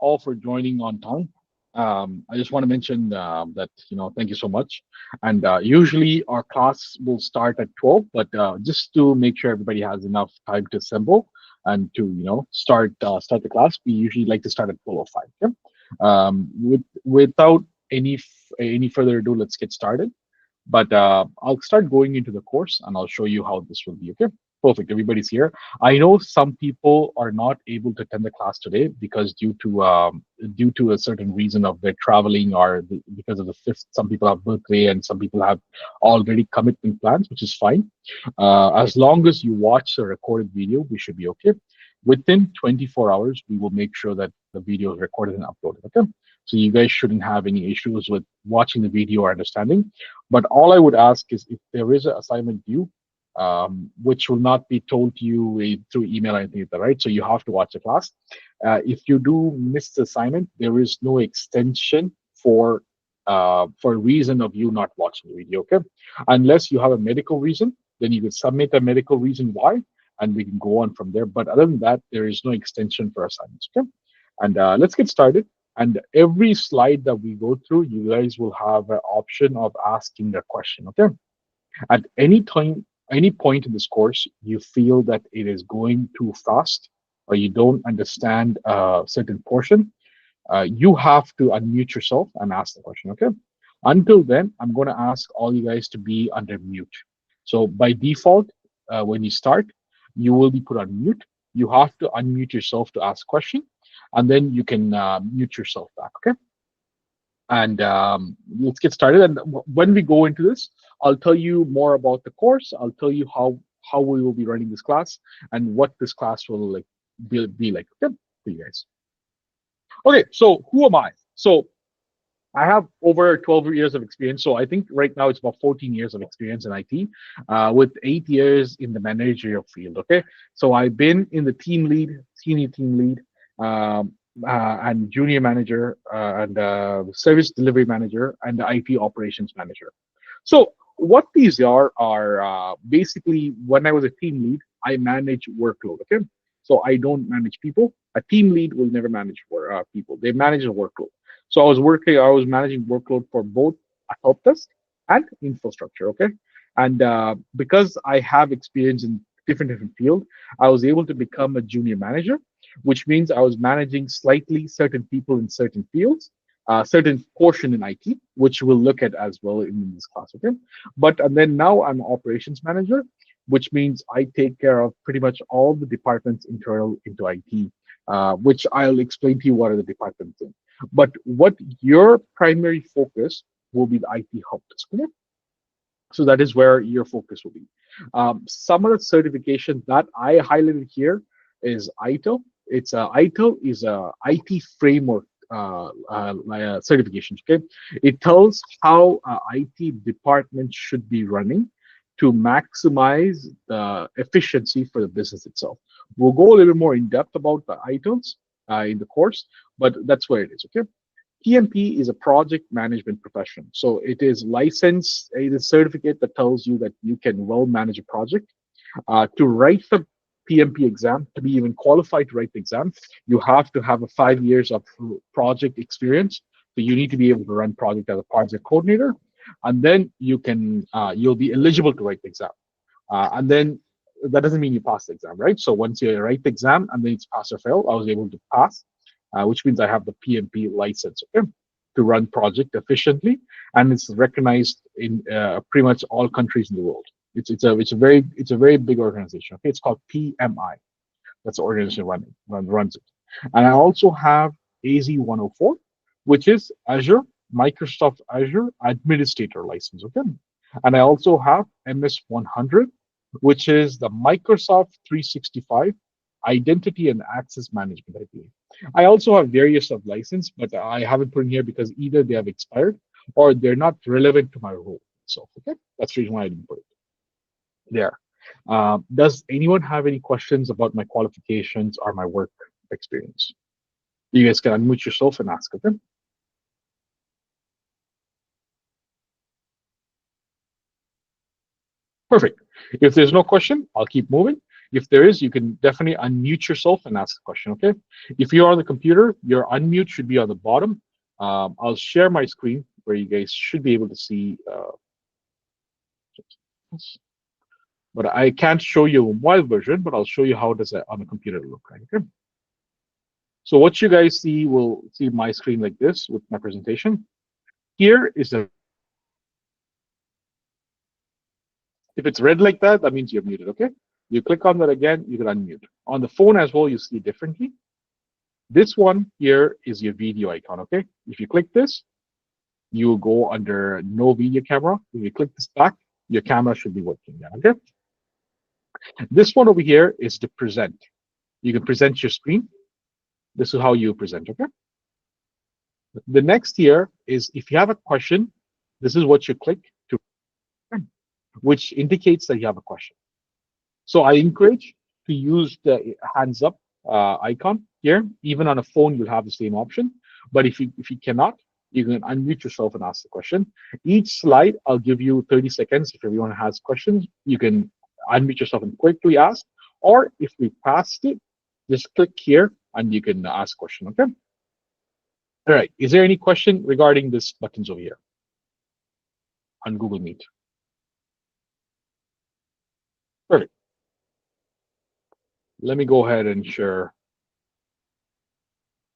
all for joining on time. I just want to mention that thank you so much. And usually our class will start at 12, but just to make sure everybody has enough time to assemble and to start the class, we usually like to start at 12:05. Okay? Without any further ado, let's get started. But I'll start going into the course and I'll show you how this will be. Okay, perfect. Everybody's here. I know some people are not able to attend the class today because due to a certain reason of their traveling or because of the fifth. Some people have birthday and some people have already commitment plans, which is fine. As long as you watch the recorded video, we should be okay. Within 24 hours, we will make sure that the video is recorded and uploaded. Okay. So you guys shouldn't have any issues with watching the video or understanding. But all I would ask is if there is an assignment due, which will not be told to you through email or anything like that, right? So you have to watch the class. If you do miss the assignment, there is no extension for a reason of you not watching the video, okay? Unless you have a medical reason, then you can submit a medical reason why, and we can go on from there. But other than that, there is no extension for assignments, okay? And let's get started. And every slide that we go through, you guys will have an option of asking a question, okay? At any time, any point in this course, you feel that it is going too fast or you don't understand a certain portion, you have to unmute yourself and ask the question, okay? Until then, I'm going to ask all you guys to be under mute. So by default, when you start, you will be put on mute. You have to unmute yourself to ask question, and then you can mute yourself back, okay? And let's get started. And when we go into this, I'll tell you more about the course. I'll tell you how we will be running this class and what this class will like be like, okay, for you guys. Okay, so who am I? So I have over 12 years of experience. So I think right now it's about 14 years of experience in IT, with 8 years in the managerial field. Okay, so I've been in the team lead, senior team lead, and junior manager, and service delivery manager, and the IT operations manager. So what these are basically when I was a team lead, I manage workload. Okay, so I don't manage people. A team lead will never manage people. They manage a workload. So I was managing workload for both a help desk and infrastructure. Okay, and because I have experience in different fields, I was able to become a junior manager, which means I was managing slightly certain people in certain fields, certain portion in IT, which we'll look at as well in this class. Okay, but and then now I'm operations manager, which means I take care of pretty much all the departments internal into IT, which I'll explain to you what are the departments in. But what your primary focus will be the IT help desk. Okay? So that is where your focus will be. Some of the certification that I highlighted here is ITIL. ITIL is a IT framework certification. Okay, it tells how IT department should be running to maximize the efficiency for the business itself. We'll go a little more in depth about the ITILs in the course, but that's where it is. Okay. PMP is a project management profession. So it is licensed, it is certificate that tells you that you can well manage a project. To write the PMP exam, to be even qualified to write the exam, you have to have a 5 years of project experience. So you need to be able to run project as a project coordinator, and then you'll be eligible to write the exam. And then that doesn't mean you pass the exam, right? So once you write the exam and then it's pass or fail, I was able to pass, which means I have the PMP license, okay, to run project efficiently, and it's recognized in pretty much all countries in the world. It's a very big organization. Okay, it's called PMI. That's the organization runs it. And I also have AZ 104, which is Azure, Microsoft Azure Administrator license. Okay, and I also have MS 100, which is the Microsoft 365 Identity and Access Management, I believe. I also have various of license, but I haven't put in here because either they have expired or they're not relevant to my role. So, okay, that's the reason why I didn't put it there. Does anyone have any questions about my qualifications or my work experience? You guys can unmute yourself and ask, okay? Perfect. If there's no question, I'll keep moving. If there is, you can definitely unmute yourself and ask a question, okay? If you're on the computer, your unmute should be on the bottom. I'll share my screen where you guys should be able to see, but I can't show you a mobile version, but I'll show you how does that on a computer look like, okay? So what you guys see will see my screen like this with my presentation. Here is a, if it's red like that, that means you're muted, okay? You click on that again, you can unmute. On the phone as well, you see it differently. This one here is your video icon, okay? If you click this, you will go under no video camera. If you click this back, your camera should be working now, okay? This one over here is to present. You can present your screen. This is how you present, okay? The next here is if you have a question, this is what you click to, which indicates that you have a question. So I encourage to use the hands up icon here. Even on a phone, you'll have the same option. But if you cannot, you can unmute yourself and ask the question. Each slide, I'll give you 30 seconds. If everyone has questions, you can unmute yourself and quickly ask. Or if we passed it, just click here and you can ask a question, okay? All right, is there any question regarding this buttons over here on Google Meet? Perfect. Let me go ahead and share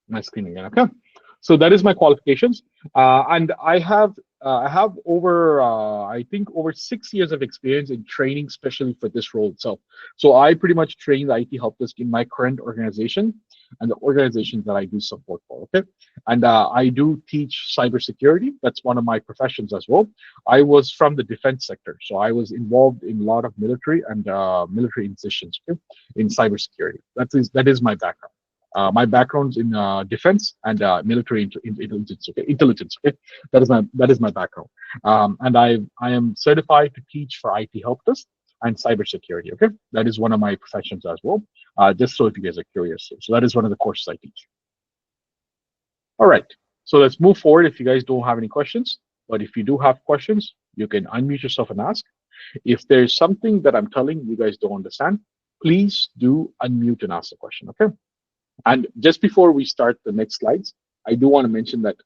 my screen again, okay? So that is my qualifications. And I have over, I think over 6 years of experience in training, especially for this role itself. So I pretty much train the IT help desk in my current organization and the organizations that I do support for, okay? And I do teach cybersecurity. That's one of my professions as well. I was from the defense sector. So I was involved in a lot of military and military institutions, okay, in cybersecurity. That is my background. My background's in defense and military intelligence. Okay, intelligence. Okay, that is my background. And I am certified to teach for IT help desk and cybersecurity. Okay, that is one of my professions as well. Just so if you guys are curious, so that is one of the courses I teach. All right, so let's move forward. If you guys don't have any questions, but if you do have questions, you can unmute yourself and ask. If there's something that I'm telling you guys don't understand, please do unmute and ask the question. Okay. And just before we start the next slides, I do want to mention that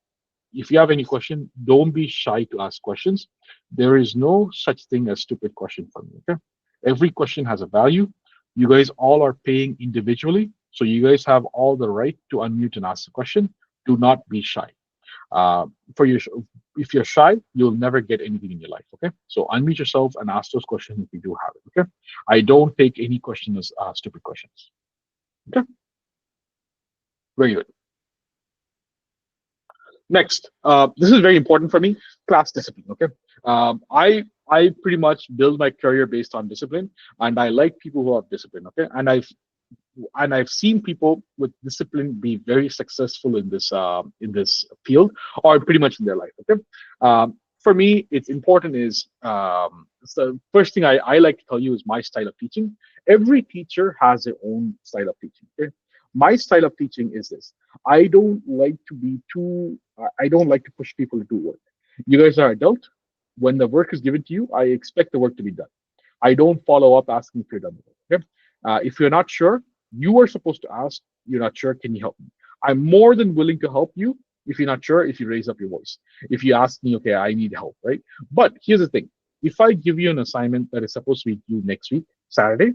if you have any question, don't be shy to ask questions. There is no such thing as stupid question for me, okay? Every question has a value. You guys all are paying individually, so you guys have all the right to unmute and ask the question. Do not be shy. If you're shy, you'll never get anything in your life, okay? So unmute yourself and ask those questions if you do have it, okay? I don't take any question as stupid questions, okay? Very good. Next, this is very important for me, class discipline, okay? I pretty much build my career based on discipline, and I like people who have discipline, okay? And I've seen people with discipline be very successful in this field or pretty much in their life, okay? For me, it's important is, so first thing I like to tell you is my style of teaching. Every teacher has their own style of teaching, okay? My style of teaching is this. I don't like to be too, I don't like to push people to do work. You guys are adult. When the work is given to you, I expect the work to be done. I don't follow up asking if you're done with it, okay? If you're not sure, you are supposed to ask, you're not sure, can you help me? I'm more than willing to help you if you're not sure, if you raise up your voice. If you ask me, okay, I need help, right? But here's the thing. If I give you an assignment that is supposed to be due next week, Saturday,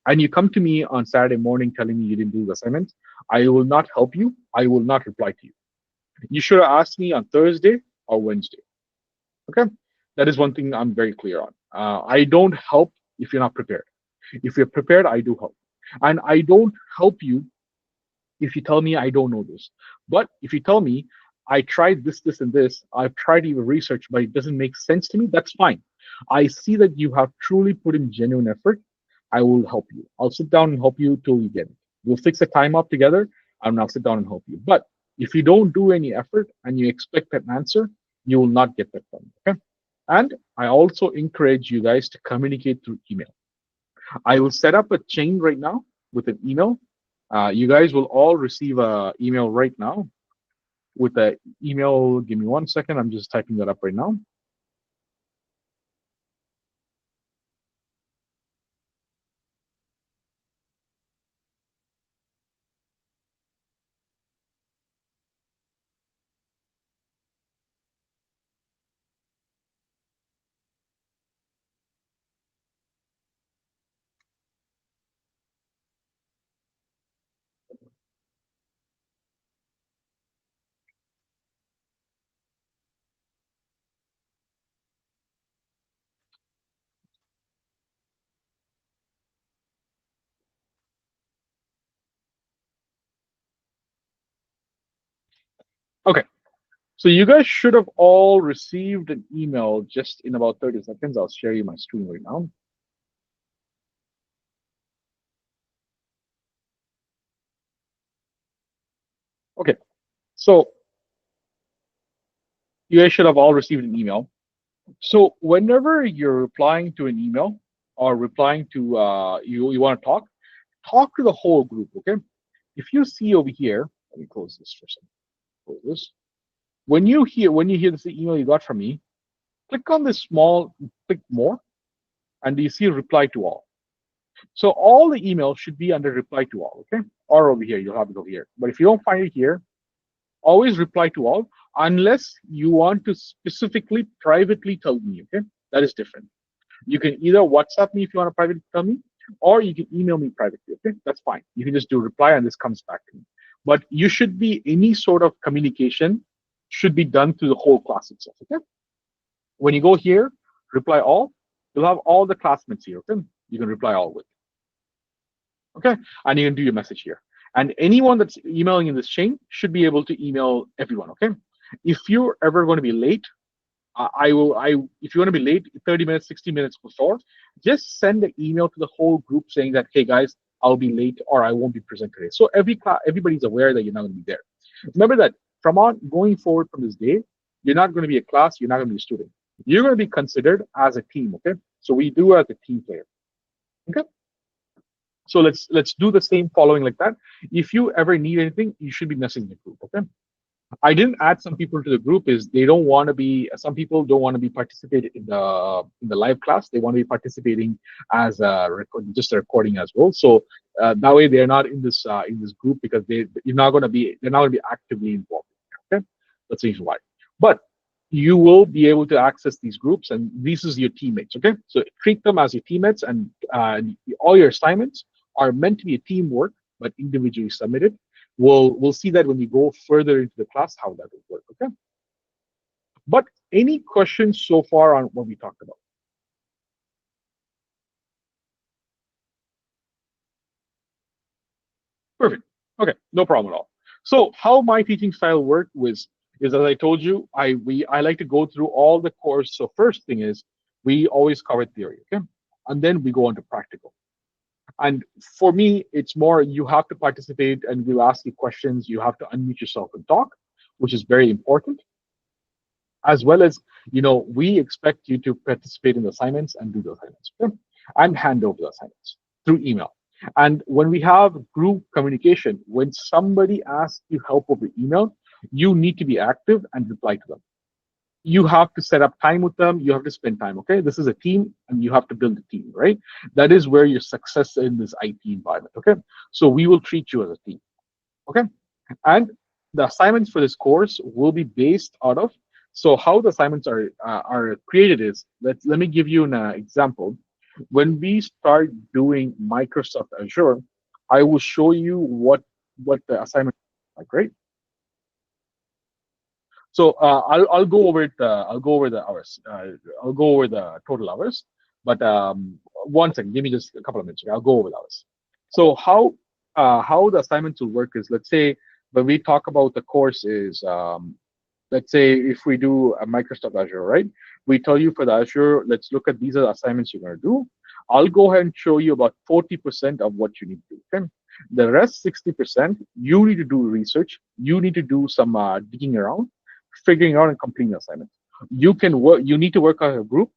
and you come to me on Saturday morning telling me you didn't do the assignment, I will not help you. I will not reply to you. You should have asked me on Thursday or Wednesday. Okay? That is one thing I'm very clear on. I don't help if you're not prepared. If you're prepared, I do help. And I don't help you if you tell me I don't know this. But if you tell me I tried this, this, and this, I've tried even research, but it doesn't make sense to me, that's fine. I see that you have truly put in genuine effort. I will help you. I'll sit down and help you till you get it. We'll fix the time up together, and I'll sit down and help you. But if you don't do any effort and you expect an answer, you will not get that done. Okay? And I also encourage you guys to communicate through email. I will set up a chain right now with an email. You guys will all receive an email right now with the email. Give me 1 second. I'm just typing that up right now. So you guys should have all received an email just in about 30 seconds. I'll share you my screen right now. Okay, so you guys should have all received an email. So whenever you're replying to an email or replying to you want to talk to the whole group. Okay, if you see over here, let me close this for a second. Close this. When you hear this email you got from me, click on this small, click more, and you see reply to all. So all the emails should be under reply to all. Okay, or over here you'll have it over here. But if you don't find it here, always reply to all unless you want to specifically privately tell me. Okay, that is different. You can either WhatsApp me if you want to privately tell me, or you can email me privately. Okay, that's fine. You can just do reply and this comes back to me. But you should be any sort of communication should be done through the whole class itself. Okay, when you go here, reply all, you'll have all the classmates here. Okay, you can reply all with. Okay, and you can do your message here. And anyone that's emailing in this chain should be able to email everyone. Okay, if you're ever going to be late, if you want to be late 30 minutes, 60 minutes before, just send an email to the whole group saying that, hey guys, I'll be late or I won't be present today. So everybody's aware that you're not going to be there. Remember that from on going forward from this day, you're not going to be a class, you're not going to be a student. You're going to be considered as a team. Okay, so we do as a team player. Okay, so let's do the same following like that. If you ever need anything, you should be messaging the group. Okay, I didn't add some people to the group is they don't want to be. Some people don't want to be participating in the live class. They want to be participating as just a recording as well. So that way they're not in this group because they're not going to be actively involved. Okay, that's the reason why. But you will be able to access these groups, and this is your teammates. Okay, so treat them as your teammates, and all your assignments are meant to be a teamwork, but individually submitted. We'll see that when we go further into the class how that will work. Okay. But any questions so far on what we talked about? Perfect. Okay, no problem at all. So how my teaching style work is as I told you, I like to go through all the course. So first thing is we always cover theory, okay, and then we go on to practical. And for me, it's more you have to participate and we'll ask you questions. You have to unmute yourself and talk, which is very important. As well as, we expect you to participate in the assignments and do the assignments, okay? And hand over the assignments through email. And when we have group communication, when somebody asks you help over email, you need to be active and reply to them. You have to set up time with them. You have to spend time. Okay, this is a team, and you have to build a team, right? That is where your success in this IT environment. Okay, so we will treat you as a team. Okay, and the assignments for this course will be based out of. So how the assignments are created is let me give you an example. When we start doing Microsoft Azure, I will show you what the assignment is like, right? So I'll go over it. I'll go over the hours. I'll go over the total hours. But one second, give me just a couple of minutes. Okay? I'll go over the hours. So how the assignments will work is, let's say when we talk about the course is, let's say if we do a Microsoft Azure, right? We tell you for the Azure, let's look at these are the assignments you're going to do. I'll go ahead and show you about 40% of what you need to do. Okay? The rest 60%, you need to do research. You need to do some digging around, figuring out and completing the assignment. You can work. You need to work as a group.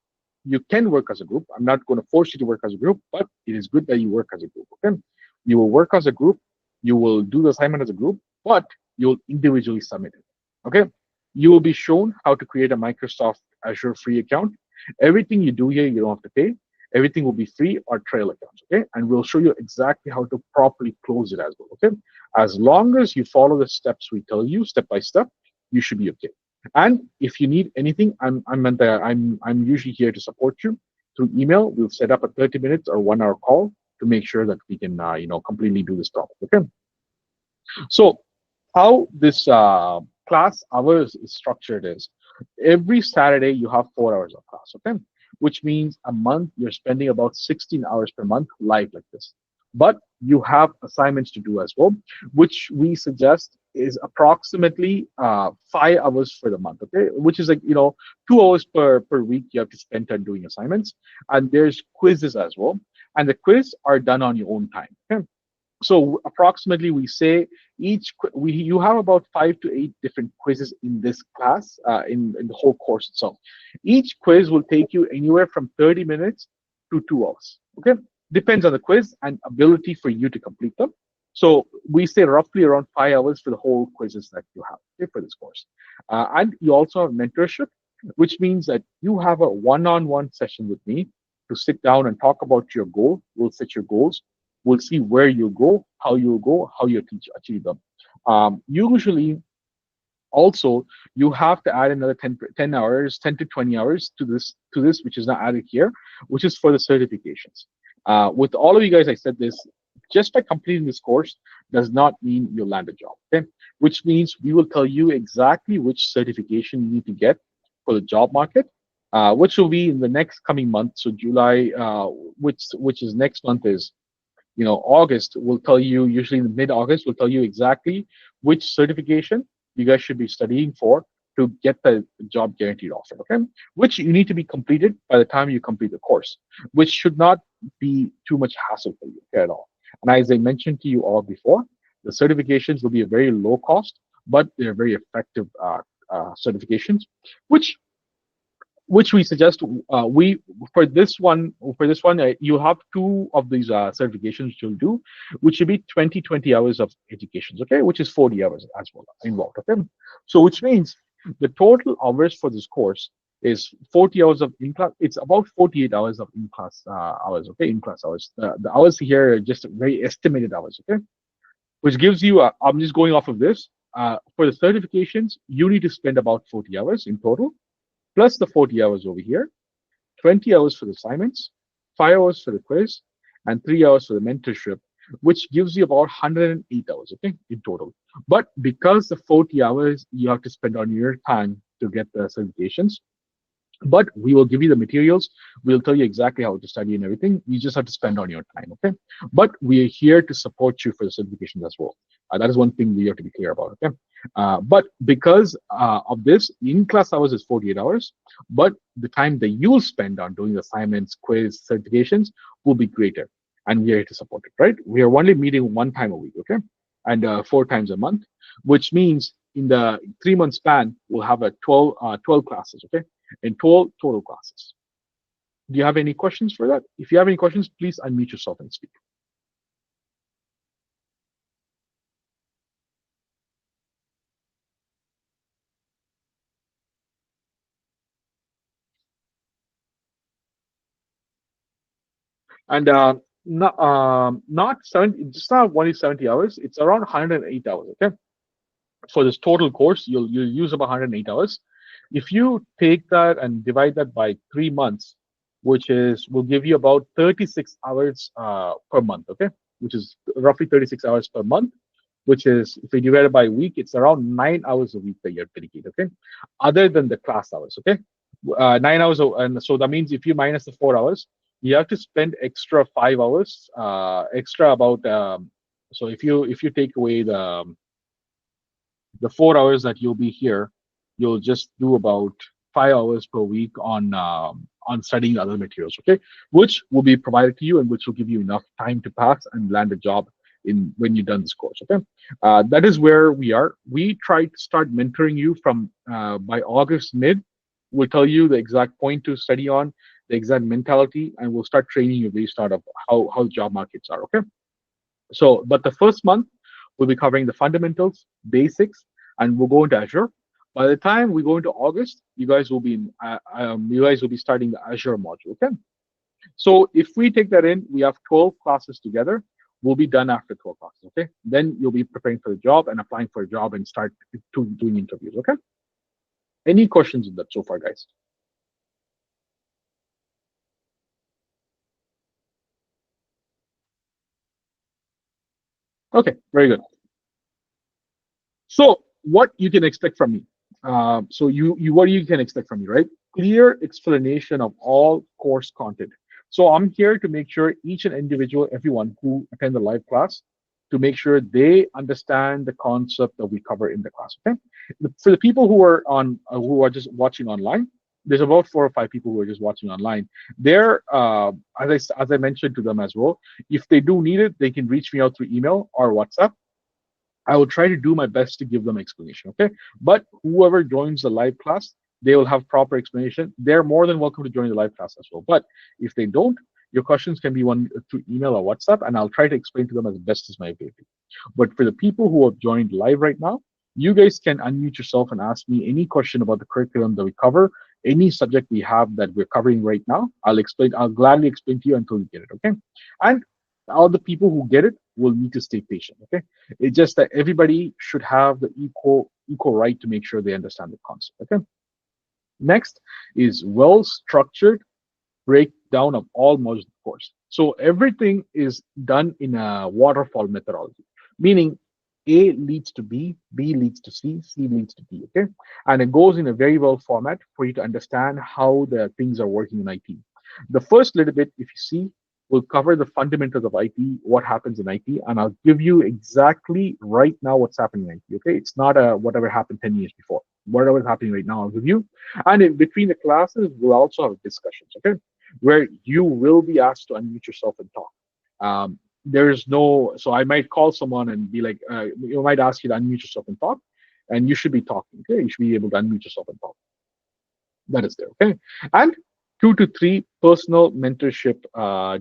You can work as a group. I'm not going to force you to work as a group, but it is good that you work as a group. Okay, you will work as a group. You will do the assignment as a group, but you'll individually submit it. Okay, you will be shown how to create a Microsoft Azure free account. Everything you do here, you don't have to pay. Everything will be free or trail accounts. Okay, and we'll show you exactly how to properly close it as well. Okay, as long as you follow the steps we tell you step by step, you should be okay. And if you need anything, I'm usually here to support you through email. We'll set up a 30 minutes or 1 hour call to make sure that we can completely do this topic. Okay. So how this class hours is structured is every Saturday you have 4 hours of class. Okay, which means a month you're spending about 16 hours per month live like this. But you have assignments to do as well, which we suggest is approximately 5 hours for the month, okay? Which is like, 2 hours per week you have to spend on doing assignments. And there's quizzes as well. And the quiz are done on your own time. Okay? So approximately we say you have about 5 to 8 different quizzes in this class, in the whole course itself. Each quiz will take you anywhere from 30 minutes to 2 hours. Okay, depends on the quiz and ability for you to complete them. So we say roughly around 5 hours for the whole quizzes that you have, okay, for this course. And you also have mentorship, which means that you have a one-on-one session with me to sit down and talk about your goal. We'll set your goals. We'll see where you go, how you achieve them. Usually, also, you have to add another 10 hours, 10 to 20 hours to this, which is not added here, which is for the certifications. With all of you guys, I said this, just by completing this course does not mean you'll land a job, okay? Which means we will tell you exactly which certification you need to get for the job market, which will be in the next coming month. So July, which is next month is August will tell you, usually in mid-August, will tell you exactly which certification you guys should be studying for to get the job guaranteed offer, okay? Which you need to be completed by the time you complete the course, which should not be too much hassle for you, okay, at all. And as I mentioned to you all before, the certifications will be a very low cost, but they're very effective certifications, which which we suggest we for this one you have two of these certifications you'll do, which should be 20 hours of educations, okay, which is 40 hours as well involved, okay. So which means the total hours for this course is 40 hours of in class. It's about 48 hours of in class hours, okay, in class hours. The hours here are just very estimated hours, okay, which gives you I'm just going off of this. For the certifications you need to spend about 40 hours in total, plus the 40 hours over here, 20 hours for the assignments, 5 hours for the quiz, and 3 hours for the mentorship, which gives you about 108 hours, okay, in total. But because the 40 hours you have to spend on your time to get the certifications, but we will give you the materials. We'll tell you exactly how to study and everything. You just have to spend on your time, okay? But we are here to support you for the certifications as well. That is one thing we have to be clear about, okay? But because of this, in-class hours is 48 hours, but the time that you'll spend on doing assignments, quiz, certifications will be greater. And we are here to support it, right? We are only meeting one time a week, okay? And 4 times a month, which means in the 3-month span, we'll have a 12 classes, okay? In 12 total classes. Do you have any questions for that? If you have any questions, please unmute yourself and speak. And not 70, it's not only 70 hours, it's around 108 hours, okay? For this total course, you'll use about 108 hours. If you take that and divide that by 3 months, which will give you about 36 hours per month, okay? Which is roughly 36 hours per month, which is, if we divide it by week, it's around 9 hours a week that you're dedicated, okay? Other than the class hours, okay? 9 hours, and so that means if you minus the 4 hours, you have to spend extra 5 hours, extra about. So if you take away the 4 hours that you'll be here, you'll just do about 5 hours per week on studying other materials, okay, which will be provided to you and which will give you enough time to pass and land a job in when you've done this course, okay. That is where we are. We try to start mentoring you from by August mid. We'll tell you the exact point to study on, the exact mentality, and we'll start training you based out of how job markets are, okay. So, but the first month, we'll be covering the fundamentals, basics, and we'll go into Azure. By the time we go into August, you guys will be starting the Azure module. Okay. So if we take that in, we have 12 classes together. We'll be done after 12 classes. Okay. Then you'll be preparing for the job and applying for a job and start doing interviews. Okay. Any questions on that so far, guys? Okay. Very good. So what you can expect from me? So what you can expect from me, right? Clear explanation of all course content. So I'm here to make sure each and individual, everyone who attend the live class, to make sure they understand the concept that we cover in the class. Okay, for the people who are just watching online, there's about 4 or 5 people who are just watching online. They're as I mentioned to them as well. If they do need it, they can reach me out through email or WhatsApp. I will try to do my best to give them explanation. Okay. But whoever joins the live class, they will have proper explanation. They're more than welcome to join the live class as well. But if they don't, your questions can be one through email or WhatsApp, and I'll try to explain to them as best as my ability. But for the people who have joined live right now, you guys can unmute yourself and ask me any question about the curriculum that we cover, any subject we have that we're covering right now. I'll gladly explain to you until you get it. Okay. And all the people who get it will need to stay patient. Okay. It's just that everybody should have the equal right to make sure they understand the concept. Okay. Next is well structured breakdown of all modules of the course. So everything is done in a waterfall methodology, meaning A leads to B, B leads to C, C leads to D. Okay. And it goes in a very well format for you to understand how the things are working in IT. The first little bit, if you see, will cover the fundamentals of IT, what happens in IT, and I'll give you exactly right now what's happening in IT. Okay, it's not a whatever happened 10 years before. Whatever is happening right now, I'll give you. And in between the classes, we'll also have discussions. Okay, where you will be asked to unmute yourself and talk. There's no, so I might call someone and be like, you might ask you to unmute yourself and talk, and you should be talking. Okay, you should be able to unmute yourself and talk. That is there. Okay, and 2 to 3 personal mentorship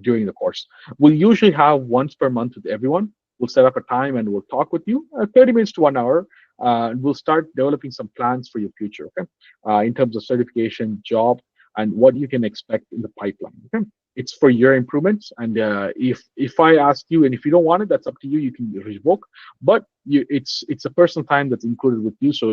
during the course. We'll usually have once per month with everyone. We'll set up a time and we'll talk with you, 30 minutes to 1 hour. And we'll start developing some plans for your future, okay? In terms of certification, job, and what you can expect in the pipeline. Okay? It's for your improvements. And if I ask you, and if you don't want it, that's up to you. You can revoke. But it's a personal time that's included with you. So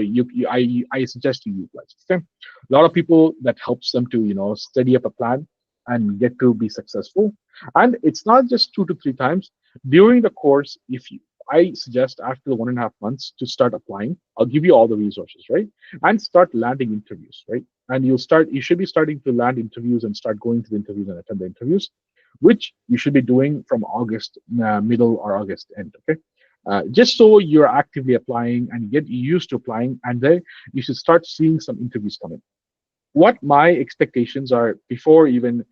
I suggest you utilize it. Okay? A lot of people that helps them to study up a plan and get to be successful. And it's not just 2 to 3 times during the course. If you I suggest after the 1.5 months to start applying. I'll give you all the resources, right? And start landing interviews, right? And you should be starting to land interviews and start going to the interviews and attend the interviews, which you should be doing from August middle or August end, okay? Just so you're actively applying and get used to applying, and then you should start seeing some interviews coming. What my expectations are before even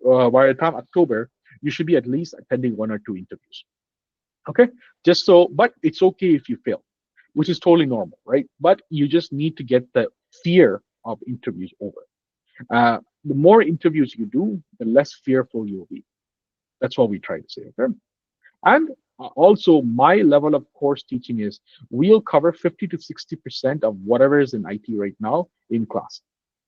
by the time October, you should be at least attending 1 or 2 interviews. Okay, just so, but it's okay if you fail, which is totally normal, right? But you just need to get the fear of interviews over. The more interviews you do, the less fearful you'll be. That's what we try to say. Okay, and also my level of course teaching is we'll cover 50 to 60% of whatever is in IT right now in class.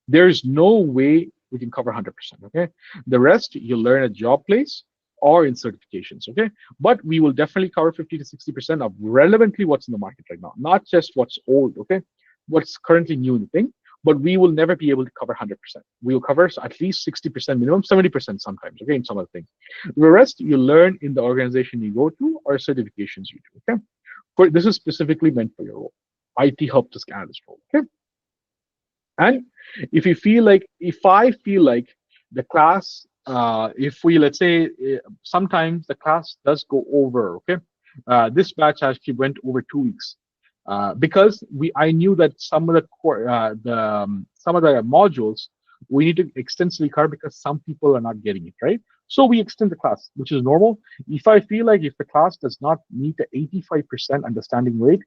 There's no way we can cover 100%. Okay, the rest you'll learn at job place or in certifications. Okay, but we will definitely cover 50 to 60% of relevantly what's in the market right now, not just what's old. Okay, what's currently new in the thing. But we will never be able to cover 100%. We will cover at least 60% minimum, 70% sometimes. Okay, in some of the things. The rest you learn in the organization you go to or certifications you do. Okay, this is specifically meant for your role, IT help desk analyst role. Okay. And if I feel like the class, if we, let's say, sometimes the class does go over, okay? This batch actually went over 2 weeks because I knew that some of some of the modules we need to extensively cover because some people are not getting it, right? So we extend the class, which is normal. If I feel like if the class does not meet the 85% understanding rate,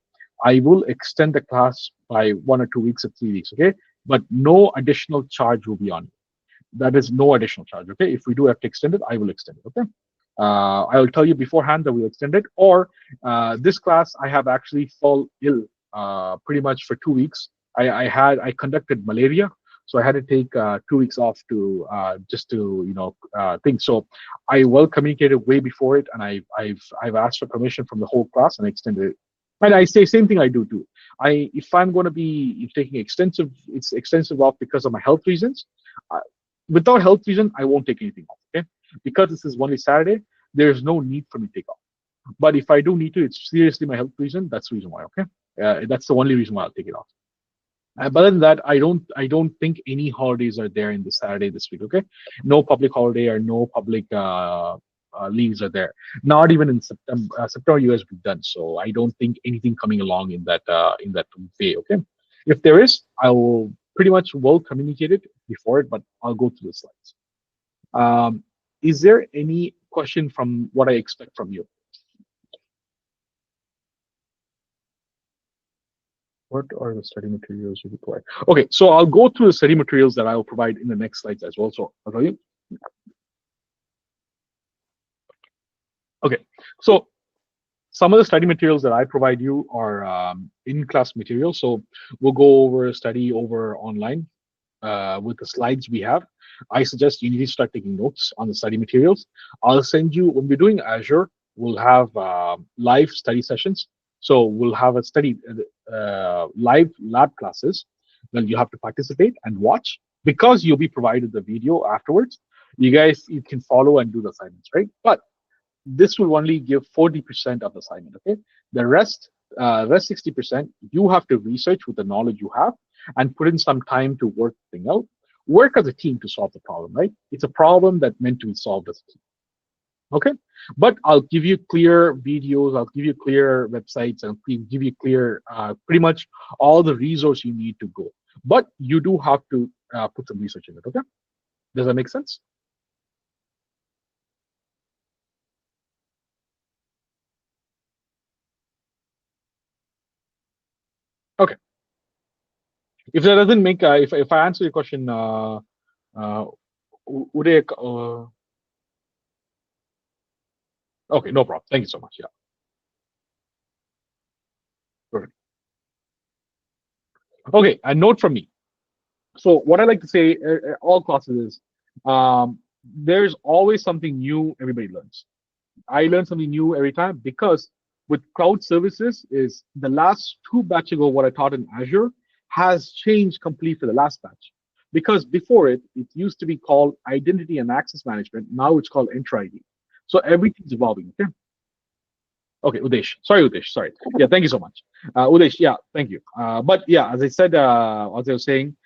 I will extend the class by 1 or 2 weeks or 3 weeks, okay? But no additional charge will be on it. That is no additional charge, okay? If we do have to extend it, I will extend it, okay? I will tell you beforehand that we'll extend it. Or this class, I have actually fall ill pretty much for 2 weeks. I conducted malaria, so I had to take 2 weeks off to just to think. So I well communicated way before it, and I've asked for permission from the whole class and extended it. And I say same thing I do too. If I'm going to be taking extensive off because of my health reasons. Without health reason, I won't take anything off. Okay, because this is only Saturday, there's no need for me to take off. But if I do need to, it's seriously my health reason. That's the reason why. Okay, that's the only reason why I'll take it off. But other than that, I don't think any holidays are there in the Saturday this week. Okay, no public holiday or no public leaves are there. Not even in September. September you guys will be done. So I don't think anything coming along in that way. Okay. If there is, I will pretty much well communicate it before it, but I'll go through the slides. Um, is there any question from what I expect from you? What are the study materials you require? Okay, so I'll go through the study materials that I will provide in the next slides as well. So I'll tell you. Okay, so some of the study materials that I provide you are in-class materials. So we'll go over study over online with the slides we have. I suggest you need to start taking notes on the study materials. I'll send you, when we're doing Azure, we'll have live study sessions. So we'll have a study live lab classes. Then you have to participate and watch. Because you'll be provided the video afterwards, you can follow and do the assignments, right? But this will only give 40% of the assignment. Okay, the rest 60%, you have to research with the knowledge you have and put in some time to work the thing out. Work as a team to solve the problem, right? It's a problem that's meant to be solved as a team. Okay, but I'll give you clear videos, I'll give you clear websites, and give you clear, pretty much all the resources you need to go. But you do have to put some research in it. Okay, does that make sense? Okay. If that doesn't make, if I answer your question, uh, Uday, okay, no problem. Thank you so much. Yeah, perfect. Okay, a note from me. So what I like to say, all classes is, there's always something new everybody learns. I learn something new every time because with cloud services is the last two batch ago, what I taught in Azure has changed completely for the last batch. Because before it, it used to be called identity and access management. Now it's called Entra ID. So everything's evolving. Okay. Okay, Udesh. Sorry, Udesh. Sorry. Yeah, thank you so much. Udesh, yeah, thank you. But yeah, as I said, as I was saying,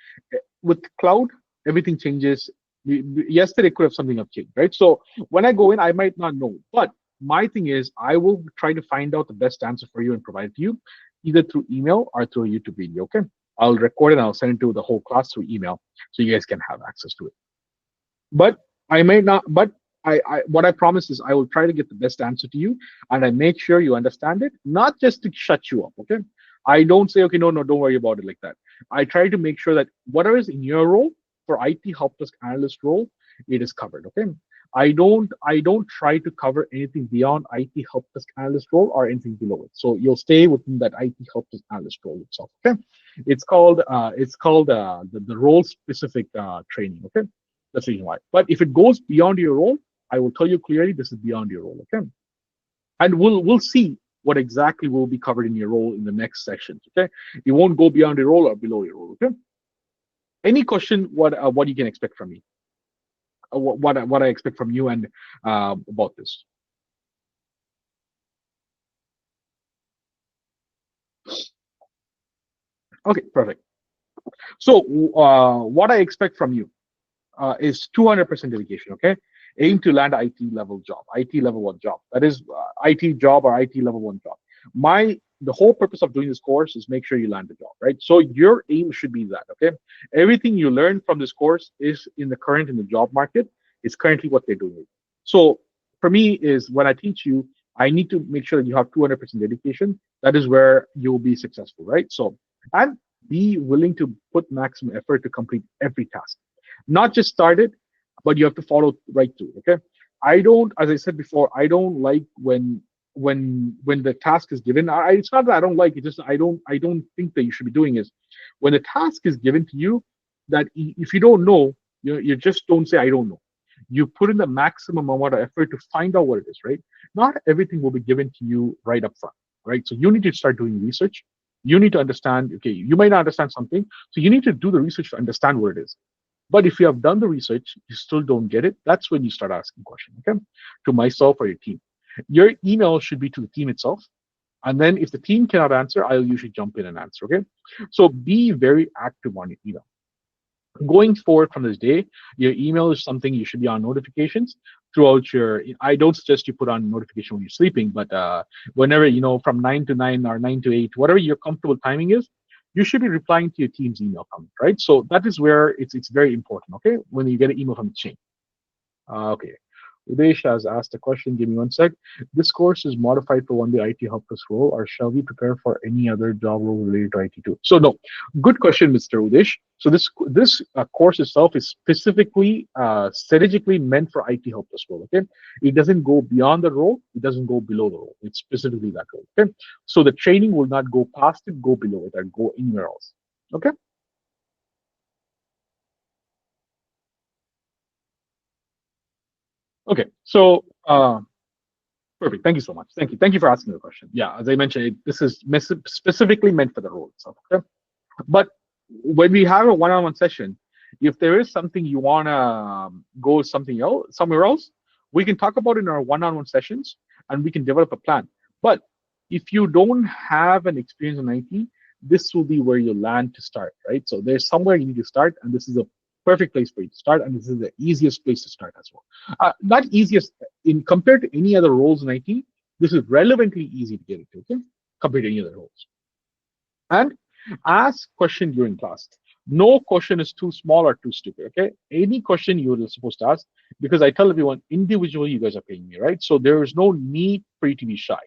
with cloud, everything changes. Yesterday could have something have changed, right? So when I go in, I might not know. But my thing is, I will try to find out the best answer for you and provide it to you, either through email or through a YouTube video. Okay. I'll record it and I'll send it to the whole class through email so you guys can have access to it. But I may not, but what I promise is I will try to get the best answer to you, and I make sure you understand it, not just to shut you up. Okay, I don't say, okay, no, no, don't worry about it like that. I try to make sure that whatever is in your role for IT help desk analyst role, it is covered. Okay, I don't try to cover anything beyond IT help desk analyst role or anything below it. So you'll stay within that IT help desk analyst role itself. Okay, it's called the role specific training. Okay, that's the reason why. But if it goes beyond your role, I will tell you clearly this is beyond your role. Okay, and we'll see what exactly will be covered in your role in the next sections. Okay, it won't go beyond your role or below your role. Okay. Any question? What you can expect from me? What I expect from you and about this? Okay, perfect. So what I expect from you is 200% dedication. Okay, aim to land IT level job, IT level one job. That is IT job or IT level one job. The whole purpose of doing this course is make sure you land the job, right? So your aim should be that. Okay, everything you learn from this course is in the job market. Is currently what they're doing. So for me is when I teach you, I need to make sure that you have 200% dedication. That is where you'll be successful, right? So and be willing to put maximum effort to complete every task, not just start it, but you have to follow right through. Okay, I don't, as I said before, I don't like when the task is given. It's not that I don't like it, just I don't think that you should be doing is when the task is given to you, that if you don't know, you just don't say I don't know. You put in the maximum amount of effort to find out what it is, right? Not everything will be given to you right up front, right? So you need to start doing research. You need to understand, okay, you might not understand something, so you need to do the research to understand what it is. But if you have done the research, you still don't get it, that's when you start asking questions, okay? To myself or your team. Your email should be to the team itself. And then if the team cannot answer, I'll usually jump in and answer, okay? So be very active on your email. Going forward from this day, your email is something you should be on notifications. throughout your. I don't suggest you put on notification when you're sleeping, but whenever from 9 to 9 or 9 to 8, whatever your comfortable timing is, you should be replying to your team's email comment, right? So that is where it's very important. Okay, when you get an email from the chain. Okay. Udesh has asked a question. Give me one sec. This course is modified for one day IT help desk role, or shall we prepare for any other job role related to IT too? So no, good question, Mr. Udesh. So this course itself is specifically strategically meant for IT help desk role. Okay, it doesn't go beyond the role. It doesn't go below the role. It's specifically that role. Okay, so the training will not go past it, go below it, or go anywhere else. Okay. Okay. So perfect. Thank you so much. Thank you. Thank you for asking the question. Yeah, as I mentioned, this is specifically meant for the role itself. Okay? But when we have a one-on-one session, if there is something you want to go somewhere else, we can talk about it in our one-on-one sessions, and we can develop a plan. But if you don't have an experience in IT, this will be where you land to start, right? So there's somewhere you need to start, and this is a perfect place for you to start, and this is the easiest place to start as well. Not easiest in compared to any other roles in IT. This is relevantly easy to get into, okay, compared to any other roles. And ask question during class. No question is too small or too stupid. Okay, any question you're supposed to ask, because I tell everyone individually, you guys are paying me, right? So there is no need for you to be shy,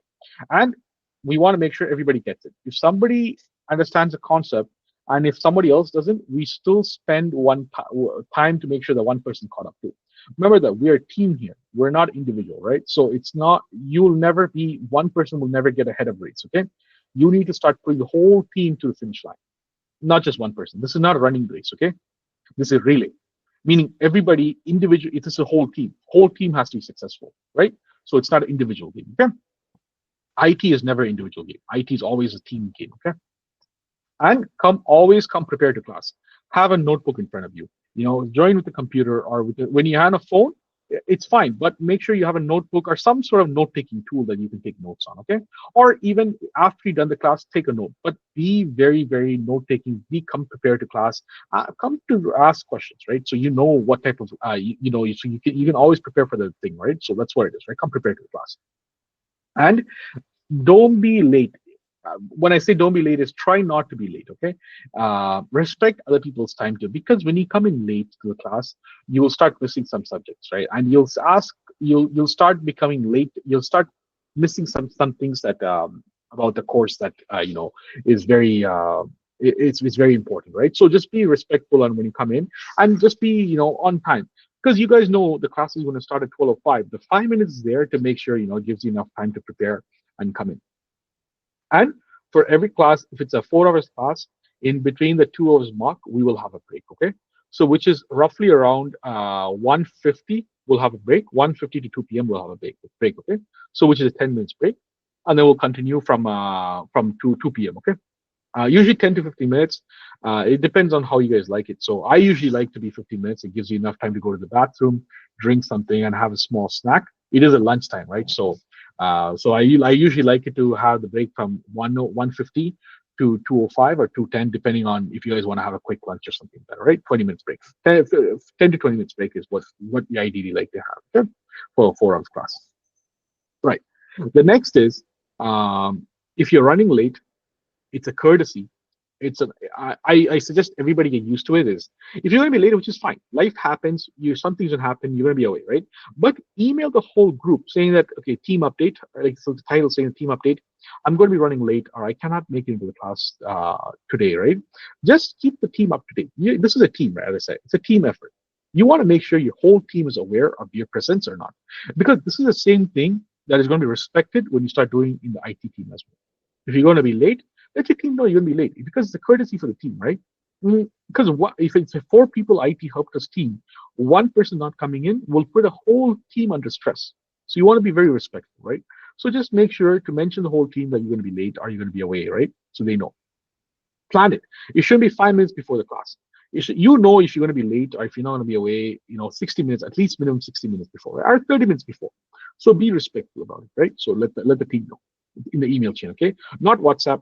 and we want to make sure everybody gets it. If somebody understands the concept, and if somebody else doesn't, we still spend time to make sure that one person caught up too. Remember that we're a team here. We're not individual, right? So it's not, you'll never be, one person will never get ahead of race. Okay, you need to start putting the whole team to the finish line, not just one person. This is not a running race, okay? This is a relay, meaning everybody individual. It is a whole team. Whole team has to be successful, right? So it's not an individual game. Okay, IT is never an individual game. IT is always a team game. Okay, and always come prepared to class. Have a notebook in front of you. Join with the computer or when you have a phone, it's fine, but make sure you have a notebook or some sort of note-taking tool that you can take notes on, okay? Or even after you've done the class, take a note, but be very, very note-taking. Come prepared to class. Come to ask questions, right? So you know what type of, so you can always prepare for the thing, right? So that's what it is, right? Come prepared to the class. And don't be late. When I say don't be late, is try not to be late. Okay, respect other people's time too, because when you come in late to the class, you will start missing some subjects, right? And you'll start becoming late. You'll start missing some things that about the course that is very it's very important, right? So just be respectful and when you come in, and just be on time. Because you guys know the class is going to start at 12:05. The 5 minutes is there to make sure it gives you enough time to prepare and come in. And for every class, if it's a 4 hours class, in between the 2 hours mark, we will have a break. Okay, so which is roughly around 1:50. We'll have a break. 1:50 to 2 p.m. We'll have a break. Okay, so which is a 10 minutes break, and then we'll continue from 2 p.m. Okay, usually 10 to 15 minutes. It depends on how you guys like it. So I usually like to be 15 minutes. It gives you enough time to go to the bathroom, drink something, and have a small snack. It is a lunchtime, right? So I usually like it to have the break from 1:50 to 2:05 or 2:10, depending on if you guys want to have a quick lunch or something better, right? 20 minutes break. 10 to 20 minutes break is what you ideally like to have, okay? For a 4 hours class. Right. The next is if you're running late, it's a courtesy. I suggest everybody get used to it. Is if you're gonna be late, which is fine. Life happens. Some things will happen. You're gonna be away, right? But email the whole group saying that, okay, team update. Like, so the title saying team update. I'm going to be running late, or I cannot make it into the class today, right? Just keep the team up to date. This is a team, right? As I said, it's a team effort. You want to make sure your whole team is aware of your presence or not, because this is the same thing that is going to be respected when you start doing in the IT team as well. If you're going to be late, let your team know you're going to be late, because it's a courtesy for the team, right? Because if it's a 4 people IT help desk team, one person not coming in will put a whole team under stress. So you want to be very respectful, right? So just make sure to mention the whole team that you're going to be late or you're going to be away, right? So they know. Plan it. It shouldn't be 5 minutes before the class. If you're going to be late or if you're not going to be away, 60 minutes, at least minimum 60 minutes before, right? Or 30 minutes before. So be respectful about it, right? So let the team know in the email chain, okay? Not WhatsApp.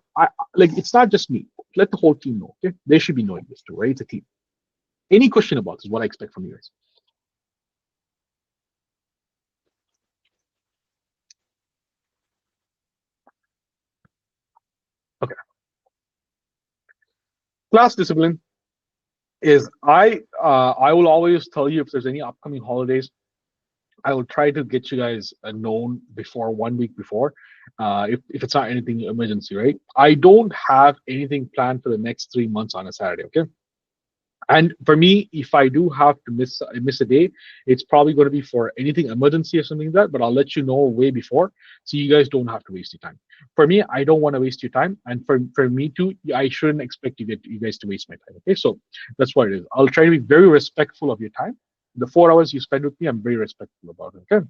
It's not just me. Let the whole team know, okay? They should be knowing this too, right? It's a team. Any question about this is what I expect from you guys. Class discipline is I will always tell you if there's any upcoming holidays. I will try to get you guys known before 1 week before, if it's not anything emergency, right? I don't have anything planned for the next 3 months on a Saturday. Okay, and for me, if I do have to miss a day, it's probably going to be for anything emergency or something like that. But I'll let you know way before, so you guys don't have to waste your time. For me, I don't want to waste your time, and for me too, I shouldn't expect you guys to waste my time. Okay, so that's what it is. I'll try to be very respectful of your time. The 4 hours you spend with me, I'm very respectful about it. Okay,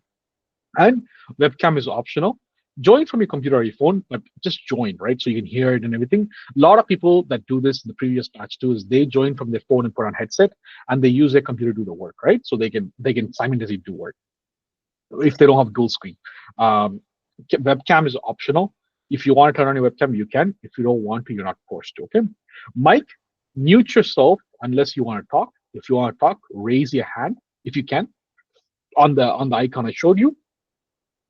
and webcam is optional. Join from your computer or your phone, but just join, right? So you can hear it and everything. A lot of people that do this in the previous batch too is they join from their phone and put on headset, and they use their computer to do the work, right? So they can simultaneously do work if they don't have dual screen. Um, Webcam is optional. If you want to turn on your webcam, you can. If you don't want to, you're not forced to. Okay. Mic, mute yourself unless you want to talk. If you want to talk, raise your hand if you can on the icon I showed you,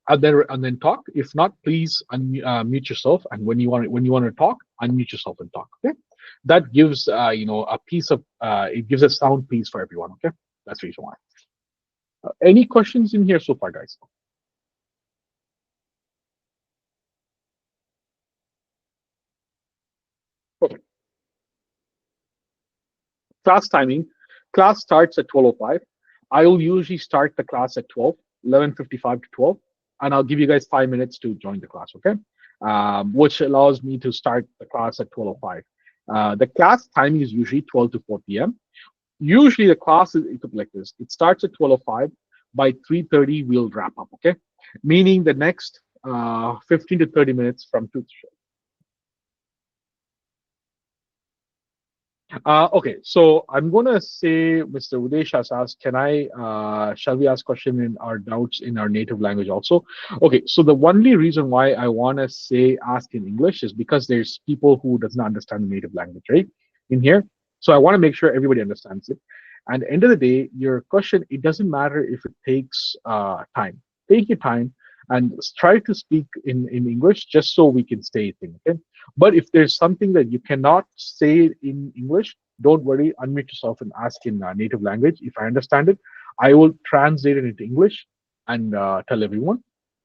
and then talk. If not, please mute yourself. And when you want to talk, unmute yourself and talk. Okay, that gives a piece of it gives a sound piece for everyone. Okay, that's the reason why. Any questions in here so far, guys? Perfect. Class timing. Class starts at 12:05. I will usually start the class at 12, 11:55 to 12, and I'll give you guys 5 minutes to join the class, okay? Which allows me to start the class at 12:05. The class timing is usually 12 to 4 p.m. Usually the class is like this. It starts at 12:05. By 3:30, we'll wrap up, okay? Meaning the next 15 to 30 minutes from 2. Okay, so I'm gonna say Mr. Udesh has asked, shall we ask question in our doubts in our native language also? Okay, so the only reason why I wanna say ask in English is because there's people who does not understand the native language, right? In here. So I wanna make sure everybody understands it. And at the end of the day, your question, it doesn't matter if it takes time. Take your time and try to speak in English just so we can stay thing, okay? But if there's something that you cannot say in English, don't worry, unmute yourself and ask in native language. If I understand it, I will translate it into English and tell everyone,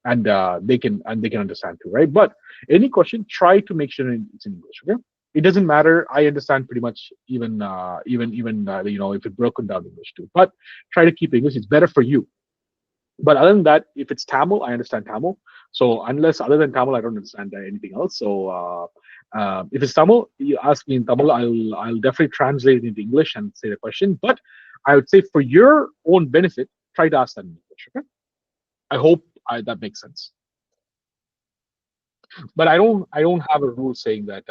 and they can understand too, right? But any question, try to make sure it's in English. Okay, it doesn't matter. I understand pretty much even if it broken down English too. But try to keep English. It's better for you. But other than that, if it's Tamil, I understand Tamil. So unless other than Tamil, I don't understand anything else. So if it's Tamil, you ask me in Tamil, I'll definitely translate it into English and say the question. But I would say for your own benefit, try to ask that in English. Okay. I hope that makes sense. But I don't have a rule saying that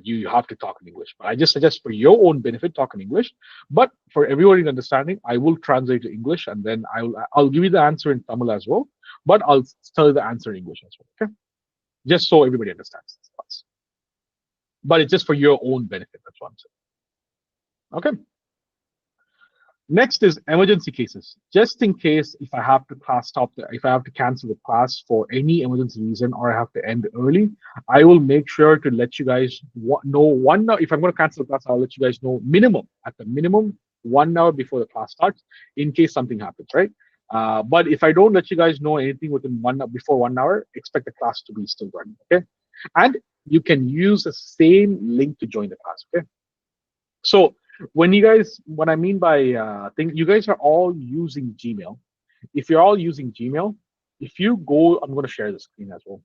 you have to talk in English. But I just suggest for your own benefit, talk in English. But for everybody's understanding, I will translate to English, and then I'll give you the answer in Tamil as well. But I'll tell you the answer in English as well. Okay, just so everybody understands this class. But it's just for your own benefit. That's what I'm saying. Okay. Next is emergency cases. Just in case if I have to if I have to cancel the class for any emergency reason or I have to end early, I will make sure to let you guys know 1 hour. If I'm going to cancel the class, I'll let you guys know at the minimum 1 hour before the class starts, in case something happens, right? But if I don't let you guys know anything within 1 hour before 1 hour, expect the class to be still running, okay? And you can use the same link to join the class, okay? So what I mean by you guys are all using Gmail. If you're all using Gmail, if you go, I'm going to share the screen as well.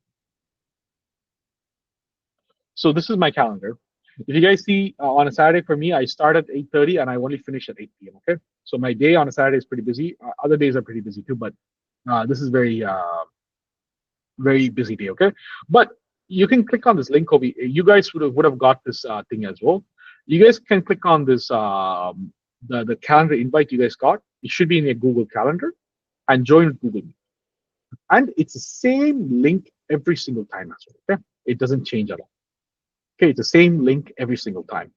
So this is my calendar. If you guys see on a Saturday for me, I start at 8:30 and I only finish at 8 p.m. Okay, so my day on a Saturday is pretty busy. Other days are pretty busy too, but this is very busy day. Okay, but you can click on this link over. You guys would have got this thing as well. You guys can click on this the calendar invite you guys got. It should be in your Google Calendar, and join Google Meet. And it's the same link every single time as well. Okay, it doesn't change at all. Okay, it's the same link every single time,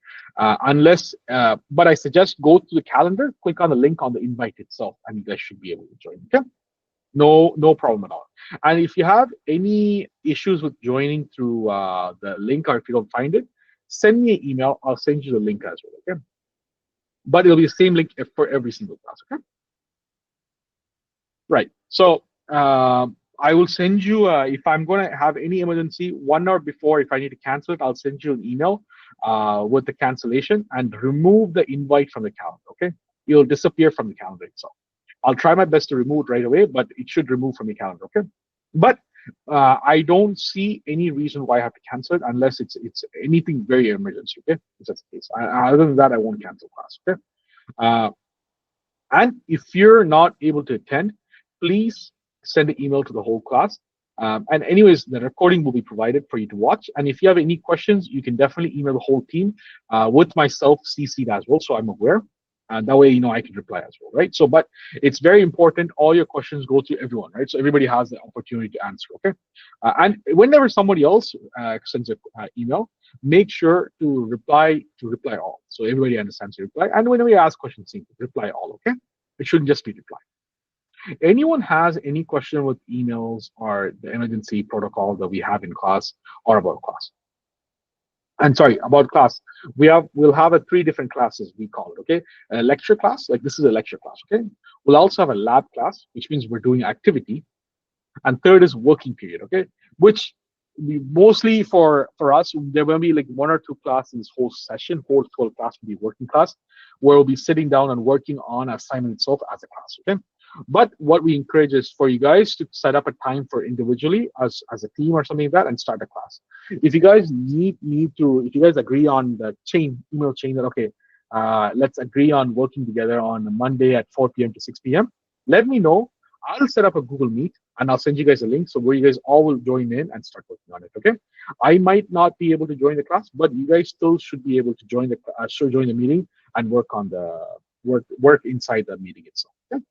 but I suggest go to the calendar, click on the link on the invite itself, and you guys should be able to join. Okay, no problem at all. And if you have any issues with joining through the link, or if you don't find it, send me an email. I'll send you the link as well. Okay, but it'll be the same link for every single class. Okay, right. So I will send you if I'm going to have any emergency 1 hour before. If I need to cancel it, I'll send you an email with the cancellation and remove the invite from the calendar. Okay, it'll disappear from the calendar itself. I'll try my best to remove it right away, but it should remove from the calendar. Okay, but I don't see any reason why I have to cancel it unless it's anything very emergency. Okay, if that's the case. Other than that, I won't cancel class. Okay, uh, and if you're not able to attend, please send an email to the whole class. And anyways, the recording will be provided for you to watch. And if you have any questions, you can definitely email the whole team with myself CC'd as well, so I'm aware. And that way, I can reply as well, right? So, but it's very important. All your questions go to everyone, right? So everybody has the opportunity to answer, okay? And whenever somebody else sends an email, make sure to reply all, so everybody understands the reply. And whenever you ask questions, reply all, okay? It shouldn't just be reply. Anyone has any question with emails or the emergency protocol that we have in class or about class? And sorry, about class, we'll have a 3 different classes, we call it, okay? A lecture class, like this is a lecture class, okay? We'll also have a lab class, which means we're doing activity. And third is working period, okay? Which we mostly for us, there will be like 1 or 2 classes in this whole session. Whole 12 class will be working class, where we'll be sitting down and working on assignment itself as a class, okay? But what we encourage is for you guys to set up a time for individually as a team or something like that and start a class. If you guys if you guys agree on the email chain that, okay, let's agree on working together on a Monday at 4 p.m. to 6 p.m., let me know. I'll set up a Google Meet and I'll send you guys a link so where you guys all will join in and start working on it. Okay. I might not be able to join the class, but you guys still should be able to join the meeting and work on the work inside the meeting itself. Okay?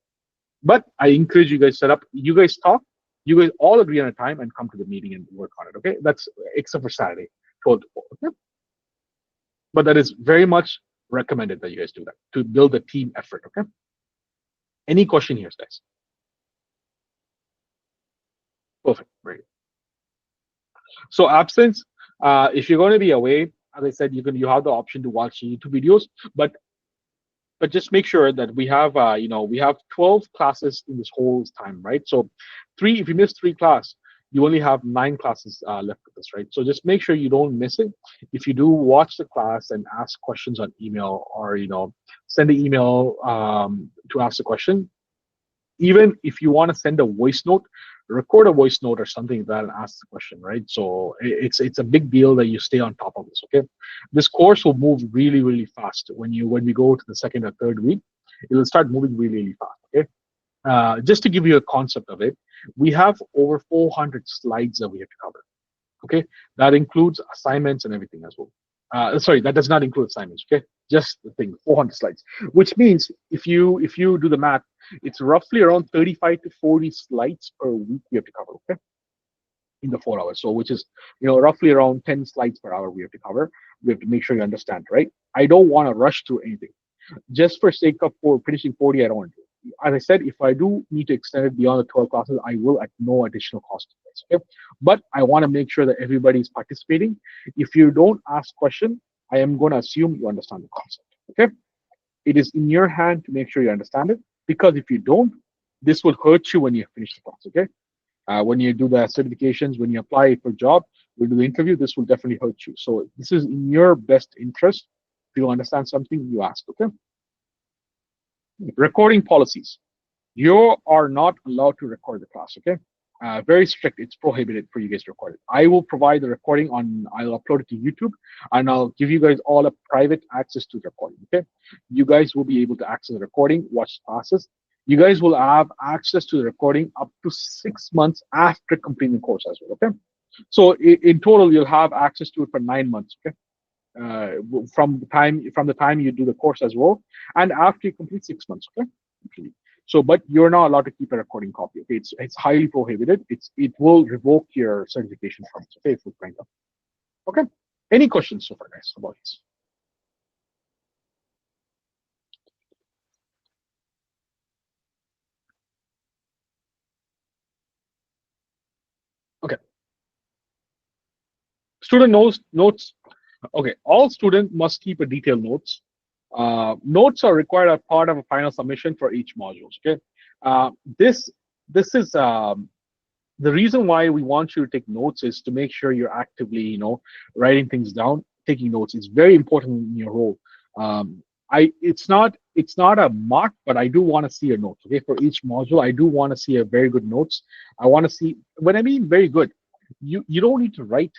But I encourage you guys set up. You guys talk. You guys all agree on a time and come to the meeting and work on it. Okay. That's except for Saturday, 12 to 4. Okay. But that is very much recommended that you guys do that to build a team effort. Okay. Any question here, guys? Perfect. Great. So absence, if you're going to be away, as I said, you have the option to watch YouTube videos, but just make sure that we have 12 classes in this whole time, right? So if you miss 3 class, you only have 9 classes left with this, right? So just make sure you don't miss it. If you do watch the class and ask questions on email, or send an email to ask the question, even if you want to send a voice note, record a voice note or something like that and ask the question, right? So it's a big deal that you stay on top of this. Okay, this course will move really, really fast when we go to the second or third week. It will start moving really, really fast. Okay, just to give you a concept of it, we have over 400 slides that we have to cover. Okay, that includes assignments and everything as well. Sorry, that does not include assignments. Okay, just the thing, 400 slides, which means if you do the math, it's roughly around 35 to 40 slides per week we have to cover. Okay, in the 4 hours, so which is roughly around 10 slides per hour we have to cover. We have to make sure you understand, right? I don't want to rush through anything just for sake of finishing 40. I don't want to. As I said, if I do need to extend it beyond the 12 classes, I will at no additional cost to this. Okay, but I want to make sure that everybody is participating. If you don't ask question, I am going to assume you understand the concept. Okay, it is in your hand to make sure you understand it, because if you don't, this will hurt you when you finish the class. Okay, when you do the certifications, when you apply for a job, we do the interview, this will definitely hurt you. So this is in your best interest. If you understand something, you ask. Okay. Recording policies. You are not allowed to record the class. Okay. Very strict. It's prohibited for you guys to record it. I will provide the recording I'll upload it to YouTube, and I'll give you guys all a private access to the recording. Okay. You guys will be able to access the recording, watch classes. You guys will have access to the recording up to 6 months after completing the course as well. Okay. So in total, you'll have access to it for 9 months. Okay. From the time you do the course as well, and after you complete 6 months. Okay. So, but you're not allowed to keep a recording copy. Okay, it's highly prohibited. It will revoke your certification from it. Okay, if we find out. Okay. Any questions so far, guys, about this? Okay. Student notes. Okay, all students must keep a detailed notes. Notes are required as part of a final submission for each module. Okay, uh, this this is the reason why we want you to take notes is to make sure you're actively, writing things down, taking notes. It's very important in your role. Um, it's not a mark, but I do want to see your notes. Okay, for each module, I do want to see a very good notes. I want to see when I mean very good. You don't need to write.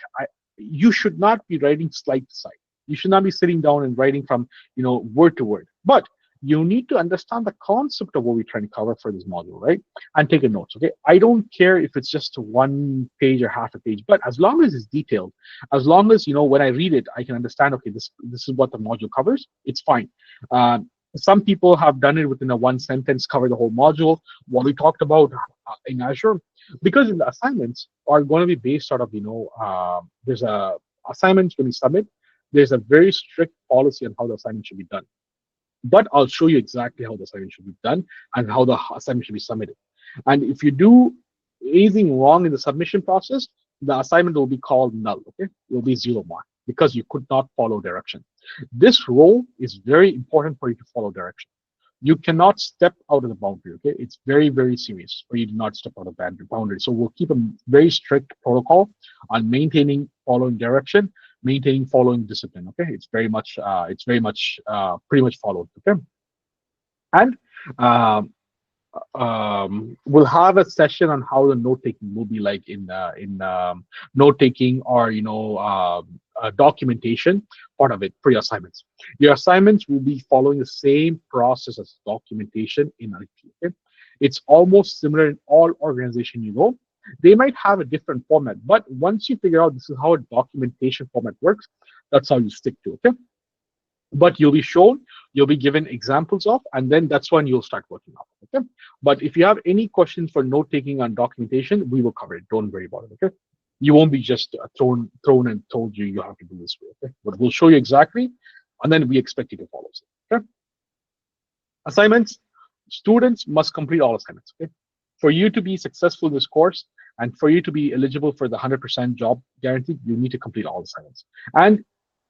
You should not be writing slide to slide. You should not be sitting down and writing from word to word. But you need to understand the concept of what we're trying to cover for this module, right? And take a notes. Okay, I don't care if it's just one page or half a page, but as long as it's detailed, as long as when I read it, I can understand. Okay, this is what the module covers. It's fine. Some people have done it within a one sentence, cover the whole module. What we talked about in Azure, because in the assignments are going to be based out of there's a assignments when you submit. There's a very strict policy on how the assignment should be done, but I'll show you exactly how the assignment should be done and how the assignment should be submitted. And if you do anything wrong in the submission process, the assignment will be called null. Okay, it will be 0 mark because you could not follow direction. This role is very important for you to follow direction. You cannot step out of the boundary. Okay, it's very, very serious for you to not step out of that boundary. So we'll keep a very strict protocol on maintaining following direction, maintaining following discipline. Okay, it's very much pretty much followed. Okay, and um, we'll have a session on how the note taking will be like in note taking or documentation part of it for your assignments. Your assignments will be following the same process as documentation in IT. Okay? It's almost similar in all organization you go. They might have a different format, but once you figure out this is how a documentation format works, that's how you stick to. Okay, but you'll be shown, you'll be given examples of, and then that's when you'll start working off. Okay, but if you have any questions for note taking and documentation, we will cover it. Don't worry about it. Okay, you won't be just thrown and told you have to do this way. Okay, but we'll show you exactly, and then we expect you to follow it. Okay, assignments. Students must complete all assignments. Okay, for you to be successful in this course and for you to be eligible for the 100% job guarantee, you need to complete all assignments. And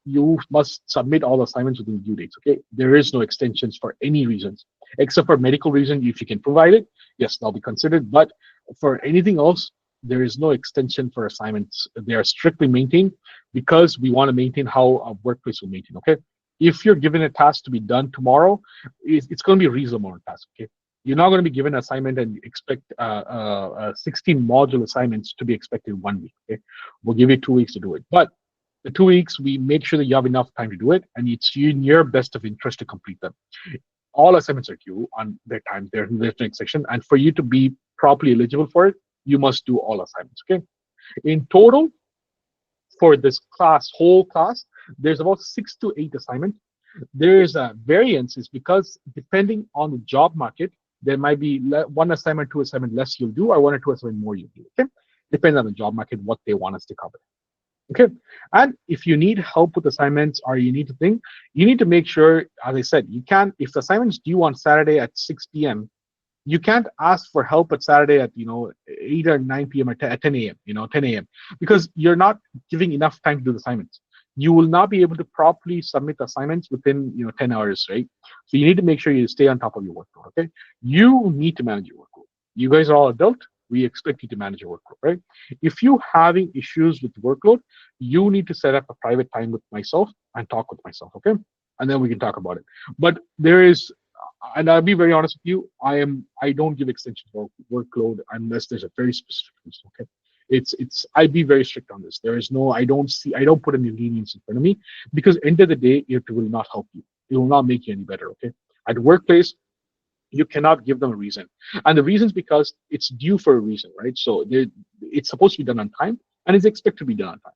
you must submit all assignments within due dates. Okay, there is no extensions for any reasons except for medical reason. If you can provide it, yes, they'll be considered. But for anything else, there is no extension for assignments. They are strictly maintained because we want to maintain how a workplace will maintain. Okay, if you're given a task to be done tomorrow, it's going to be a reasonable amount of task. Okay, you're not going to be given an assignment and expect 16 module assignments to be expected in 1 week. Okay, we'll give you 2 weeks to do it, but the 2 weeks, we make sure that you have enough time to do it, and it's in your best of interest to complete them. All assignments are due on their time, their next section, and for you to be properly eligible for it, you must do all assignments. Okay. In total, for this whole class, there's about 6 to 8 assignments. There is a variance, is because depending on the job market, there might be one assignment, 2 assignment less you'll do, or 1 or 2 assignment more you'll do. Okay, depends on the job market, what they want us to cover. Okay, and if you need help with assignments or you need to think, you need to make sure, as I said, you can't, if the assignment's due on Saturday at 6 p.m., you can't ask for help at Saturday at 8 or 9 p.m. or 10 a.m. 10 a.m. because you're not giving enough time to do the assignments. You will not be able to properly submit the assignments within 10 hours, right? So you need to make sure you stay on top of your workload. Okay, you need to manage your workload. You guys are all adult. We expect you to manage your workload, right? If you having issues with workload, you need to set up a private time with myself and talk with myself, okay? And then we can talk about it. But there is, and I'll be very honest with you, I don't give extensions for workload unless there's a very specific reason, okay? I'd be very strict on this. There is no, I don't put any lenience in front of me, because end of the day, it will not help you. It will not make you any better, okay? At workplace, you cannot give them a reason, and the reason is because it's due for a reason, right? So it's supposed to be done on time, and it's expected to be done on time.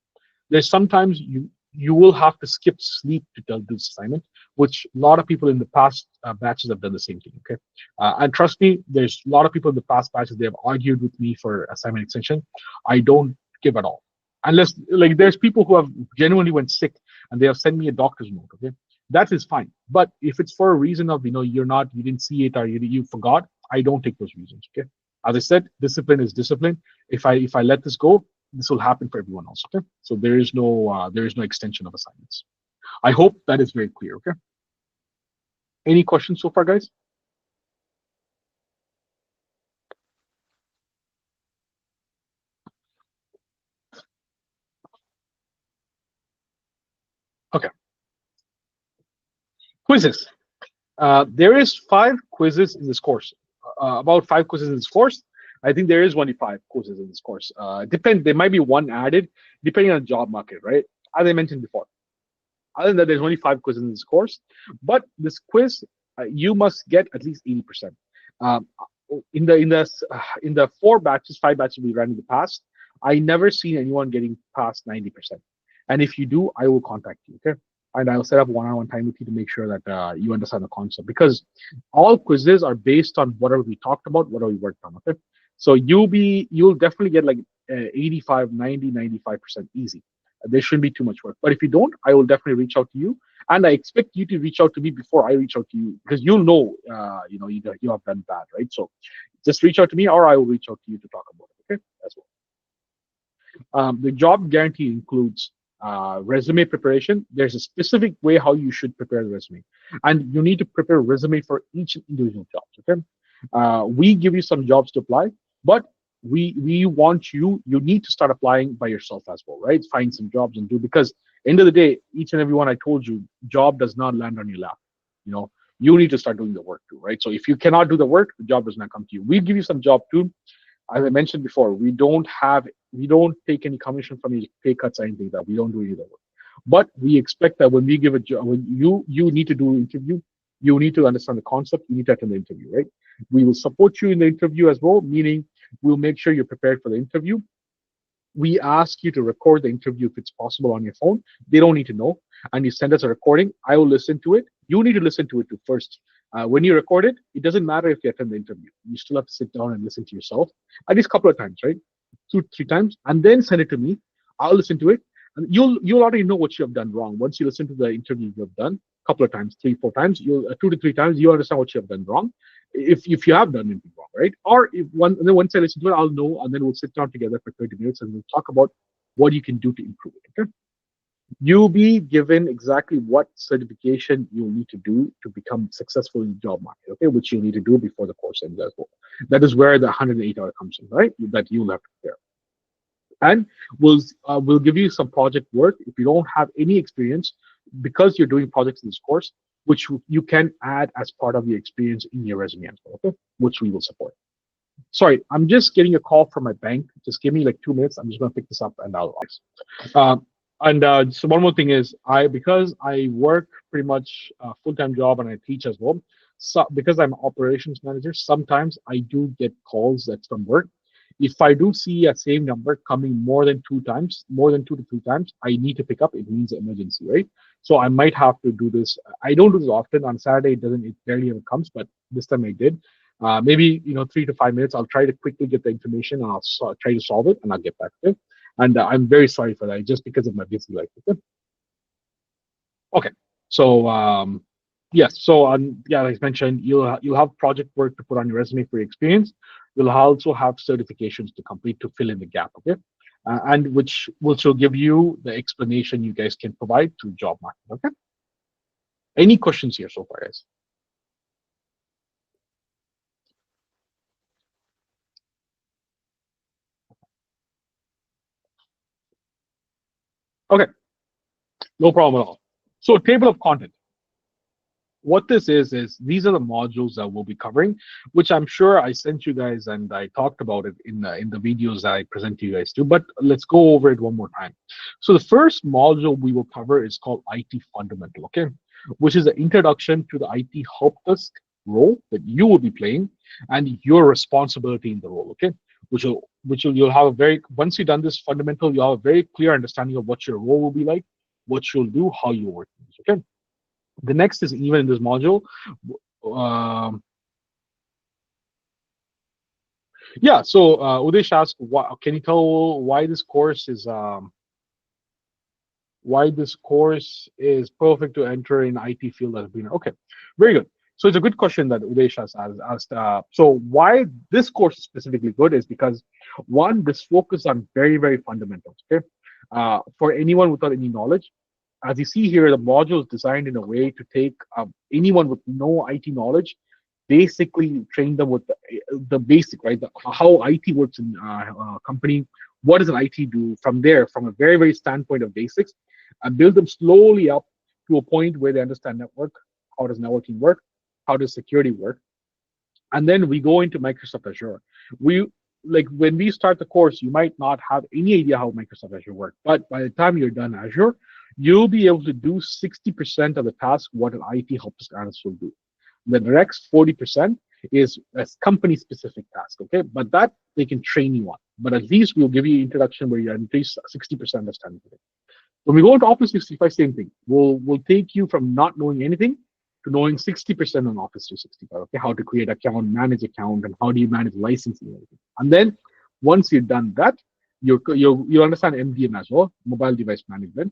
There's sometimes you will have to skip sleep to do this assignment, which a lot of people in the past batches have done the same thing. Okay, and trust me, there's a lot of people in the past batches, they have argued with me for assignment extension. I don't give at all, unless, like, there's people who have genuinely went sick and they have sent me a doctor's note. Okay, that is fine. But if it's for a reason of you didn't see it, or you forgot, I don't take those reasons. Okay, as I said, discipline is discipline. If I let this go, this will happen for everyone else. Okay, so there is no extension of assignments. I hope that is very clear. Okay, any questions so far, guys? Okay, quizzes. There is 5 quizzes in this course. About 5 quizzes in this course. I think there is only 5 quizzes in this course. Depend. There might be one added depending on the job market, right? As I mentioned before. Other than that, there's only 5 quizzes in this course. But this quiz, you must get at least 80%. Um, in the 4 batches, 5 batches we ran in the past, I never seen anyone getting past 90%. And if you do, I will contact you. Okay, and I'll set up one-on-one time with you to make sure that you understand the concept, because all quizzes are based on whatever we talked about, whatever we worked on. Okay, so you'll definitely get like 85, 90, 95% easy. There shouldn't be too much work. But if you don't, I will definitely reach out to you, and I expect you to reach out to me before I reach out to you, because you'll know, you have done bad, right? So just reach out to me, or I will reach out to you to talk about it. Okay, as well. The job guarantee includes resume preparation. There's a specific way how you should prepare the resume, and you need to prepare a resume for each individual job. Okay, we give you some jobs to apply, but we want you need to start applying by yourself as well, right? Find some jobs and do, because end of the day, each and every one I told you, job does not land on your lap. You know, you need to start doing the work too, right? So if you cannot do the work, the job does not come to you. We give you some job too. As I mentioned before, we don't take any commission from any pay cuts or anything like that. We don't do either. But we expect that when we give a job, when you need to do an interview, you need to understand the concept. You need to attend the interview, right? We will support you in the interview as well, meaning we'll make sure you're prepared for the interview. We ask you to record the interview if it's possible on your phone. They don't need to know. And you send us a recording. I will listen to it. You need to listen to it too first. When you record it, it doesn't matter if you attend the interview. You still have to sit down and listen to yourself at least a couple of times, right? 2, 3 times, and then send it to me. I'll listen to it, and you'll already know what you have done wrong once you listen to the interview you have done a couple of times, 3, 4 times. You'll 2 to 3 times. You understand what you have done wrong, if you have done anything wrong, right? Or if one and then once I listen to it, I'll know, and then we'll sit down together for 30 minutes and we'll talk about what you can do to improve it. Okay. You'll be given exactly what certification you'll need to do to become successful in the job market, okay, which you need to do before the course ends as well. That is where the 108 hour comes in, right? That you'll have to prepare. And we'll give you some project work if you don't have any experience, because you're doing projects in this course, which you can add as part of your experience in your resume as well, okay, which we will support. Sorry, I'm just getting a call from my bank. Just give me like 2 minutes. I'm just going to pick this up and I'll. Uh, so one more thing is, because I work pretty much a full-time job and I teach as well. So because I'm operations manager, sometimes I do get calls that's from work. If I do see a same number coming more than 2 times, more than 2 to 3 times, I need to pick up. It means emergency, right? So I might have to do this. I don't do this often. On Saturday, it barely ever comes, but this time I did. Maybe 3 to 5 minutes. I'll try to quickly get the information and I'll try to solve it and I'll get back to it. And I'm very sorry for that, just because of my busy life. Okay. So yes. So yeah, like I mentioned, you'll have project work to put on your resume for your experience. You'll also have certifications to complete to fill in the gap. Okay. And which will give you the explanation you guys can provide to job market. Okay. Any questions here so far, guys? Okay. No problem at all. So table of content. What this is these are the modules that we'll be covering, which I'm sure I sent you guys and I talked about it in the videos that I present to you guys too. But let's go over it one more time. So the first module we will cover is called IT Fundamental, okay, which is the introduction to the IT help desk role that you will be playing and your responsibility in the role, okay, you'll have a very, once you've done this fundamental, you'll have a very clear understanding of what your role will be like, what you'll do, how you work, okay. The next is, even in this module, um, yeah. So Udesh asked, can you tell why this course is perfect to enter in IT field as a beginner? Okay, very good. So it's a good question that Udesh has asked. So why this course is specifically good is because one, this focus on very, very fundamentals. Okay, for anyone without any knowledge, as you see here, the module is designed in a way to take anyone with no IT knowledge, basically train them with the basic, right? How IT works in a company. What does an IT do? From there, from a very, very standpoint of basics, and build them slowly up to a point where they understand network. How does networking work? How does security work? And then we go into Microsoft Azure. We like when we start the course, you might not have any idea how Microsoft Azure works, but by the time you're done Azure, you'll be able to do 60% of the task what an IT help desk analyst will do. The next 40% is a company specific task, okay? But that they can train you on. But at least we'll give you introduction where you at least 60% understanding of it. When we go into Office 365, same thing. We'll take you from not knowing anything to knowing 60% on Office 365. Okay, how to create account, manage account, and how do you manage licensing and everything. And then once you've done that, you understand MDM as well, mobile device management.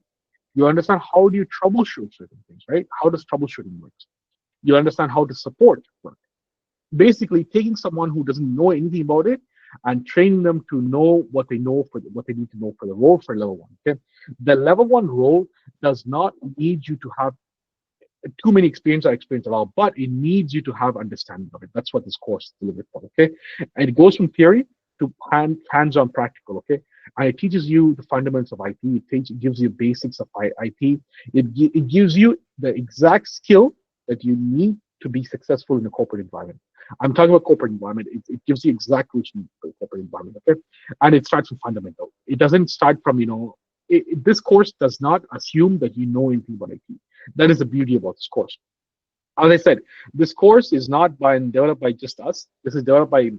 You understand how do you troubleshoot certain things, right? How does troubleshooting work? You understand how to support work. Basically, taking someone who doesn't know anything about it and training them to know what they know for what they need to know for the role for level one. Okay, the level one role does not need you to have too many experience or experience at all, but it needs you to have understanding of it. That's what this course is delivered for. Okay, and it goes from theory to hands-on practical. Okay, and it teaches you the fundamentals of IT. It gives you basics of IT. It gives you the exact skill that you need to be successful in a corporate environment. I'm talking about corporate environment. It gives you exact what you need for a corporate environment. Okay, and it starts from fundamental. It doesn't start from this course does not assume that you know anything about IT. That is the beauty about this course. As I said, this course is not developed by just us. This is developed by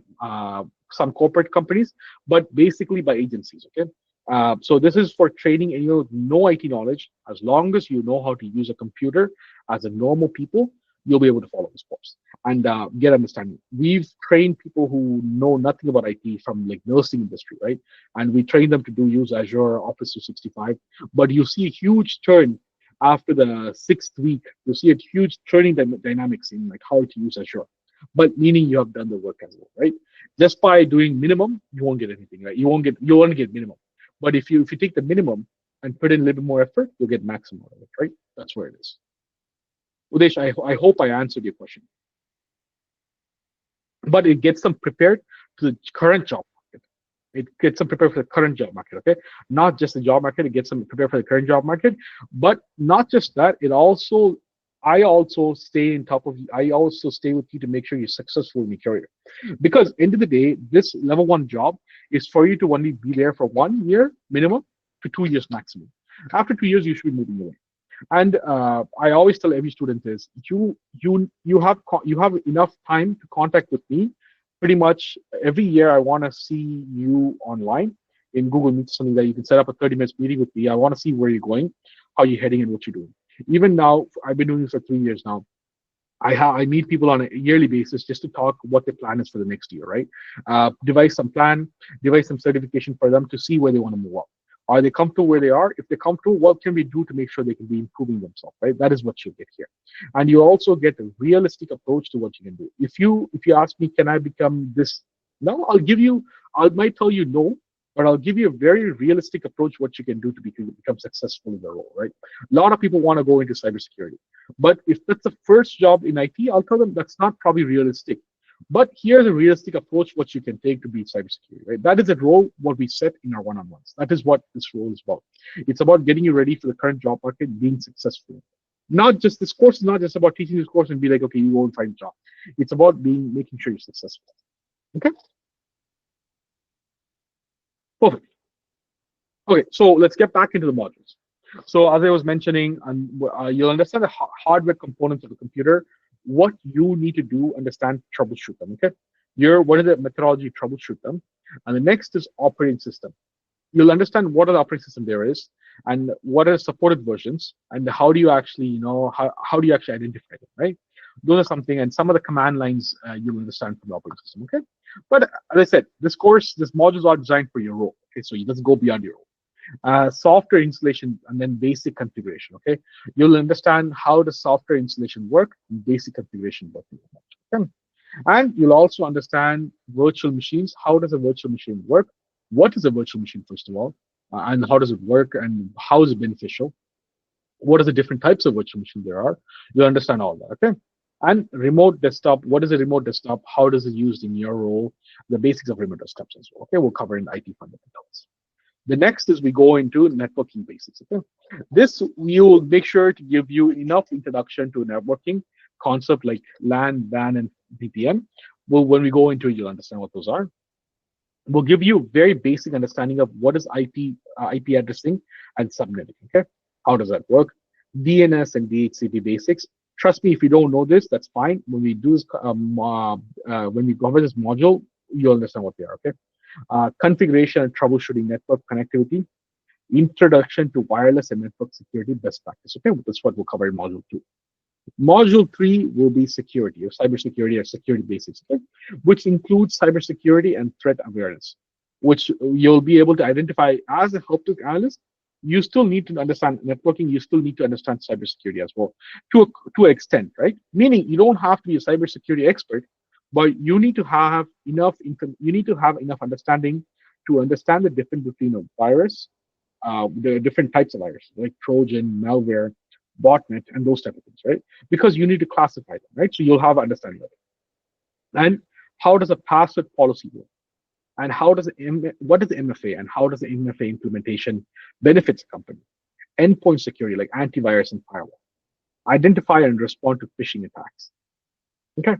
some corporate companies, but basically by agencies. Okay, so this is for training anyone with no IT knowledge. As long as you know how to use a computer as a normal people, you'll be able to follow this course and get understanding. We've trained people who know nothing about IT from like nursing industry, right? And we train them to use Azure Office 365. But you see a huge turn after the 6th week. You see a huge training dynamics in like how to use Azure. But meaning you have done the work as well, right? Just by doing minimum, you won't get anything, right? You only get minimum. But if you take the minimum and put in a little bit more effort, you'll get maximum out of it, right? That's where it is. Udesh, I hope I answered your question. But it gets them prepared to the current job market. It gets them prepared for the current job market, okay? Not just the job market, it gets them prepared for the current job market. But not just that, I also stay with you to make sure you're successful in your career. Because end of the day, this level one job is for you to only be there for 1 year minimum to 2 years maximum. After 2 years, you should be moving away. And I always tell every student is you have enough time to contact with me. Pretty much every year, I want to see you online in Google Meet, something that you can set up a 30 minutes meeting with me. I want to see where you're going, how you're heading, and what you're doing. Even now, I've been doing this for 3 years now. I meet people on a yearly basis just to talk what their plan is for the next year, right? Devise some plan, devise some certification for them to see where they want to move up. Are they comfortable where they are? If they're comfortable, what can we do to make sure they can be improving themselves, right? That is what you get here. And you also get a realistic approach to what you can do. If you ask me, can I become this? No, I might tell you no, but I'll give you a very realistic approach what you can do to become successful in the role, right? A lot of people want to go into cybersecurity. But if that's the first job in IT, I'll tell them that's not probably realistic. But here's a realistic approach what you can take to be cybersecurity, right? That is a role what we set in our one-on-ones. That is what this role is about. It's about getting you ready for the current job market, being successful. Not just this course is not just about teaching this course and be like, okay, you go and find a job. It's about making sure you're successful. Okay? Perfect. Okay, so let's get back into the modules. So as I was mentioning, you'll understand the hardware components of the computer, what you need to do, understand, troubleshoot them, okay? What is the methodology to troubleshoot them? And the next is operating system. You'll understand what are the operating system there is, and what are supported versions, and how do you actually, how do you actually identify them, right? Those are something, and some of the command lines you'll understand from the operating system, okay? But as I said, this modules are designed for your role, okay? So it doesn't go beyond your role. Software installation and then basic configuration. Okay, you'll understand how the software installation work and basic configuration work. Okay? And you'll also understand virtual machines. How does a virtual machine work? What is a virtual machine, first of all, and how does it work, and how is it beneficial? What are the different types of virtual machines there are? You'll understand all that. Okay. And remote desktop. What is a remote desktop? How does it used in your role? The basics of remote desktops as well. Okay, we'll cover in IT fundamentals. The next is we go into networking basics. Okay, this we will make sure to give you enough introduction to networking concept like LAN, WAN, and VPN. Well, when we go into it, you'll understand what those are. We'll give you very basic understanding of what is IP addressing and subnetting. Okay, how does that work? DNS and DHCP basics. Trust me, if you don't know this, that's fine. When we do this, when we cover this module, you'll understand what they are. Okay, configuration and troubleshooting network connectivity, introduction to wireless and network security best practice. Okay, that's what we'll cover in module 2. Module 3 will be security or cybersecurity or security basics, okay? Which includes cybersecurity and threat awareness, which you'll be able to identify as a help desk analyst. You still need to understand networking. You still need to understand cybersecurity as well, to an extent, right? Meaning you don't have to be a cybersecurity expert, but you need to have enough income. You need to have enough understanding to understand the difference between a virus, the different types of viruses like Trojan, malware, botnet, and those type of things, right? Because you need to classify them, right? So you'll have understanding of it. And how does a password policy work? And how does what is the MFA and how does the MFA implementation benefits a company? Endpoint security like antivirus and firewall. Identify and respond to phishing attacks. Okay.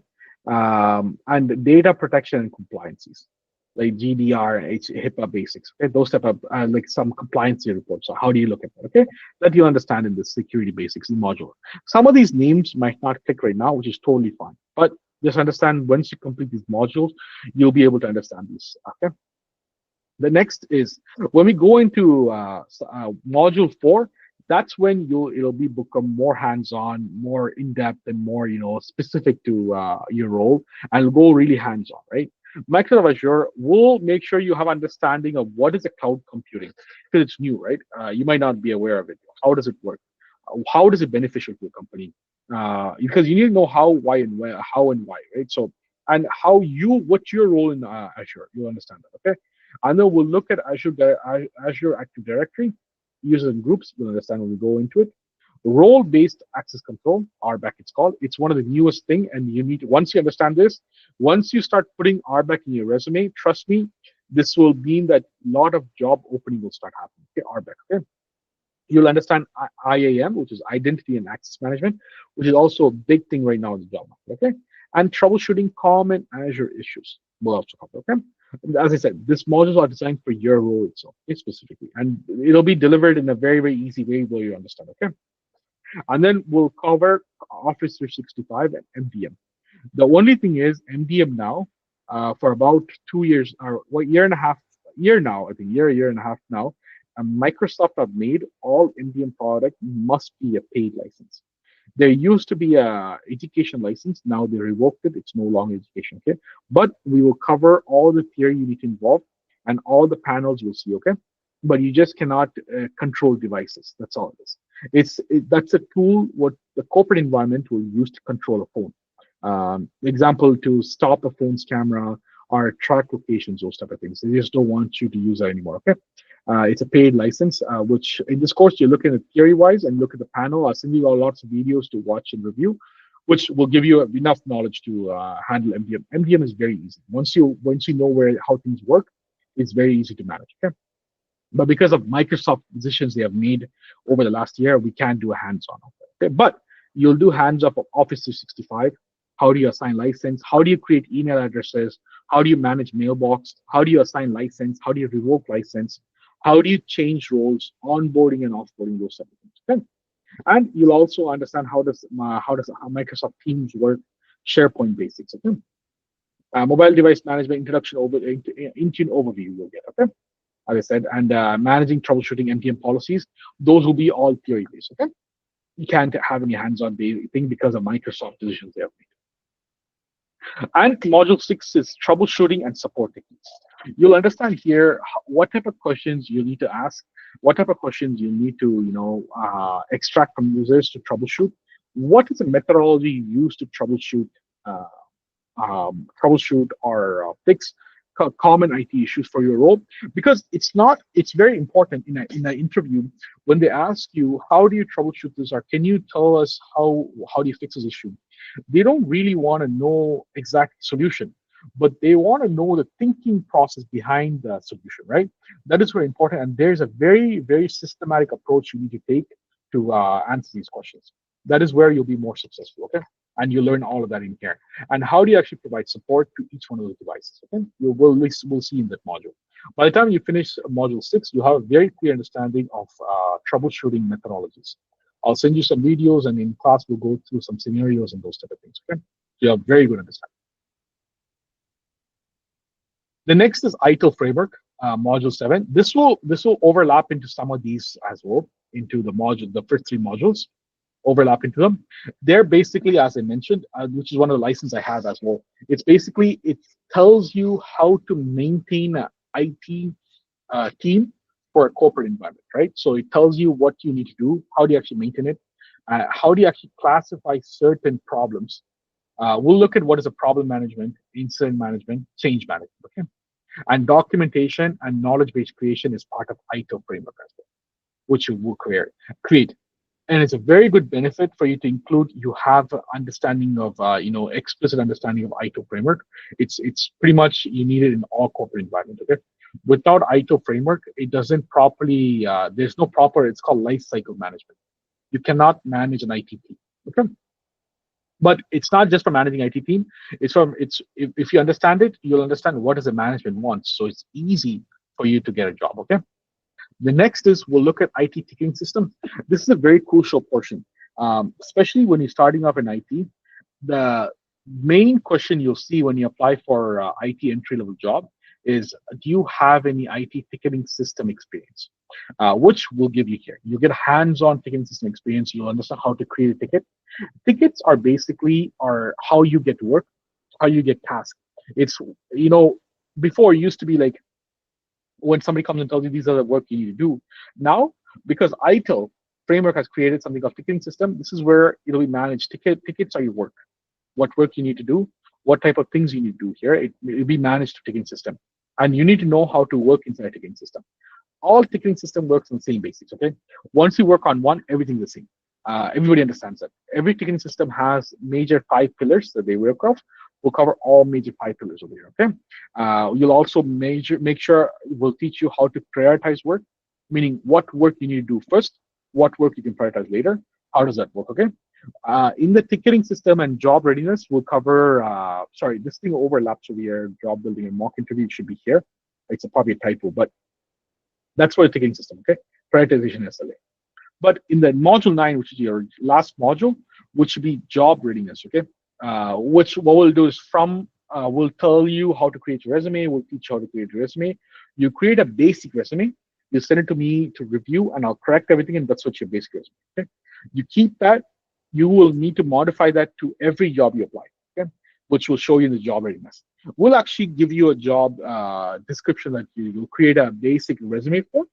And data protection and compliances like GDR, HIPAA basics. Okay, those type of like some compliance reports. So how do you look at that? Okay, that you understand in the security basics in module. Some of these names might not click right now, which is totally fine. But just understand once you complete these modules, you'll be able to understand these. Okay. The next is when we go into module 4. That's when it'll be become more hands-on, more in-depth, and more specific to your role, and go really hands-on, right? Microsoft Azure will make sure you have understanding of what is a cloud computing because it's new, right? You might not be aware of it. How does it work? How does it beneficial to a company? Because you need to know how, why, and where, how and why, right? So and what's your role in Azure? You'll understand that, okay? And then we'll look at Azure Active Directory, users and groups. We'll understand when we go into it. Role-based access control, RBAC it's called. It's one of the newest thing, and you need once you understand this, once you start putting RBAC in your resume, trust me, this will mean that a lot of job opening will start happening. Okay, RBAC. Okay, you'll understand IAM, which is Identity and Access Management, which is also a big thing right now in the job market. Okay, and troubleshooting common Azure issues will also cover. Okay, as I said, these modules are designed for your role itself, okay, specifically, and it'll be delivered in a very, very easy way where you understand. Okay, and then we'll cover Office 365 and MDM. The only thing is MDM now, for about 2 years or what year and a half, year now, I think year and a half now, Microsoft have made all MDM product must be a paid license. There used to be a education license. Now they revoked it. It's no longer education. Okay, but we will cover all the theory you need to involve and all the panels you'll see. Okay, but you just cannot control devices. That's all it is. That's a tool what the corporate environment will use to control a phone. Example, to stop a phone's camera or track locations, those type of things. They just don't want you to use that anymore. Okay, it's a paid license, which in this course you're looking at theory wise and look at the panel. I'll send you all lots of videos to watch and review, which will give you enough knowledge to handle MDM. MDM is very easy. Once you know how things work, it's very easy to manage. Okay. But because of Microsoft decisions they have made over the last year, we can't do a hands-on of it. Okay? But you'll do hands-off of Office 365. How do you assign license? How do you create email addresses? How do you manage mailbox? How do you assign license? How do you revoke license? How do you change roles, onboarding and offboarding, those type of things? Okay? And you'll also understand how Microsoft Teams work, SharePoint basics. Okay? Mobile device management introduction Intune overview you'll get. Okay, as I said, and managing troubleshooting MDM policies. Those will be all theory based. Okay, you can't have any hands-on thing because of Microsoft decisions they have made. And module 6 is troubleshooting and support techniques. You'll understand here what type of questions you need to ask what type of questions you need to, extract from users to troubleshoot. What is the methodology you use to uh, troubleshoot or fix common IT issues for your role? Because it's very important in an interview when they ask you, how do you troubleshoot this, or can you tell us how do you fix this issue? They don't really want to know exact solution, but they want to know the thinking process behind the solution, right? That is very important, and there's a very, very systematic approach you need to take to answer these questions. That is where you'll be more successful, okay? And you learn all of that in here. And how do you actually provide support to each one of those devices? Okay, we'll see in that module. By the time you finish module 6, you have a very clear understanding of troubleshooting methodologies. I'll send you some videos, and in class we'll go through some scenarios and those type of things. Okay, so you have very good understanding. The next is ITIL framework, module 7. This will overlap into some of these as well, into the first 3 modules overlap into them. They're basically, as I mentioned, which is one of the licenses I have as well. It tells you how to maintain an IT team for a corporate environment, right? So it tells you what you need to do, how do you actually maintain it, how do you actually classify certain problems. We'll look at what is a problem management, incident management, change management, okay? And documentation and knowledge base creation is part of ITIL framework as well, which you will create. And it's a very good benefit for you to include. You have understanding of explicit understanding of ITIL framework. It's pretty much you need it in all corporate environments. Okay, without ITIL framework, it doesn't properly. There's no proper. It's called life cycle management. You cannot manage an IT team. Okay, but it's not just for managing IT team. If you understand it, you'll understand what does the management wants. So it's easy for you to get a job. Okay. The next is we'll look at IT ticketing system. This is a very crucial portion, especially when you're starting off in IT. The main question you'll see when you apply for IT entry level job is, do you have any IT ticketing system experience? Which we'll give you here. You get hands-on ticketing system experience. You'll understand how to create a ticket. Tickets are basically are how you get work, how you get tasks. It's before it used to be like when somebody comes and tells you these are the work you need to do. Now, because ITIL framework has created something called ticketing system, this is where it'll be managed. Tickets are your work, what work you need to do, what type of things you need to do here. It'll be managed to ticketing system. And you need to know how to work inside a ticketing system. All ticketing system works on the same basics, okay? Once you work on one, everything's the same. Everybody understands that. Every ticketing system has major 5 pillars that they work off. We'll cover all major 5 pillars over here, okay? You'll also make sure we'll teach you how to prioritize work, meaning what work you need to do first, what work you can prioritize later. How does that work, okay? In the ticketing system and job readiness, we'll cover, sorry, this thing overlaps over here, job building and mock interview should be here. It's probably a typo, but that's for the ticketing system, okay? Prioritization SLA. But in the module 9, which is your last module, which should be job readiness, okay? Which what we'll do is we'll tell you how to create your resume. We'll teach you how to create your resume. You create a basic resume. You send it to me to review, and I'll correct everything, and that's what your basic resume. Okay. You keep that. You will need to modify that to every job you apply. Okay, which will show you in the job readiness. We'll actually give you a job description that you'll create a basic resume for.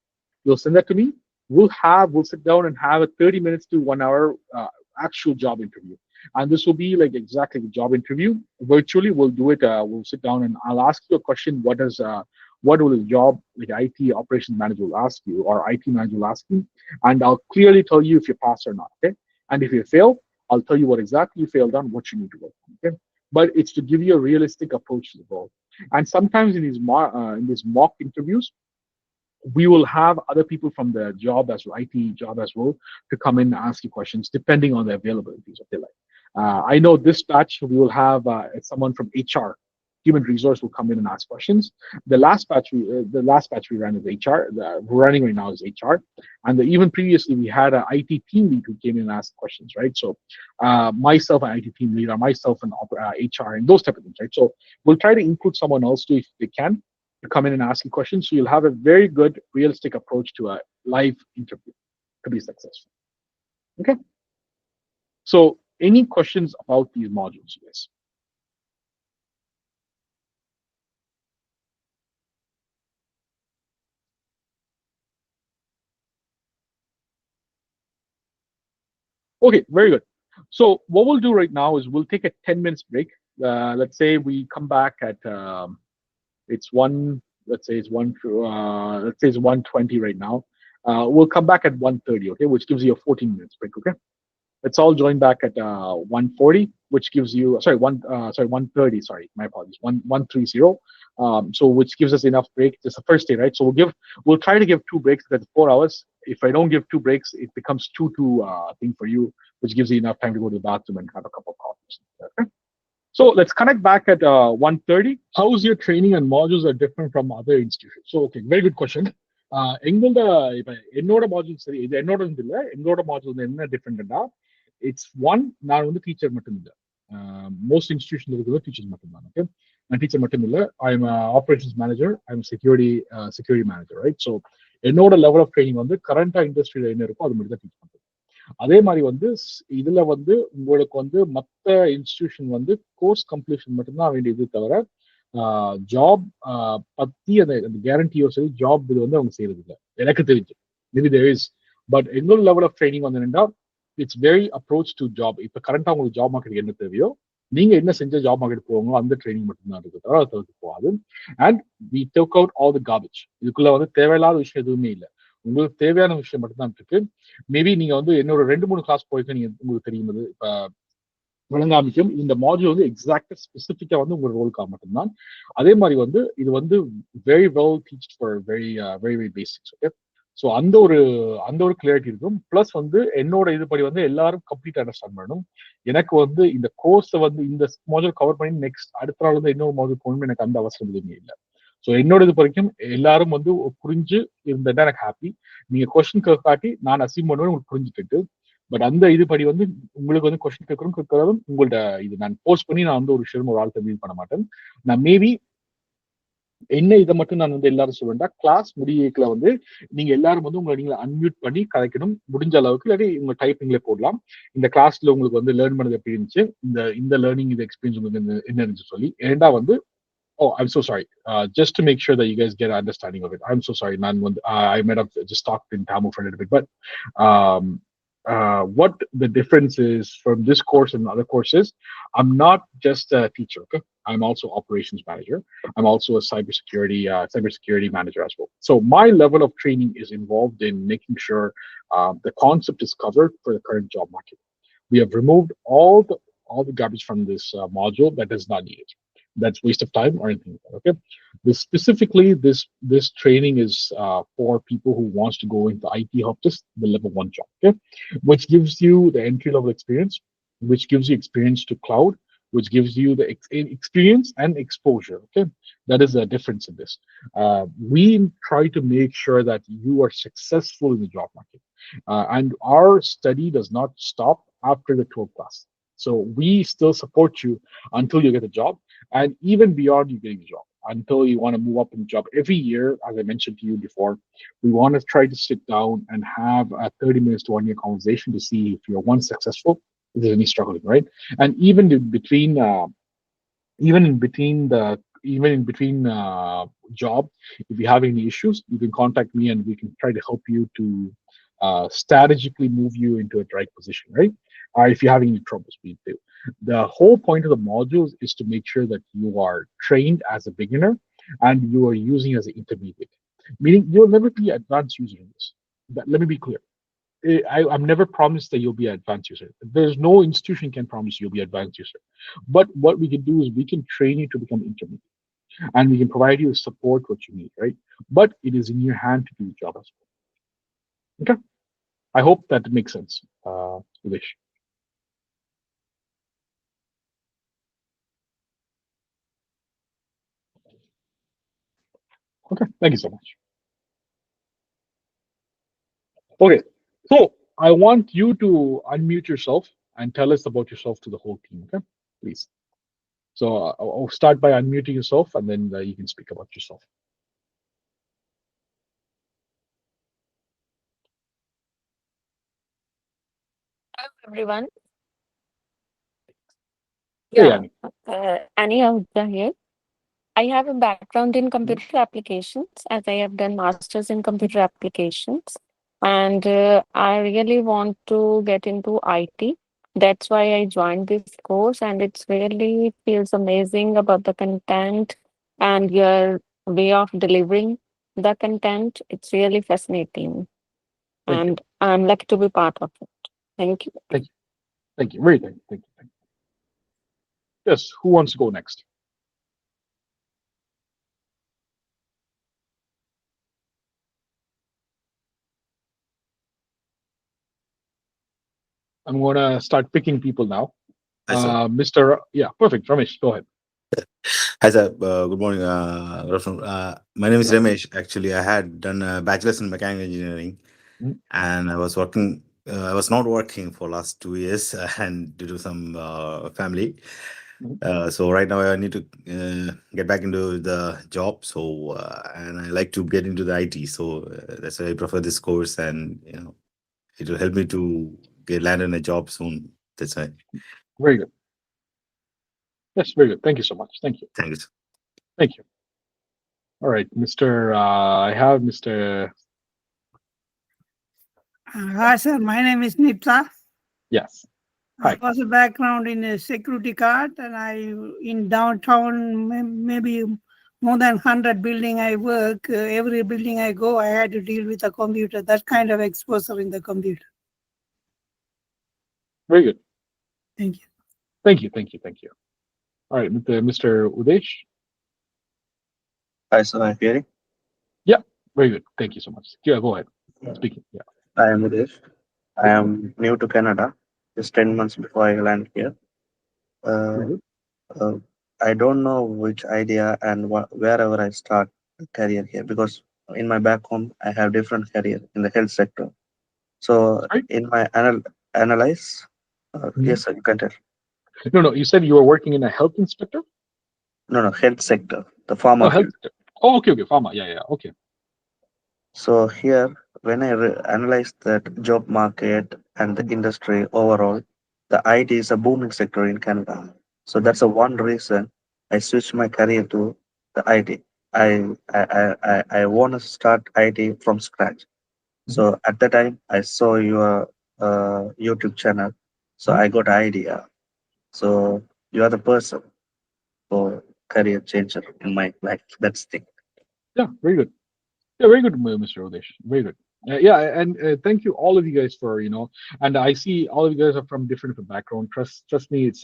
You'll send that to me. We'll sit down and have a 30 minutes to 1 hour actual job interview. And this will be like exactly the job interview. Virtually, we'll do it. We'll sit down and I'll ask you a question. What will the job, like IT operations manager will ask you, or IT manager will ask you, and I'll clearly tell you if you pass or not. Okay. And if you fail, I'll tell you what exactly you failed on, what you need to work on. Okay. But it's to give you a realistic approach to the role. And sometimes in these mock interviews, we will have other people from the job as well, IT job as well, to come in and ask you questions depending on the availabilities of their life. I know this batch we will have someone from HR, human resource, will come in and ask questions. The last batch we ran is HR. We're running right now is HR, and even previously we had an IT team lead who came in and asked questions, right? So myself, an IT team lead, or myself, an HR, and those type of things, right? So we'll try to include someone else too if they can to come in and ask you questions. So you'll have a very good, realistic approach to a live interview to be successful. Okay. So any questions about these modules, guys? Okay, very good. So what we'll do right now is we'll take a 10 minutes break. Let's say we come back at it's one. Let's say it's one. Let's say it's 1:20 right now. We'll come back at 1:30. Okay, which gives you a 14 minutes break. Okay. Let's all join back at 1:40, which gives you sorry 1:30. Sorry, my apologies. 1:30. So which gives us enough break. It's the first day, right? So we'll try to give two breaks because it's 4 hours. If I don't give two breaks, it becomes two thing for you, which gives you enough time to go to the bathroom and have a cup of coffee. Okay? So let's connect back at 1:30. How's your training and modules are different from other institutions? So okay, very good question. எங்களோட இப்போ என்னோட module சரி இது என்னோட இல்லை எங்களோட module என்ன டிஃப்ரெண்ட்னா it's one நான் வந்து டீச்சர் மட்டும் இல்லை மோஸ்ட் இன்ஸ்டியூஷன் இருக்கிறது டீச்சர் மட்டும் தான் ஓகே நான் டீச்சர் மட்டும் இல்லை I am operations manager I am security manager right so என்னோட லெவல் ஆஃப் ட்ரைனிங் வந்து கரண்டா இண்டஸ்ட்ரியில் என்ன இருக்கோ அது மட்டும் தான் டீச் பண்ணுறது அதே மாதிரி வந்து இதுல வந்து உங்களுக்கு வந்து மற்ற இன்ஸ்டிடியூஷன் வந்து கோர்ஸ் கம்ப்ளீஷன் மட்டும்தான் வேண்டியது தவிர ஜாப் பத்தி அந்த கேரண்டியோ சரி ஜாப் இது வந்து அவங்க செய்யறது இல்லை எனக்கு தெரிஞ்சு மேபி தேர் இஸ் பட் எங்களோட லெவல் ஆஃப் ட்ரைனிங் வந்து என்னன்னா it's very approach to job இப்போ கரண்டா உங்களுக்கு ஜாப் மார்க்கெட் என்ன தேவையோ நீங்க என்ன செஞ்ச ஜாப் மார்க்கெட் போவாங்களோ அந்த ட்ரைனிங் மட்டும்தான் இருக்கு தவிர தவிர்த்து போகாது and we take out all the garbage இதுக்குள்ள வந்து தேவையில்லாத விஷயம் எதுவுமே இல்லை உங்களுக்கு தேவையான விஷயம் மட்டும்தான் இருக்கு மேபி நீங்க வந்து என்னோட 2-3 கிளாஸ் போயிட்டு நீங்க உங்களுக்கு தெரியும் இப்ப விளங்காமிக்கும் இந்த மாடியூல் வந்து எக்ஸாக்டா ஸ்பெசிஃபிக்கா வந்து உங்க ரோலுக்காக மட்டும்தான் அதே மாதிரி வந்து இது வந்து very well teach for very very very basics okay so அந்த ஒரு கிளியரிட்டி இருக்கும் பிளஸ் வந்து என்னோட இதுபடி வந்து எல்லாரும் கம்ப்ளீட் அண்டர்ஸ்டாண்ட் பண்ணணும் எனக்கு வந்து இந்த கோர்ஸை வந்து இந்த மாடியூல் கவர் பண்ணி நெக்ஸ்ட் அடுத்த நாள் வந்து இன்னொரு மாடியூல் போகணும்னு எனக்கு அந்த அவசரம் எதுவுமே இல்லை ஸோ என்னோட இது வரைக்கும் எல்லாரும் வந்து புரிஞ்சு இருந்ததா எனக்கு ஹாப்பி நீங்க கொஸ்டின் காட்டி நான் அசீவ் பண்ணுவேன் உங்களுக்கு புரிஞ்சுக்கிட்டு பட் அந்த இதுபடி வந்து உங்களுக்கு வந்து கொஸ்டின் கேட்கறதும் உங்கள்ட்ட இது நான் போஸ்ட் பண்ணி நான் வந்து ஒரு விஷயம் ஒரு ஆள்கிட்ட மீட் பண்ண மாட்டேன் நான் மேபி என்ன இதை மட்டும் நான் வந்து எல்லாரும் சொல்லுவேன்டா கிளாஸ் முடியல வந்து நீங்க எல்லாரும் வந்து உங்களை நீங்க அன்மியூட் பண்ணி கதைக்கணும் முடிஞ்ச அளவுக்கு இல்லாட்டி உங்க டைப்பிங்ல போடலாம் இந்த கிளாஸ்ல உங்களுக்கு வந்து லேர்ன் பண்ணது எப்படி இருந்துச்சு இந்த லேர்னிங் இது எக்ஸ்பீரியன்ஸ் உங்களுக்கு என்ன இருந்துச்சு சொல்லி ஏண்டா வந்து Oh, I'm so sorry. Just to make sure that you guys get an understanding of it, I'm so sorry, man. I might have just talked in Tamil for a little bit, but um, what the difference is from this course and other courses, I'm not just a teacher. Okay, I'm also operations manager. I'm also a cybersecurity manager as well. So my level of training is involved in making sure the concept is covered for the current job market. We have removed all the garbage from this module that is not needed. That's waste of time or anything like that. Okay, this training is for people who wants to go into IT help desk, the level 1 job. Okay, which gives you the entry level experience, which gives you experience to cloud, which gives you the experience and exposure. Okay, that is the difference in this. We try to make sure that you are successful in the job market, and our study does not stop after the 12th class. So we still support you until you get a job, and even beyond you getting a job, until you want to move up in the job. Every year, as I mentioned to you before, we want to try to sit down and have a 30 minutes to 1 year conversation to see if you're one successful, if there's any struggling, right? And even in between the even in between job, if you have any issues, you can contact me and we can try to help you to strategically move you into a right position, right? Or if you have any troubles, we do. The whole point of the modules is to make sure that you are trained as a beginner and you are using as an intermediate, meaning you'll never be an advanced user in this. But let me be clear. I'm never promised that you'll be an advanced user. There's no institution can promise you'll be an advanced user. But what we can do is we can train you to become intermediate, and we can provide you support what you need, right? But it is in your hand to do the job as well. Okay. I hope that makes sense, Udesh. Okay. Thank you so much. Okay. So I want you to unmute yourself and tell us about yourself to the whole team. Okay, please. So I'll start by unmuting yourself, and then you can speak about yourself. Hello, everyone. Hey, Yeah, Annie. Annie Ahuja here. I have a background in computer applications as I have done masters in computer applications. and I really want to get into IT. That's why I joined this course, and it's really feels amazing about the content and your way of delivering the content. It's really fascinating, Thank you. and I'm lucky to be part of it. Thank you. Thank you. Thank you. Very thank you. Thank you. Thank you. Yes. Who wants to go next? I'm gonna start picking people now. Hi, sir. Mr. Yeah, perfect. Ramesh, go ahead. Hi, sir. Good morning. Good afternoon. My name is Yeah. Ramesh. Actually, I had done a bachelor's in mechanical engineering, Mhm, and I was working. I was not working for last 2 years, and due to some family. mhm. So right now I need to get back into the job. So and I like to get into the IT. So that's why I prefer this course, and it will help me to get land in a job soon. That's why. Very good. Yes, very good. Thank you so much. Thank you. Thank you, sir. Thank you. All right, Mr. I have Mr. Hi, sir. My name is Nipsa. Yes. I Hi. was a background in a security guard, and I in downtown maybe more than 100 building I work. Every building I go, I had to deal with a computer. That kind of exposure in the computer. Very good. Thank you. Thank you. Thank you. Thank you. All right, Mr. Udesh. Hi, sir. I'm hearing. Yeah. Very good. Thank you so much. Yeah, go ahead. Uh, Speaking. Yeah. I am Udesh. I am new to Canada, just 10 months before I land here. Very Uh, good. uh, I don't know which idea and wherever I start a career here because in my back home, I have different career in the health sector. So Right. in my analyze, Mhm. yes, sir, you can tell. No, no. You said you were working in a health inspector. No, no, health sector, the Oh, pharma health. field. Sector. Oh, okay, okay. Pharma. Yeah, yeah. Okay. So here, when I analyze that job market and the Mhm, industry overall, the IT is a booming sector in Canada. So that's a one reason I switched my career to the IT. I want to start IT from scratch. mhm, So at the time, I saw your YouTube channel. So mhm. I got idea. So you are the person for career changer in my life. That's the thing. Yeah. Very good. Yeah, very good, Mr. Udesh. Very good. Yeah, and thank you all of you guys for and I see all of you guys are from different background. Trust me, it's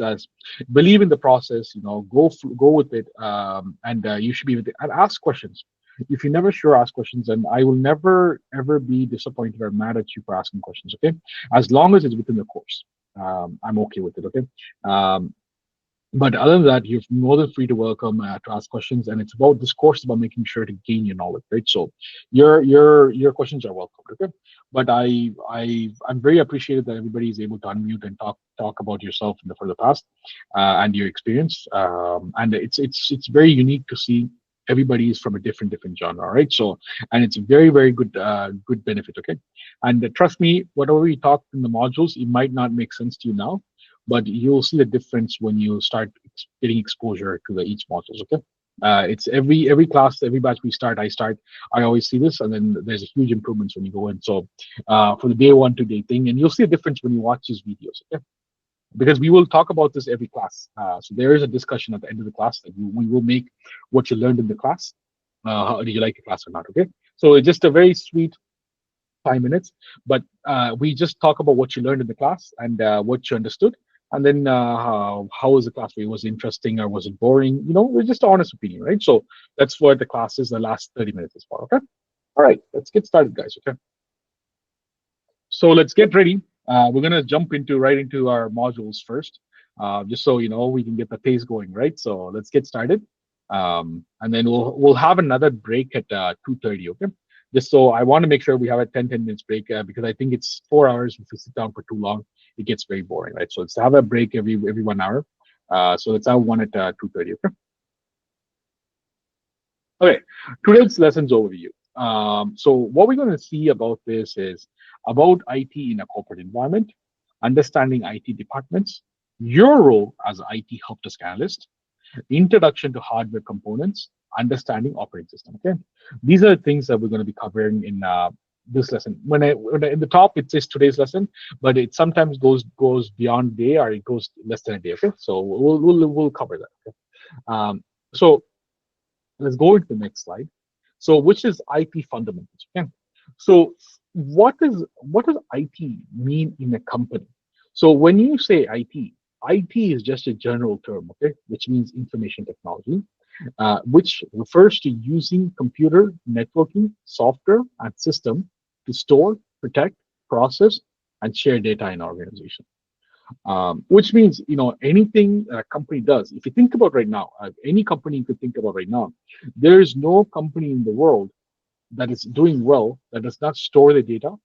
believe in the process. Go with it, and you should be with it and ask questions. If you never sure, ask questions, and I will never ever be disappointed or mad at you for asking questions. Okay, as long as it's within the course, I'm okay with it. Okay, but other than that, you're more than free to welcome to ask questions, and it's about this course is about making sure to gain your knowledge, right? So your questions are welcome. Okay, but I'm very appreciated that everybody is able to unmute and talk about yourself for the past and your experience, and it's very unique to see everybody is from a different genre, right? So and it's very good good benefit. Okay, and trust me, whatever we talked in the modules, it might not make sense to you now, but you'll see the difference when you start getting exposure to the each modules. Okay, it's every class, every batch we start, I always see this, and then there's a huge improvements when you go in. So for the day one to day thing, and you'll see a difference when you watch these videos. Okay, because we will talk about this every class. So there is a discussion at the end of the class that we will make what you learned in the class. How did you like the class or not? Okay, so it's just a very sweet 5 minutes, but we just talk about what you learned in the class and what you understood, and then how was the class for you? Was it interesting or was it boring? It's just an honest opinion, right? So that's what the class is. The last 30 minutes is for. Okay, all right, let's get started, guys. Okay, so let's get ready. We're gonna jump into right into our modules first, just so we can get the pace going, right? So let's get started, and then we'll have another break at 2:30. Okay, just so I want to make sure we have a 10 minutes break because I think it's 4 hours. If we sit down for too long, it gets very boring, right? So let's have a break every 1 hour. So let's have one at 2:30. Okay. Okay, today's lessons overview. So what we're going to see about this is about IT in a corporate environment, understanding IT departments, your role as an IT help desk analyst, introduction to hardware components, understanding operating system. Okay, these are the things that we're going to be covering in this lesson. When in the top it says today's lesson, but it sometimes goes beyond day, or it goes less than a day. Okay, so we'll cover that. Okay? So let's go into the next slide. So which is IT fundamentals. Okay, so what does IT mean in a company? So when you say IT is just a general term, okay, which means information technology, which refers to using computer networking software and system to store, protect, process, and share data in organization. Which means, anything a company does. If you think about right now, any company you could think about right now, there is no company in the world that is doing well that does not store the data,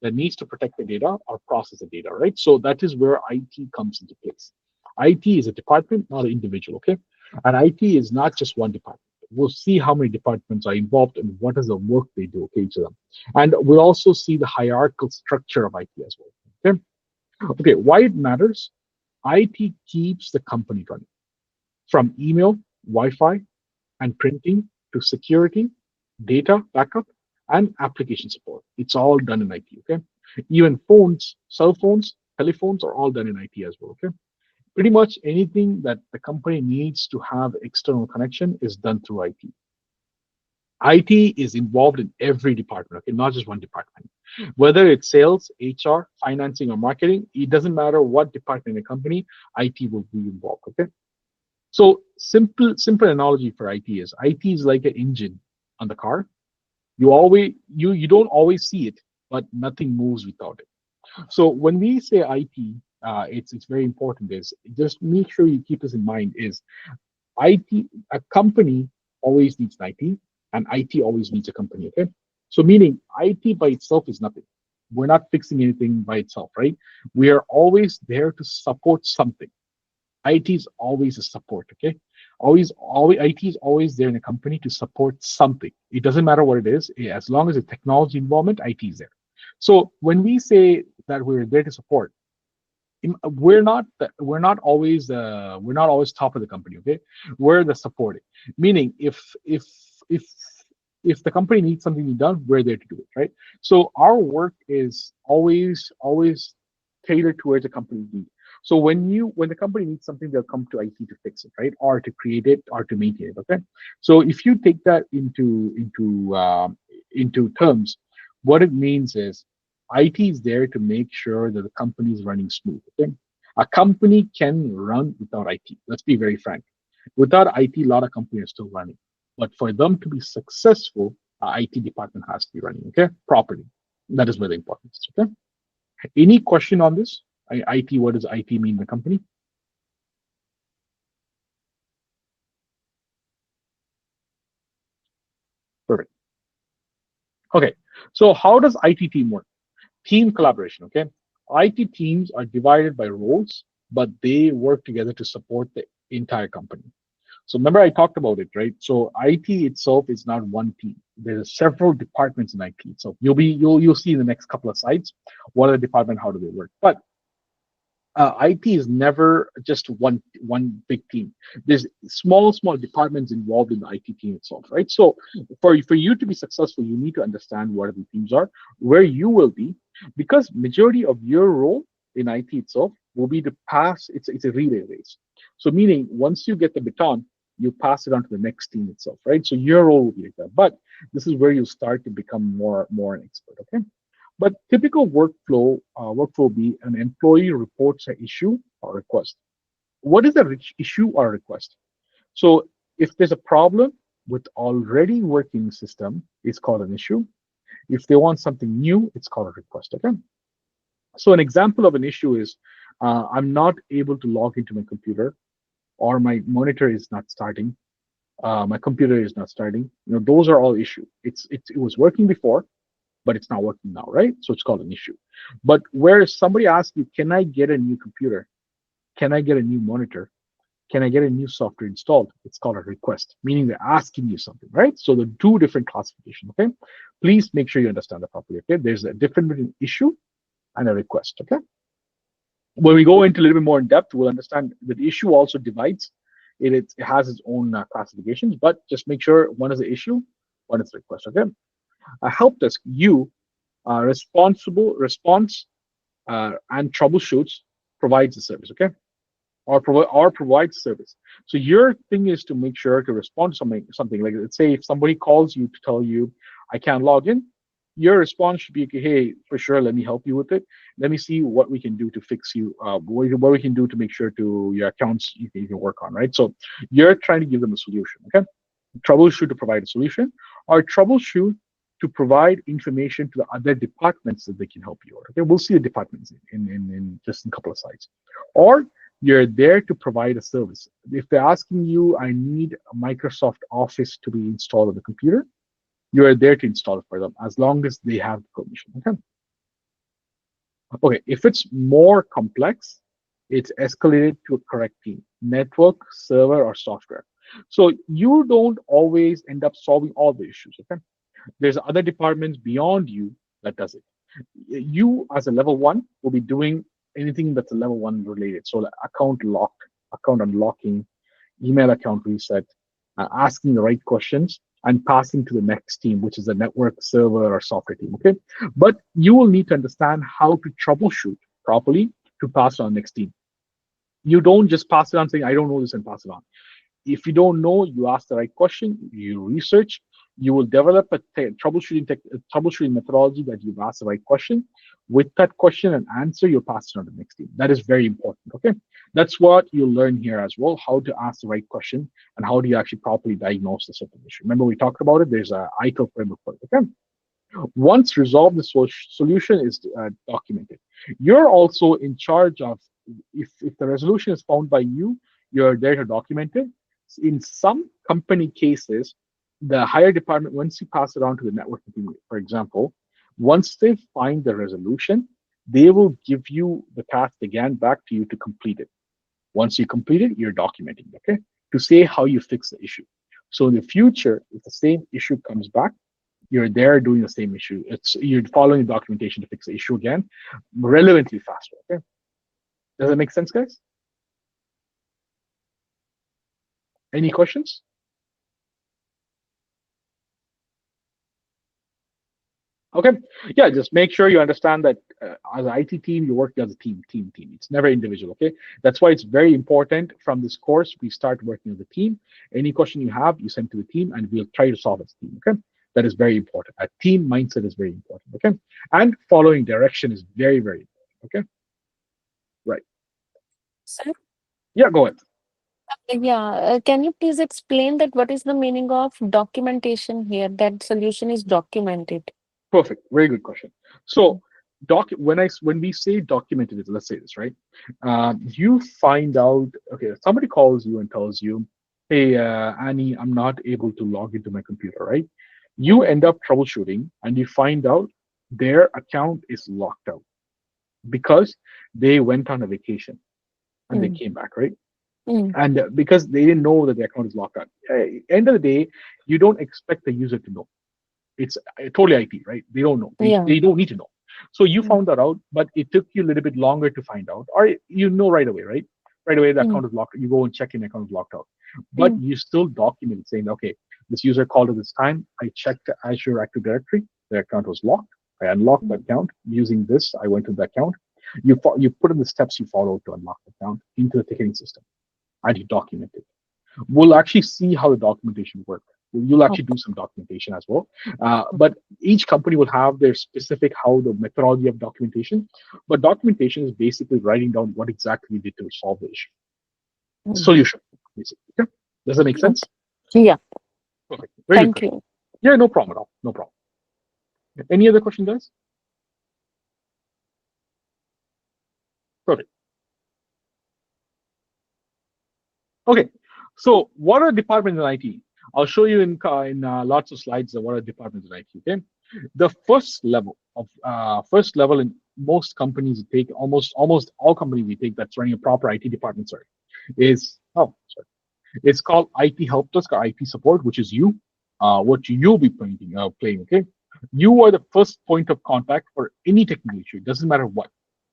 that needs to protect the data or process the data, right? So that is where IT comes into place. IT is a department, not an individual, okay? And IT is not just one department. We'll see how many departments are involved and what is the work they do, okay, each of them. And we'll also see the hierarchical structure of IT as well, okay? Okay, why it matters? IT keeps the company running. From email, Wi-Fi, and printing to security, data backup, and application support. It's all done in IT, okay? Even phones, cell phones, telephones are all done in IT as well, okay? Pretty much anything that the company needs to have external connection is done through IT. IT is involved in every department, okay, not just one department. Whether it's sales, HR, financing, or marketing, it doesn't matter what department in a company, IT will be involved, okay? So simple analogy for IT is like an engine on the car. You don't always see it, but nothing moves without it. So when we say IT, it's very important. Is just make sure you keep this in mind. Is IT a company always needs an IT, and IT always needs a company. Okay, so meaning IT by itself is nothing. We're not fixing anything by itself, right? We are always there to support something. IT is always a support, okay? Always, IT is always there in a company to support something. It doesn't matter what it is, as long as the technology involvement, IT is there. So when we say that we're there to support, we're not always top of the company, okay? We're the supporting, meaning if if the company needs something done, we're there to do it, right? So our work is always tailored towards a company's need. So when the company needs something, they'll come to IT to fix it, right, or to create it, or to maintain it. Okay. So if you take that into terms, what it means is IT is there to make sure that the company is running smooth. Okay. A company can run without IT. Let's be very frank. Without IT, a lot of companies are still running. But for them to be successful, IT department has to be running, okay, properly. That is where the importance is. Okay. Any question on this? IT, what does IT mean in the company? Perfect. Okay, so how does IT team work? Team collaboration, okay? IT teams are divided by roles, but they work together to support the entire company. So remember I talked about it, right? So IT itself is not one team. There's several departments in IT. So you'll see in the next couple of slides what are the department, how do they work. But IT is never just one big team. There's small departments involved in the IT team itself, right? So for you to be successful, you need to understand what the teams are, where you will be, because majority of your role in IT itself will be to pass. It's a relay race. So meaning once you get the baton, you pass it on to the next team itself, right? So your role will be like that. But this is where you start to become more an expert, okay? But typical workflow will be an employee reports an issue or request. What is the issue or request? So if there's a problem with already working system, it's called an issue. If they want something new, it's called a request. Okay. So an example of an issue is I'm not able to log into my computer, or my monitor is not starting. My computer is not starting. Those are all issue. It was working before, but it's not working now, right? So it's called an issue. But where somebody asks you, can I get a new computer? Can I get a new monitor? Can I get a new software installed? It's called a request, meaning they're asking you something, right? So the two different classifications, okay? Please make sure you understand that properly, okay? There's a difference between issue and a request, okay? When we go into a little bit more in depth, we'll understand that the issue also divides. It has its own classifications, but just make sure one is the issue, one is the request, okay? A help desk, you Response and troubleshoots provides the service. Okay, or provides service. So your thing is to make sure to respond to something like, let's say if somebody calls you to tell you I can't log in, your response should be, okay, hey, for sure, let me help you with it. Let me see what we can do to fix you, what we can do to make sure to your accounts you can work on, right? So you're trying to give them a solution. Okay, troubleshoot to provide a solution, or troubleshoot to provide information to the other departments that they can help you out. Okay, we'll see the departments in just a couple of slides. Or you're there to provide a service. If they're asking you, I need Microsoft Office to be installed on the computer, you are there to install it for them as long as they have the permission. Okay. Okay, if it's more complex, it's escalated to a correct team, network, server, or software. So you don't always end up solving all the issues. Okay, there's other departments beyond you that does it. You as a level one will be doing anything that's a level one related. So like account lock, account unlocking, email account reset, asking the right questions, and passing to the next team, which is the network, server, or software team. Okay, but you will need to understand how to troubleshoot properly to pass it on the next team. You don't just pass it on saying I don't know this and pass it on. If you don't know, you ask the right question, you research, you will develop a troubleshooting methodology that you've asked the right question. With that question and answer, you'll pass it on to the next team. That is very important. Okay, that's what you'll learn here as well: how to ask the right question and how do you actually properly diagnose the certain issue. Remember, we talked about it. There's a ITIL framework for it. Okay. Once resolved, the solution is documented. You're also in charge of, if the resolution is found by you, you're there to document it. In some company cases, the higher department, once you pass it on to the networking team, for example, once they find the resolution, they will give you the task again back to you to complete it. Once you complete it, you're documenting, okay, to say how you fix the issue. So in the future, if the same issue comes back, you're there doing the same issue. You're following the documentation to fix the issue again, relevantly faster. Okay, does that make sense, guys? Any questions? Okay, yeah, just make sure you understand that as an IT team, you work as a team. It's never individual. Okay, that's why it's very important. From this course, we start working as a team. Any question you have, you send to the team, and we'll try to solve as a team. Okay, that is very important. A team mindset is very important. Okay, and following direction is very, very important. Okay, right. Sir? Yeah, go ahead. Yeah, can you please explain that what is the meaning of documentation here? That solution is documented. Perfect. Very good question. So, when we say documented, let's say this, right? You find out, okay, somebody calls you and tells you, hey, Annie, I'm not able to log into my computer, right? You end up troubleshooting and you find out their account is locked out because they went on a vacation and they Mm. came back, right? Mm. And because they didn't know that their account is locked out. End of the day, you don't expect the user to know. It's totally IT, right? They don't know. Yeah. They don't need to know. So you Mm. found that out, but it took you a little bit longer to find out, or you know right away, right? Right away, the Mm. account is locked. You go and check in, the account is locked out. But Mm. you still document saying, okay, this user called at this time. I checked the Azure Active Directory. The account was locked. I unlocked the Mm. account using this. I went to the account. You put in the steps you followed to unlock the account into the ticketing system, and you document it. We'll actually see how the documentation works. You'll actually do some documentation as well. But each company will have their specific how the methodology of documentation. But documentation is basically writing down what exactly you did to solve the issue. Mm. Solution, basically. Okay? Does that make sense? Yeah, Perfect. Very good thank question. you. Yeah, no problem at all. No problem. Any other question, guys? Perfect. Okay. So what are departments in IT? I'll show you in lots of slides what are departments in IT. Okay. The first level in most companies we take, almost all companies we take that's running a proper IT department, sorry, is it's called IT help desk or IT support, which is you. What you'll be playing. Okay. You are the first point of contact for any technical issue. It doesn't matter what.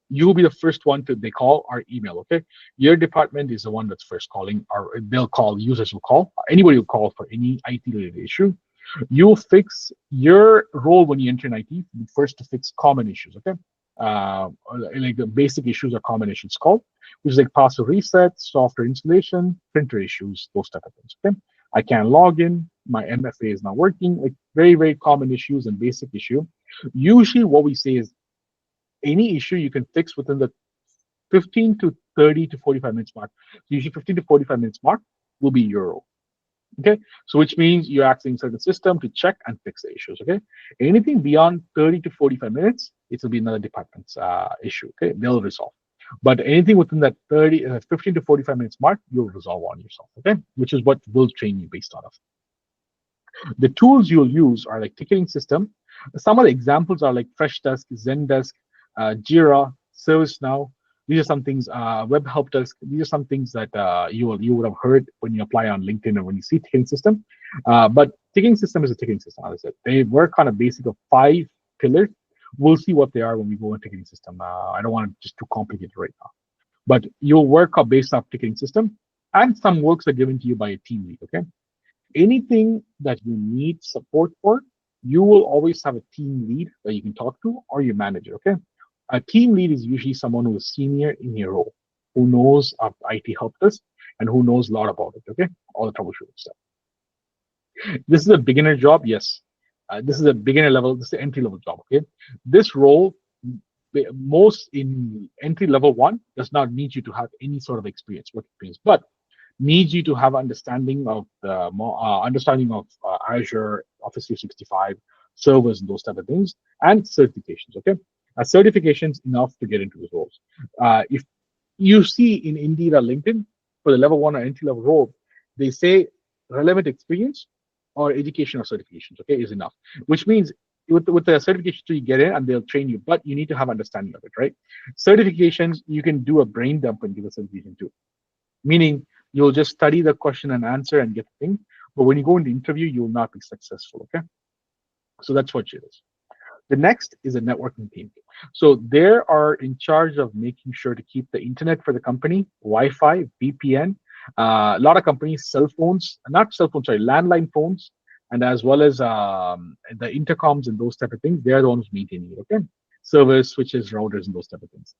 You'll be the first one to they call or email. Okay. Your department is the one that's first calling, or they'll call. Users will call. Anybody will call for any IT related issue. You'll fix your role when you enter in IT first to fix common issues, okay? Like the basic issues or common issues called, which is like password reset, software installation, printer issues, those type of things, okay? I can't log in, my MFA is not working, like very, very common issues and basic issue. Usually what we say is any issue you can fix within the 15 to 30 to 45 minutes mark. So usually 15 to 45 minutes mark will be your role. Okay, so which means you're accessing the system to check and fix the issues. Okay, anything beyond 30 to 45 minutes, it will be another department's issue. Okay, they'll resolve. But anything within that 15 to 45 minutes mark, you'll resolve on yourself. Okay, which is what we'll train you based on of. The tools you'll use are like ticketing system. Some of the examples are like Freshdesk, Zendesk, Jira, ServiceNow. These are some things. Web Help Desk. These are some things that you would have heard when you apply on LinkedIn or when you see ticketing system. But ticketing system is a ticketing system. As I said, they work on a basic of 5 pillars. We'll see what they are when we go into ticketing system. I don't want to just too complicated right now. But you'll work based off ticketing system, and some works are given to you by a team lead. Okay. Anything that you need support for, you will always have a team lead that you can talk to or your manager. Okay. A team lead is usually someone who is senior in your role, who knows of IT help desk and who knows a lot about it. Okay. All the troubleshooting stuff. This is a beginner job. Yes. This is a beginner level. This is an entry level job. Okay. This role, most in entry level 1, does not need you to have any sort of experience, work experience, but needs you to have understanding of Azure, Office 365, servers, and those type of things, and certifications. Okay, certifications enough to get into the roles. If you see in Indeed or LinkedIn for the level 1 or entry level role, they say relevant experience or education or certifications. Okay, is enough, which means with the certifications you get in and they'll train you, but you need to have understanding of it, right? Certifications, you can do a brain dump and give a certification too, meaning you'll just study the question and answer and get the thing. But when you go into interview, you will not be successful. Okay. So that's what it is. The next is a networking team. So they are in charge of making sure to keep the internet for the company, Wi-Fi, VPN. A lot of companies, landline phones, and as well as the intercoms and those type of things. They're the ones maintaining it. Okay. Servers, switches, routers, and those type of things.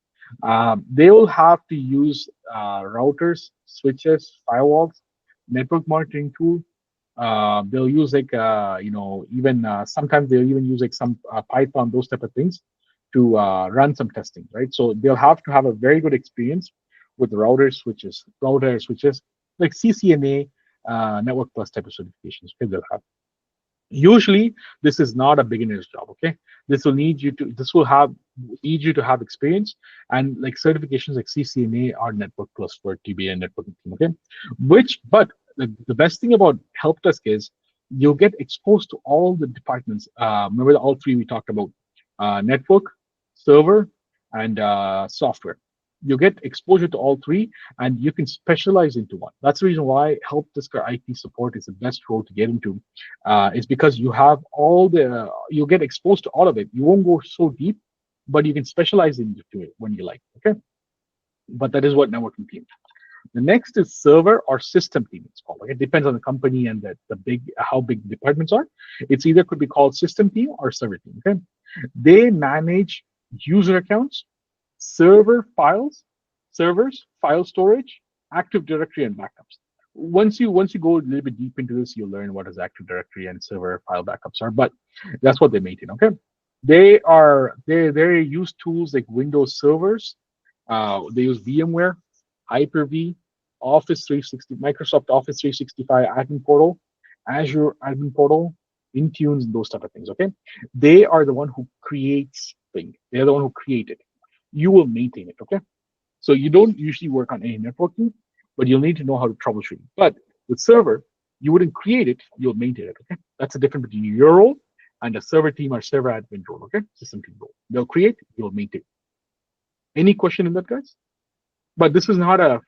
They will have to use routers, switches, firewalls, network monitoring tool. They'll use like even sometimes they'll even use like some Python, those type of things to run some testing, right? So they'll have to have a very good experience with router switches, like CCNA, Network Plus type of certifications. Okay, they'll have. Usually, this is not a beginner's job. Okay, this will need you to have experience and like certifications like CCNA or Network Plus for TBA and networking team. Okay, but the best thing about help desk is you'll get exposed to all the departments. Remember all 3 we talked about: network, server, and software. You get exposure to all 3, and you can specialize into one. That's the reason why help desk or IT support is the best role to get into. Is because you have you'll get exposed to all of it. You won't go so deep, but you can specialize into it when you like. Okay, but that is what networking team. The next is server or system team. It's called. Like, it depends on the company and how big the departments are. It's either could be called system team or server team. Okay, they manage user accounts, servers, file storage, Active Directory, and backups. Once you go a little bit deep into this, you'll learn what is Active Directory and server file backups are. But that's what they maintain. Okay, they use tools like Windows servers. They use VMware, Hyper-V, Office 360, Microsoft Office 365 Admin Portal, Azure Admin Portal, Intunes, and those type of things. Okay, they are the one who creates things. They're the one who create it. You will maintain it. Okay, so you don't usually work on any networking, but you'll need to know how to troubleshoot. But with server, you wouldn't create it, you'll maintain it. Okay, that's the difference between your role and a server team or server admin role. Okay, system team role. They'll create, you'll maintain. Any question in that, guys? But this is not a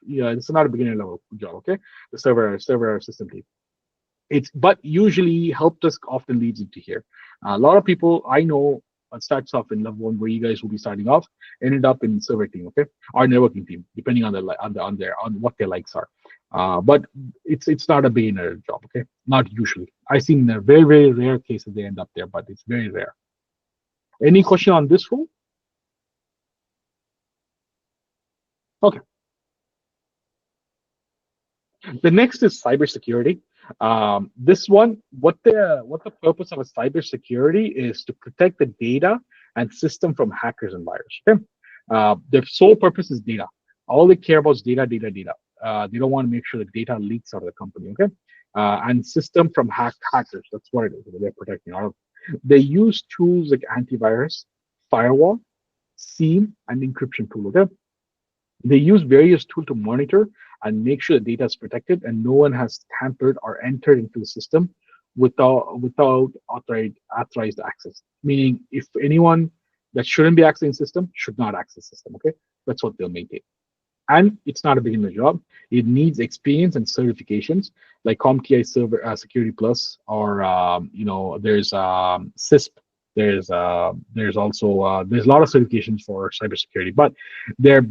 beginner level job. Okay, the server system team. But usually help desk often leads into here. A lot of people I know starts off in level 1 where you guys will be starting off, ended up in server team, okay, or networking team, depending on what their likes are. But it's not a beginner job, okay? Not usually. I've seen very, very rare cases they end up there, but it's very rare. Any question on this role? Okay. The next is cybersecurity. This one, what the purpose of a cybersecurity is to protect the data and system from hackers and virus. Okay, their sole purpose is data. All they care about is data, data, data. They don't want to make sure the data leaks out of the company. Okay, and system from hackers. That's what it is. They're protecting all of. They use tools like antivirus, firewall, SIEM, and encryption tool. Okay, they use various tools to monitor and make sure the data is protected and no one has tampered or entered into the system without authorized access. Meaning, if anyone that shouldn't be accessing the system should not access the system. Okay, that's what they'll maintain. And it's not a beginner job. It needs experience and certifications like CompTIA Server Security Plus, or there's CISP. There's also there's a lot of certifications for cybersecurity, but they're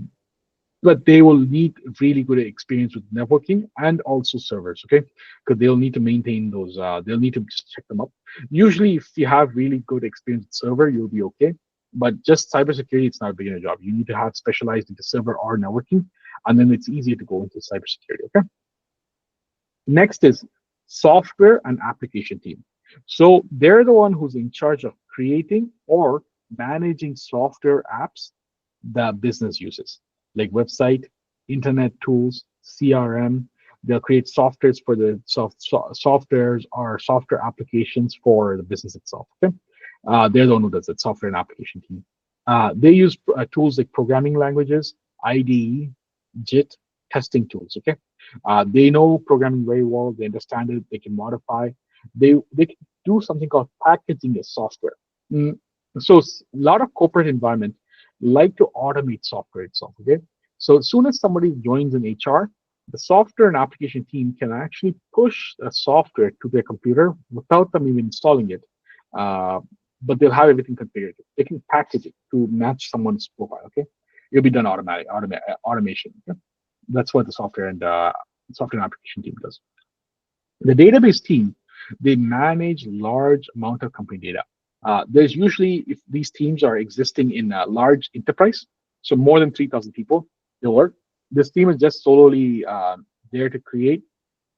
but they will need really good experience with networking and also servers, okay? Because they'll need to maintain those, they'll need to just check them up. Usually, if you have really good experience with server, you'll be okay. But just cybersecurity, it's not a beginner job. You need to have specialized into server or networking, and then it's easier to go into cybersecurity, okay? Next is software and application team. So they're the one who's in charge of creating or managing software apps that business uses, like website, internet tools, CRM. They'll create softwares for the softwares or software applications for the business itself. Okay, they're the one who does it, software and application team. They use tools like programming languages, IDE, JIT, testing tools. Okay, they know programming very well. They understand it. They can modify. They can do something called packaging as software. Mm, So a lot of corporate environment like to automate software itself. Okay, so as soon as somebody joins in HR, the software and application team can actually push a software to their computer without them even installing it. Uh, but they'll have everything configured. They can package it to match someone's profile. Okay, it'll be done automation. Okay? That's what the software and application team does. The database team, they manage large amount of company data. There's usually, if these teams are existing in a large enterprise, so more than 3,000 people, they work. This team is just solely there to create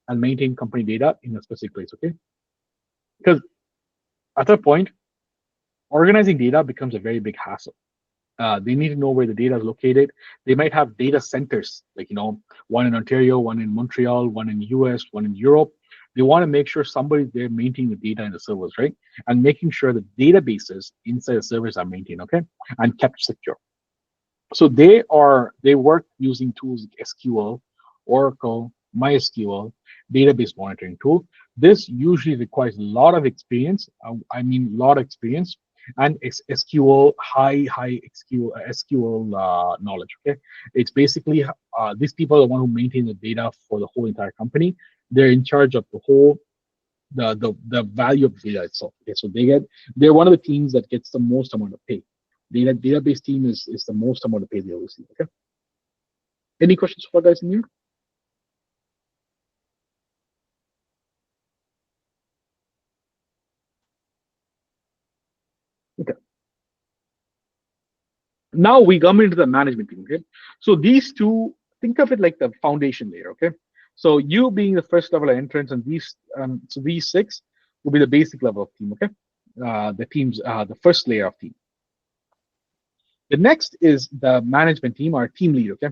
and maintain company data in a specific place, okay? Because at that point, organizing data becomes a very big hassle. They need to know where the data is located. They might have data centers, like, one in Ontario, one in Montreal, one in US, one in Europe. They want to make sure somebody's there maintaining the data in the servers, right? And making sure the databases inside the servers are maintained, okay? And kept secure. So they work using tools like SQL, Oracle, MySQL, database monitoring tool. This usually requires a lot of experience. A lot of experience and SQL, high SQL knowledge. Okay, it's basically these people are the one who maintain the data for the whole entire company. They're in charge of the whole the value of the data itself. Okay, so they're one of the teams that gets the most amount of pay. Database team is the most amount of pay they'll receive. Okay. Any questions for guys in here? Okay. Now we come into the management team. Okay. So these two, think of it like the foundation layer. Okay. So you being the first level of entrance, and these six will be the basic level of team. Okay. The teams, the first layer of team. The next is the management team or team lead. Okay.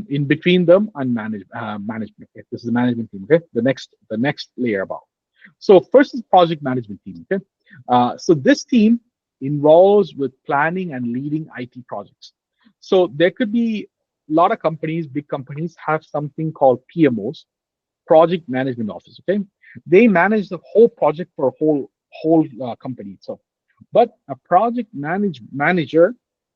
In between them and management. Okay. This is the management team. Okay. The next layer above. So first is project management team. Okay. So this team involves with planning and leading IT projects. So there could be a lot of companies, big companies have something called PMOs, project management office. Okay, they manage the whole project for a whole company itself. But a project manager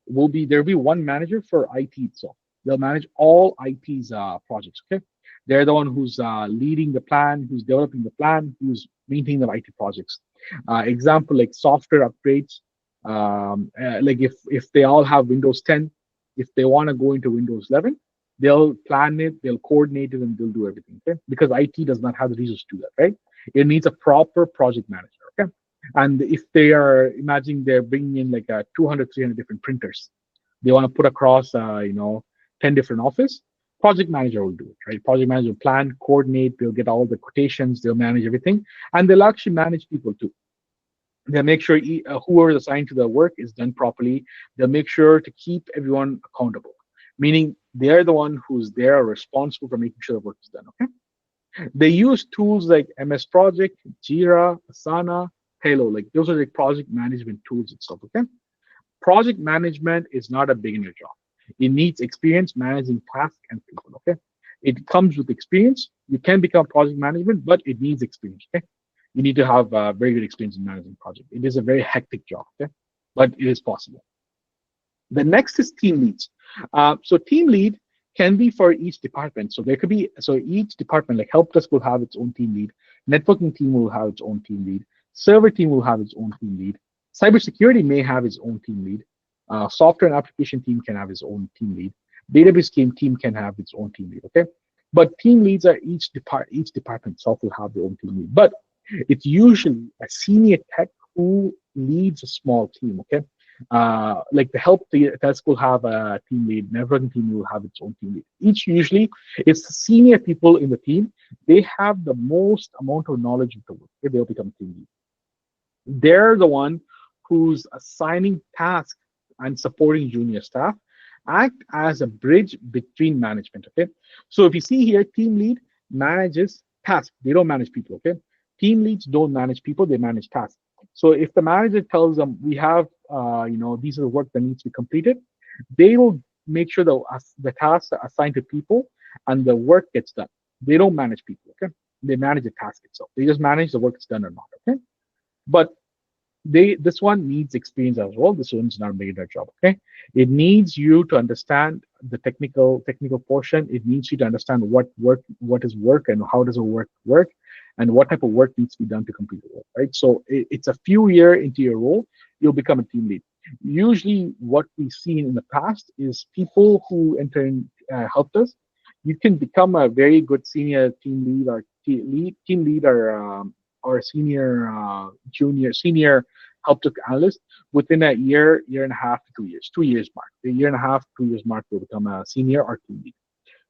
there'll be one manager for IT itself. They'll manage all IT's projects. Okay, they're the one who's leading the plan, who's developing the plan, who's maintaining the IT projects. Example like software upgrades. Like if they all have Windows 10, if they want to go into Windows 11, They'll plan it, they'll coordinate it, and they'll do everything. Okay, because IT does not have the resources to do that, right? It needs a proper project manager. Okay, and if they are imagining they're bringing in like 200, 300 different printers, they want to put across 10 different office. Project manager will do it, right? Project manager will plan, coordinate, they'll get all the quotations, they'll manage everything, and they'll actually manage people too. They'll make sure whoever is assigned to the work is done properly. They'll make sure to keep everyone accountable, meaning they're the one who's there responsible for making sure the work is done. Okay. They use tools like MS Project, Jira, Asana, Halo. Like those are like project management tools and stuff. Okay. Project management is not a beginner job. It needs experience managing tasks and people. Okay. It comes with experience. You can become project management, but it needs experience. Okay. You need to have very good experience in managing project. It is a very hectic job. Okay. But it is possible. The next is team leads. So team lead can be for each department. So there could be, so each department, like help desk will have its own team lead, networking team will have its own team lead, server team will have its own team lead, cybersecurity may have its own team lead, software and application team can have its own team lead, database team can have its own team lead. Okay, but team leads are each department itself will have their own team lead. But it's usually a senior tech who leads a small team. Okay, like the help desk will have a team lead, networking team will have its own team lead. Usually it's the senior people in the team. They have the most amount of knowledge of the work. Okay? They'll become team lead. They're the one who's assigning tasks and supporting junior staff, act as a bridge between management. Okay, so if you see here, team lead manages tasks. They don't manage people. Okay, team leads don't manage people, they manage tasks. So if the manager tells them we have, these are the work that needs to be completed, they will make sure the tasks are assigned to people and the work gets done. They don't manage people. Okay, they manage the task itself. They just manage the work is done or not. Okay, but this one needs experience as well. This one's not making their job. Okay, it needs you to understand the technical portion. It needs you to understand what is work and how does a work and what type of work needs to be done to complete the work, right? So it's a few years into your role, you'll become a team lead. Usually what we've seen in the past is people who enter in help us, you can become a very good senior team lead or team lead or senior help desk analyst within a year and a half to 2 years, 2 years mark. The year and a half, 2 years mark will become a senior or team lead,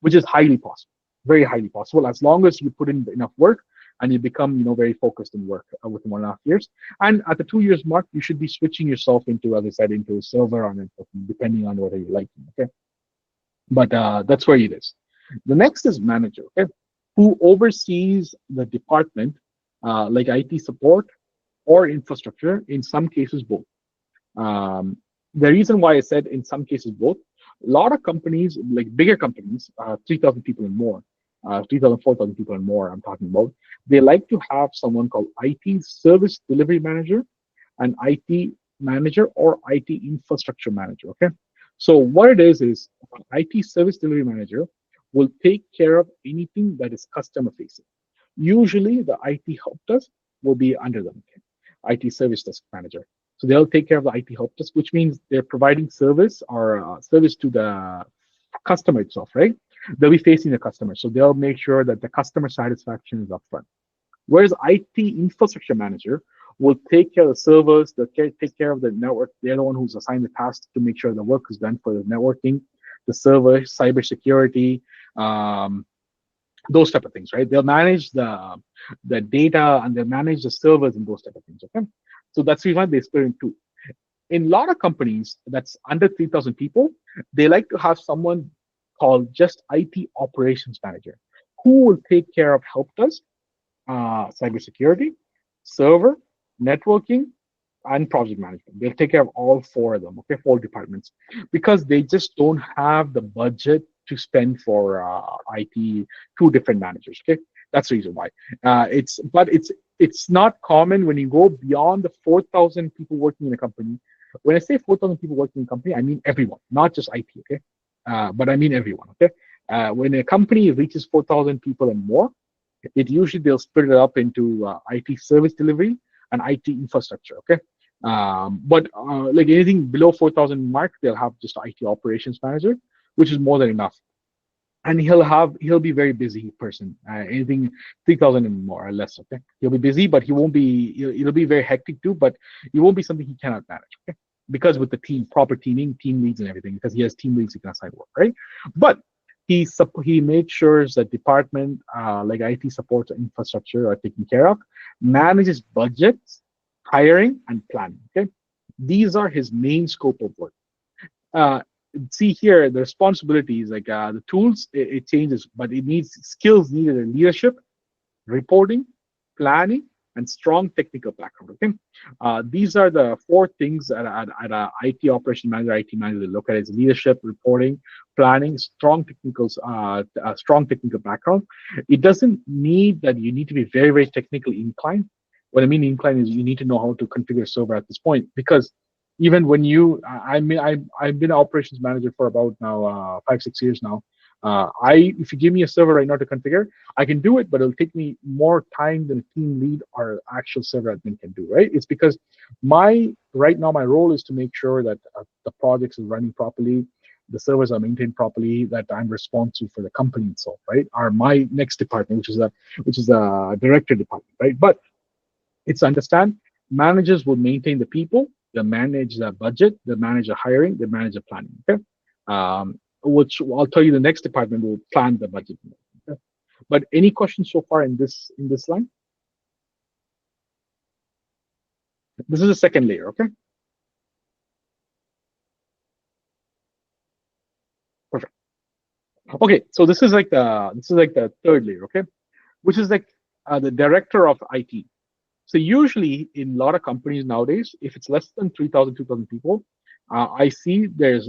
which is highly possible, very highly possible, as long as you put in enough work and you become, very focused in work within 1.5 years. And at the 2 years mark, you should be switching yourself into, as I said, into server or networking, depending on whether you like it. Okay, but that's where it is. The next is manager. Okay, who oversees the department, like IT support or infrastructure. In some cases, both. The reason why I said in some cases both, a lot of companies, like bigger companies, 3,000 people and more, 3,000, 4,000 people and more, I'm talking about, they like to have someone called IT service delivery manager and IT manager or IT infrastructure manager. Okay, so what it is IT service delivery manager will take care of anything that is customer facing. Usually the IT help desk will be under them. Okay? IT service desk manager. So they'll take care of the IT help desk, which means they're providing service or service to the customer itself, right? They'll be facing the customer. So they'll make sure that the customer satisfaction is upfront. Whereas IT infrastructure manager will take care of the servers, they'll take care of the network. They're the one who's assigned the task to make sure the work is done for the networking, the server, cybersecurity, those type of things, right? They'll manage the data and they'll manage the servers and those type of things. Okay, so that's the reason they split in two. In a lot of companies that's under 3,000 people, they like to have someone called just IT operations manager, who will take care of help desk, cybersecurity, server, networking, and project management. They'll take care of all four of them. Okay, 4 departments, because they just don't have the budget to spend for IT 2 different managers. Okay, that's the reason why. It's not common when you go beyond the 4,000 people working in a company. When I say 4,000 people working in a company, I mean everyone, not just IT. Okay, but I mean everyone. Okay, when a company reaches 4,000 people and more, it usually they'll split it up into IT service delivery and IT infrastructure. Okay, but like anything below 4,000 mark, they'll have just IT operations manager, which is more than enough. and he'll be very busy person. Anything 3,000 and more or less. Okay, he'll be busy, but he won't be. It'll be very hectic too, but it won't be something he cannot manage. Okay, because with the team, proper teaming, team leads and everything, because he has team leads, he can assign work, right? But he made sure that department like IT support infrastructure are taken care of, manages budgets, hiring, and planning. Okay, these are his main scope of work. uh, See here the responsibilities like the tools, it changes, but it needs skills needed in leadership, reporting, planning, and strong technical background. Okay, these are the four things at a IT operation manager, IT manager look at: is leadership, reporting, planning, strong technical background. It doesn't need that you need to be very very technically inclined. What I mean inclined is you need to know how to configure a server at this point, because even when I mean, I've been an operations manager for about now 5 6 years now. If you give me a server right now to configure, I can do it, but it'll take me more time than a team lead or actual server admin can do. Right? It's because right now my role is to make sure that the projects is running properly, the servers are maintained properly, that I'm responsible for the company itself. Right? Or my next department, which is a director department. Right? But it's understand managers will maintain the people, they manage the budget, they manage the hiring, they manage the planning. Okay, which I'll tell you, the next department will plan the budget. Okay? But any questions so far in this line? This is the second layer. Okay, perfect. Okay, so this is like the third layer. Okay, which is like the director of IT. So usually in a lot of companies nowadays, if it's less than 3,000, 2,000 people, I see there's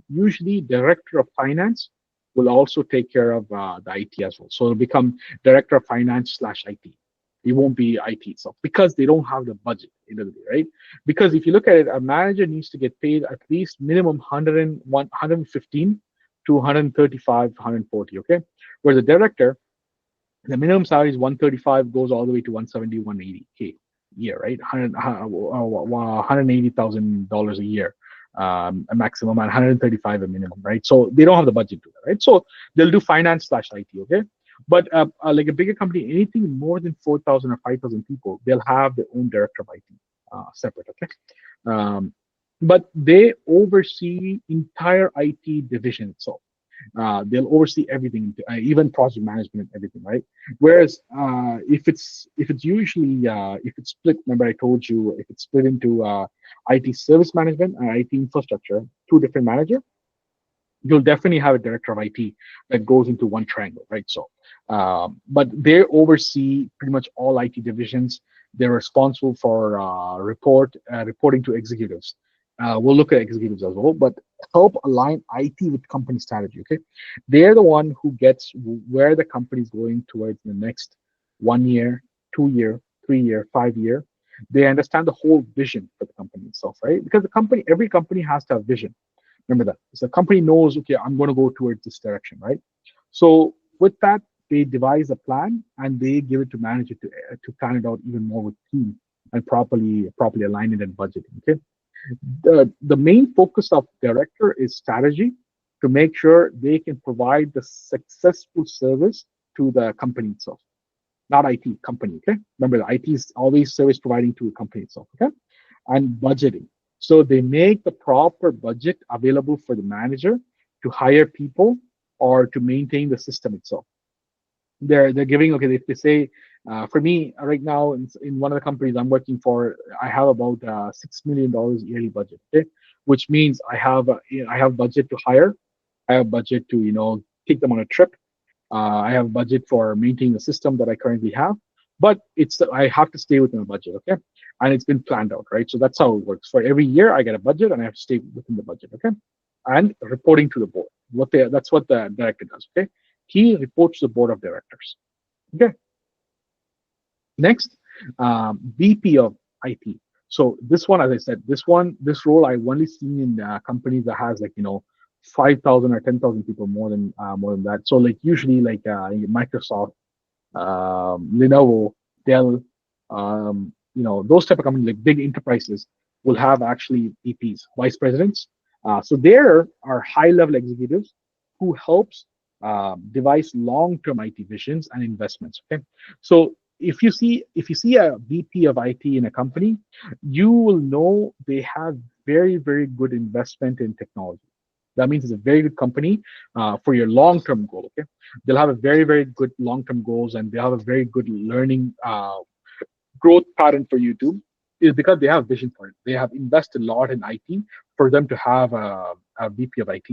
usually director of finance will also take care of the IT as well. So it'll become director of finance slash IT. It won't be IT itself because they don't have the budget in the day, right? Because if you look at it, a manager needs to get paid at least minimum 101, 115 to 135, 140, okay? Whereas the director, the minimum salary is 135, goes all the way to 170, 180K a year, right? 180,000 dollars a year, a maximum, and 135 a minimum, right? So they don't have the budget to that, right? So they'll do finance slash IT, okay? But like a bigger company, anything more than 4,000 or 5,000 people, they'll have their own director of IT separate, okay? Um, but they oversee entire IT division itself. They'll oversee everything, even project management and everything, right? Whereas if it's usually if it's split, remember I told you, if it's split into IT service management and IT infrastructure, two different managers, you'll definitely have a director of IT that goes into one triangle, right? So, but they oversee pretty much all IT divisions. They're responsible for reporting to executives. We'll look at executives as well, but help align IT with company strategy. Okay, they're the one who gets where the company is going towards in the next 1 year, 2 year, 3 year, 5 year. They understand the whole vision for the company itself, right? Because every company has to have vision. Remember that. So the company knows, okay, I'm going to go towards this direction, right? So with that, they devise a plan and they give it to manager to plan it out even more with team and properly align it and budgeting. Okay. The main focus of director is strategy to make sure they can provide the successful service to the company itself, not IT company. Okay. Remember, the IT is always service providing to a company itself. Okay, and budgeting. So they make the proper budget available for the manager to hire people or to maintain the system itself. They're giving, okay, if they say for me right now in one of the companies I'm working for, I have about $6 million yearly budget. Okay, which means I have budget to hire, I have budget to take them on a trip, I have budget for maintaining the system that I currently have, but I have to stay within the budget, okay? And it's been planned out, right? So that's how it works. For every year, I get a budget, and I have to stay within the budget, okay? And reporting to the board. That's what the director does, okay? He reports to the board of directors, okay? Next, VP of IT. So this one, as I said, this role I've only seen in companies that has 5,000 or 10,000 people, more than that. So like usually like Microsoft, Lenovo, Dell, those type of companies, like big enterprises, will have actually VPs, vice presidents. So there are high-level executives who helps devise long-term IT visions and investments. Okay, so if you see a VP of IT in a company, you will know they have very good investment in technology. That means it's a very good company for your long-term goal. Okay, they'll have a very good long-term goals, and they have a very good learning growth pattern for you too, is because they have vision for it. They have invested a lot in IT for them to have a VP of IT.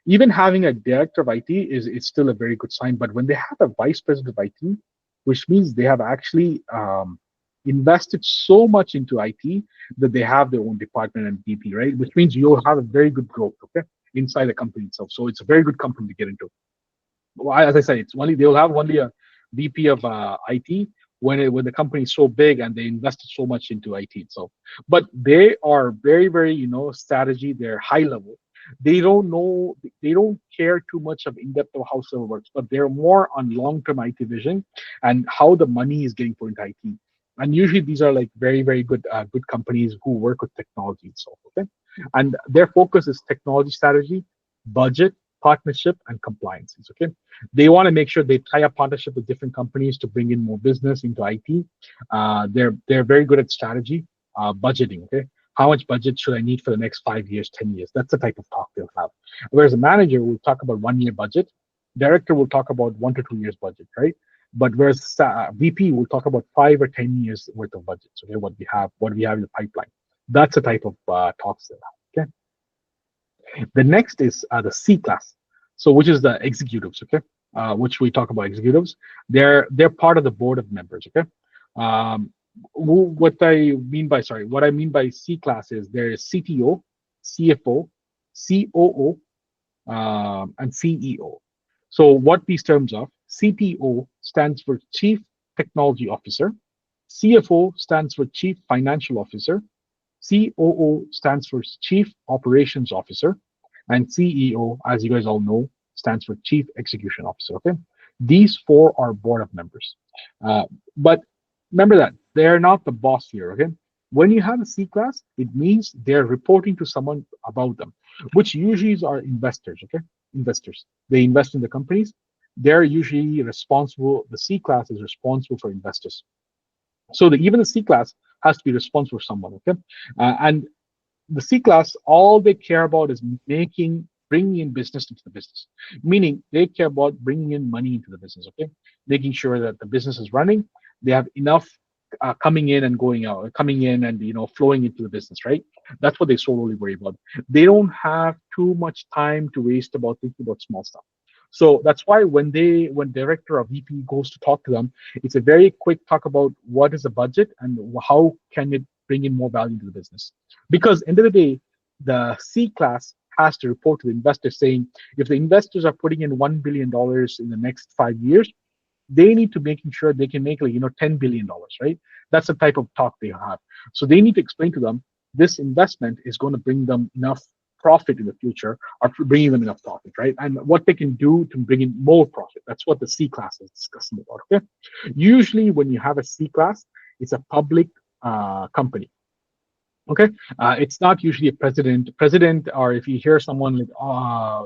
Even having a director of IT is still a very good sign. But when they have a vice president of IT, which means they have actually invested so much into IT that they have their own department and VP, right? Which means you'll have a very good growth, okay, inside the company itself. So it's a very good company to get into. Well, as I said, it's only they'll have only a VP of IT when the company is so big and they invested so much into IT itself. But they are very strategy. They're high level. They don't know. They don't care too much of in depth of how server works, but they're more on long term IT vision and how the money is getting put into IT. And usually these are like very good companies who work with technology itself. Okay, and their focus is technology strategy, budget, partnership, and compliances. Okay, they want to make sure they tie up partnership with different companies to bring in more business into IT. They're very good at strategy, budgeting. Okay, how much budget should I need for the next 5 years, 10 years? That's the type of talk they'll have. Whereas a manager will talk about 1 year budget, director will talk about 1 to 2 years budget, right? But whereas VP will talk about 5 or 10 years worth of budgets. Okay, what we have in the pipeline. That's the type of talks they'll have. Okay. The next is the C class, so which is the executives. Okay, which we talk about executives. They're part of the board of members. Okay, um, what I mean by C class is there is CTO, CFO, COO, and CEO. So what these terms are: CTO stands for Chief Technology Officer, CFO stands for Chief Financial Officer, COO stands for Chief Operations Officer, and CEO, as you guys all know, stands for Chief Execution Officer. Okay, these four are board of members, but remember that they're not the boss here. Okay, when you have a C class, it means they're reporting to someone above them, which usually are investors. Okay, investors, they invest in the companies. They're usually responsible. The C class is responsible for investors. So even the C class has to be responsible for someone. Okay, and the C class, all they care about is bringing in business into the business, meaning they care about bringing in money into the business. Okay, making sure that the business is running, they have enough coming in and going out, coming in and flowing into the business, right? That's what they solely worry about. They don't have too much time to waste about thinking about small stuff. So that's why when director or VP goes to talk to them, it's a very quick talk about what is the budget and how can it bring in more value to the business. Because end of the day, the C class has to report to the investors saying if the investors are putting in $1 billion in the next 5 years, they need to making sure they can make like $10 billion, right? That's the type of talk they have. So they need to explain to them this investment is going to bring them enough profit in the future, or bringing them enough profit, right? And what they can do to bring in more profit. That's what the C class is discussing about. Okay. Usually, when you have a C class, it's a public company. Okay, it's not usually a president, or if you hear someone like,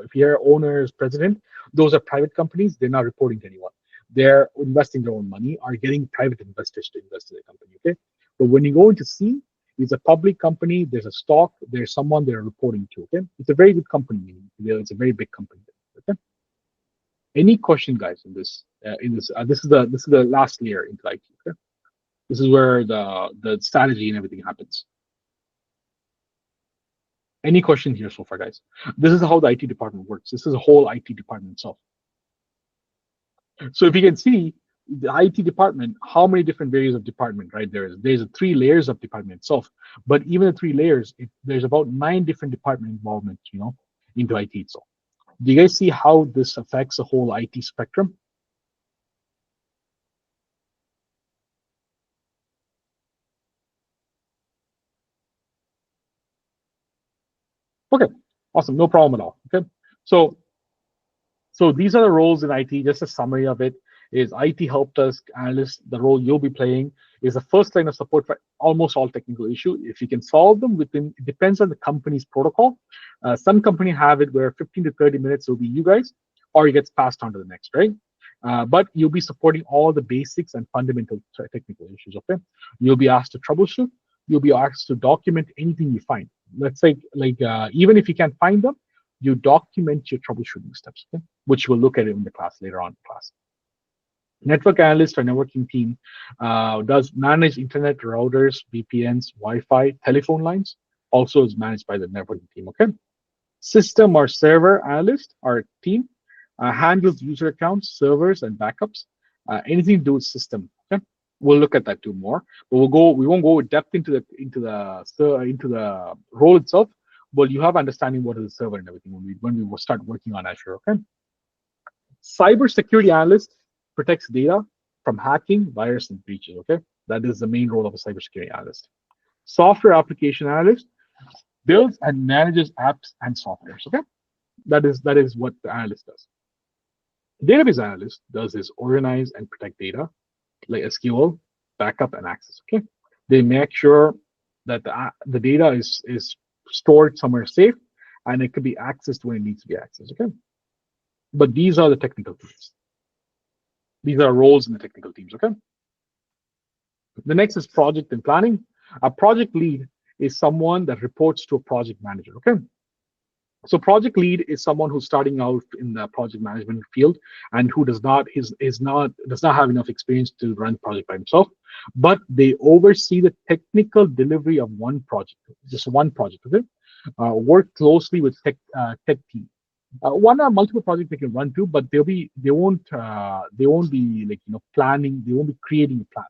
if you hear owners, president, those are private companies. They're not reporting to anyone. They're investing their own money or getting private investors to invest in the company. Okay, but when you go into C, it's a public company. There's a stock. There's someone they're reporting to. Okay, it's a very good company. It's a very big company. Okay. Any question, guys, in this? This is the last layer into IT. Okay, this is where the strategy and everything happens. Any questions here so far, guys? This is how the IT department works. This is a whole IT department itself. So if you can see the IT department, how many different layers of department, right? There's 3 layers of department itself. But even the 3 layers, there's about 9 different department involvement, into IT itself. Do you guys see how this affects the whole IT spectrum? Okay, awesome, no problem at all. Okay, so these are the roles in IT. Just a summary of it is IT help desk analyst. The role you'll be playing is the first line of support for almost all technical issues. If you can solve them within, it depends on the company's protocol. Some company have it where 15 to 30 minutes will be you guys. or it gets passed on to the next, right? But you'll be supporting all the basics and fundamental technical issues. Okay, you'll be asked to troubleshoot. You'll be asked to document anything you find. Let's say, even if you can't find them, you document your troubleshooting steps, okay? Which we'll look at in the class later on in class. Network analyst or networking team does manage internet routers, VPNs, Wi-Fi, telephone lines. Also is managed by the networking team. Okay. System or server analyst or team handles user accounts, servers, and backups. Anything to do with system. Okay. We'll look at that too more, but we won't go depth into the role itself. But you have understanding what is a server and everything when we start working on Azure. Okay. Cybersecurity analyst protects data from hacking, virus, and breaches. Okay, that is the main role of a cybersecurity analyst. Software application analyst builds and manages apps and softwares. Okay, that is what the analyst does. Database analyst does is organize and protect data like SQL, backup, and access. Okay, they make sure that the data is stored somewhere safe and it can be accessed when it needs to be accessed. Okay, but these are the technical teams. These are roles in the technical teams. Okay. The next is project and planning. A project lead is someone that reports to a project manager. Okay. So project lead is someone who's starting out in the project management field and who does not have enough experience to run project by himself, but they oversee the technical delivery of one project, just one project. Okay. Work closely with tech team. One or multiple projects they can run too, but they won't be planning. They won't be creating a plan.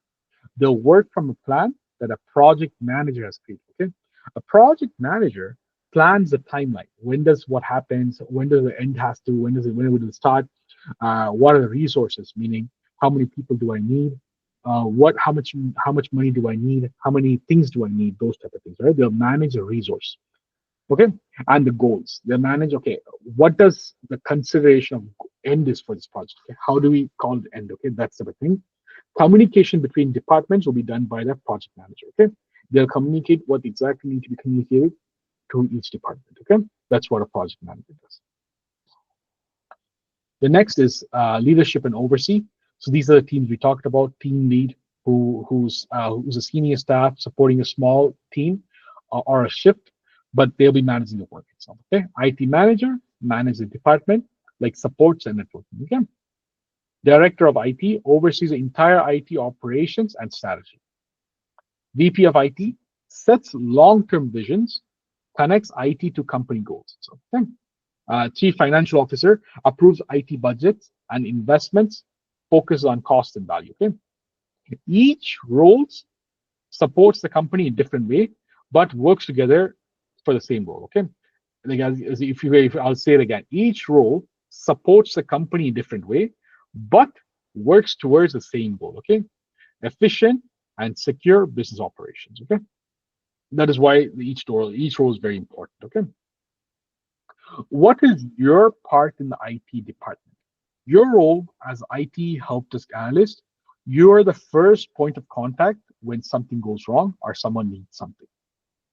They'll work from a plan that a project manager has created. Okay, a project manager plans the timeline. When does what happens? When does the end has to? When will it start? What are the resources? Meaning, how many people do I need? How much money do I need? How many things do I need? Those type of things, right? They'll manage a resource. Okay, and the goals they manage. Okay, what does the consideration of end is for this project? Okay? How do we call the end? Okay, that's the thing. Communication between departments will be done by the project manager. Okay, they'll communicate what exactly needs to be communicated to each department. Okay, that's what a project manager does. The next is leadership and oversee. So these are the teams we talked about. Team lead, who's a senior staff supporting a small team or a shift, but they'll be managing the work itself. Okay, IT manager manages the department like supports and networking. Okay, director of IT oversees the entire IT operations and strategy. VP of IT sets long-term visions, connects IT to company goals. So, okay. Chief Financial Officer approves IT budgets and investments, focuses on cost and value. Okay, each role supports the company in different way, but works together for the same role. Okay, like if I'll say it again, each role supports the company in different way, but works towards the same goal. Okay, efficient and secure business operations. Okay, that is why each role is very important. Okay, what is your part in the IT department? Your role as IT help desk analyst, you are the first point of contact when something goes wrong or someone needs something.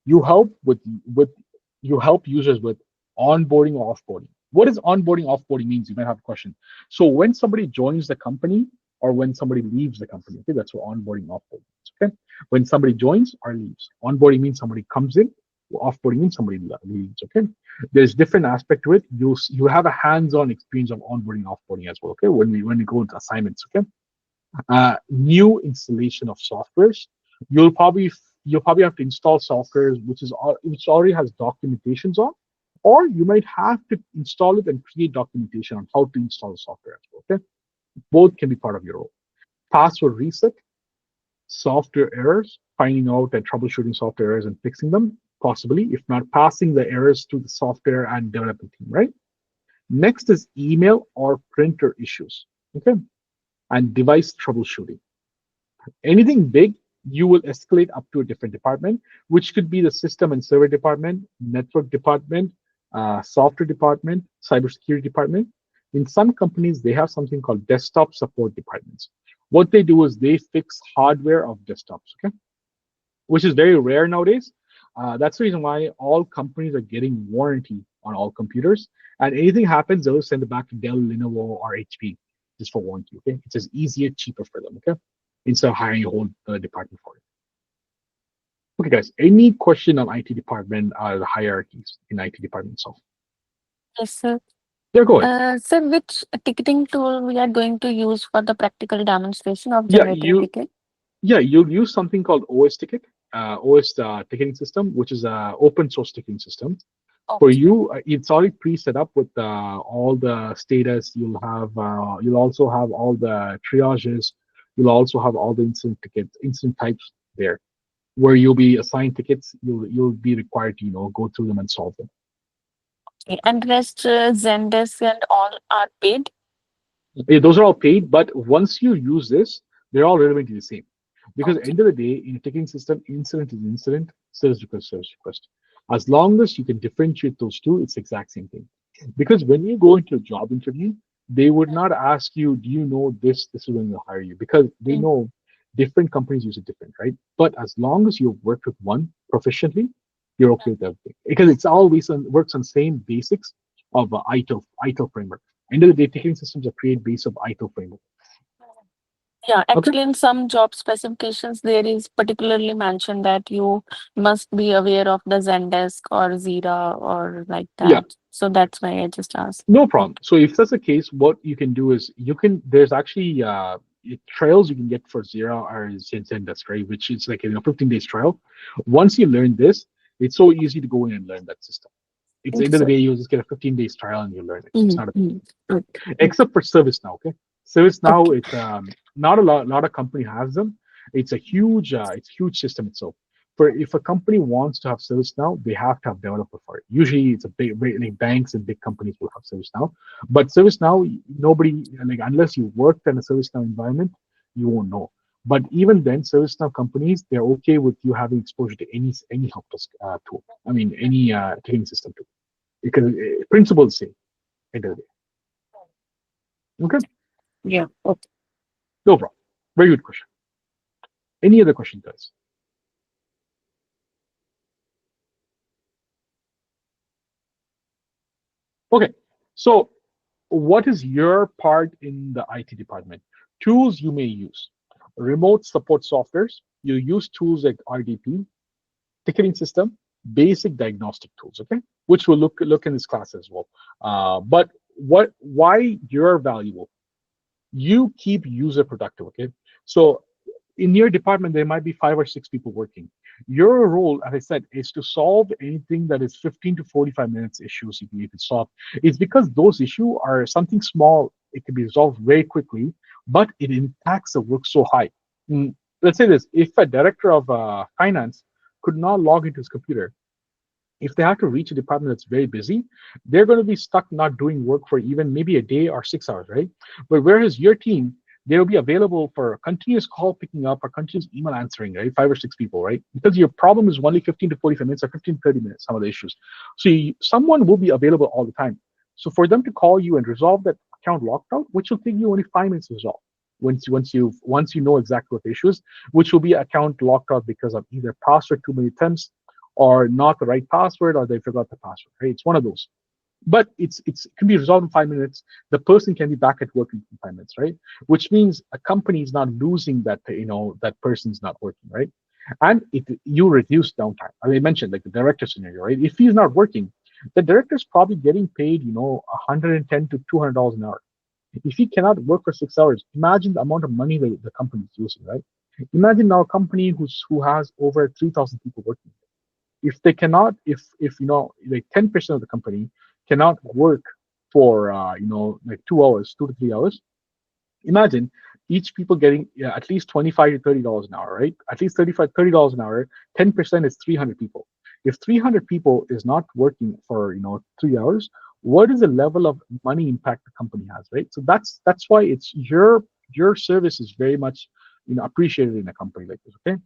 You help you help users with onboarding or offboarding. What is onboarding, offboarding means? You might have a question. So when somebody joins the company or when somebody leaves the company, okay, that's what onboarding, offboarding is. Okay, when somebody joins or leaves, onboarding means somebody comes in. Offboarding means somebody leaves. Okay, there's different aspect to it. You have a hands-on experience of onboarding, offboarding as well. Okay, when we go into assignments. Okay, new installation of softwares. You'll probably have to install software which already has documentations on, or you might have to install it and create documentation on how to install the software as well. Okay, both can be part of your role. Password reset, software errors, finding out and troubleshooting software errors and fixing them, possibly, if not passing the errors to the software and development team, right? Next is email or printer issues. Okay, and device troubleshooting. Anything big, you will escalate up to a different department, which could be the system and server department, network department, software department, cybersecurity department. In some companies, they have something called desktop support departments. What they do is they fix hardware of desktops, okay, which is very rare nowadays. That's the reason why all companies are getting warranty on all computers. And anything happens, they'll send it back to Dell, Lenovo, or HP just for warranty. Okay, it's just easier, cheaper for them. Okay, instead of hiring a whole department for it. Okay, guys, any question on IT department, the hierarchies in IT department itself? Yes, sir. Yeah, go ahead. Sir, which ticketing tool we are going to use for the practical demonstration of Yeah, generating ticket? you'll use something called OS Ticket, OS ticketing system, which is a open source ticketing system. For Okay. you, it's already pre-set up with all the status. You'll also have all the triages. You'll also have all the incident tickets, incident types there, where you'll be assigned tickets. You'll be required to go through them and solve them. Okay. And rest, Zendesk and all are paid? Yeah, those are all paid, but once you use this, they're all relatively the same. Because at the Okay. end of the day, in a ticketing system, incident is incident, service request, service request. As long as you can differentiate those two, it's the exact same thing. Because when you go into a job interview, they would not ask you, do you know this? This is when they'll hire you. Because they Mm. know different companies use it different, right? But as long as you've worked with one proficiently, you're okay with everything. Because it's always works on same basics of ITIL framework. End of the day, ticketing systems are created based of ITIL framework. Yeah, Okay. actually, in some job specifications, there is particularly mentioned that you must be aware of the Zendesk or Zira or like Yeah. that. So that's why I just asked. No problem. So if that's the case, what you can do is there's actually trials you can get for Zero or Zendesk, right? Which is like 15 days trial. Once you learn this, it's so easy to go in and learn that system. It's the Thank you, end of the sir. day, you just get a 15 days trial and you learn it. It's not a big Mm-hmm. Okay. except for ServiceNow. Okay, ServiceNow, Okay. it's not a lot of company has them. It's a huge system itself. For if a company wants to have ServiceNow, they have to have developer for it. Usually, it's a like banks and big companies will have ServiceNow, but ServiceNow, nobody like unless you worked in a ServiceNow environment, you won't know. But even then, ServiceNow companies, they're okay with you having exposure to any help desk tool. I mean, any ticketing system tool, because principle is same. End of the day. Okay. Yeah. Okay. No problem. Very good question. Any other question, guys? Okay. So, what is your part in the IT department? Tools you may use. Remote support softwares. You use tools like RDP, ticketing system, basic diagnostic tools. Okay, which we'll look in this class as well. But why you're valuable? You keep user productive. Okay, so in your department there might be 5 or 6 people working. Your role, as I said, is to solve anything that is 15 to 45 minutes issues you can solve. It's because those issues are something small, it can be resolved very quickly, but it impacts the work so high. Let's say this: if a director of finance could not log into his computer, if they have to reach a department that's very busy, they're going to be stuck not doing work for even maybe a day or 6 hours, right? But whereas your team, they'll be available for continuous call picking up or continuous email answering, right? 5 or 6 people, right? Because your problem is only 15 to 45 minutes or 15 to 30 minutes, some of the issues. So someone will be available all the time. So for them to call you and resolve that account locked out, which will take you only 5 minutes to resolve. Once you know exactly what the issue is, which will be account locked out because of either password too many attempts or not the right password or they forgot the password, right? It's one of those. But it can be resolved in 5 minutes. The person can be back at work in 5 minutes, right? Which means a company is not losing that that person's not working, right? And you reduce downtime. I mentioned like the director scenario, right? If he's not working, the director's probably getting paid, $110 to $200 an hour. If he cannot work for 6 hours, imagine the amount of money that the company is using, right? Imagine now a company who has over 3,000 people working. If they cannot, if like 10% of the company cannot work for like 2 hours, 2 to 3 hours, imagine each people getting at least 25 to $30 an hour, right? At least $30 an hour. 10% is 300 people. If 300 people is not working for 3 hours, what is the level of money impact the company has, right? So that's why it's your service is very much appreciated in a company like this. Okay,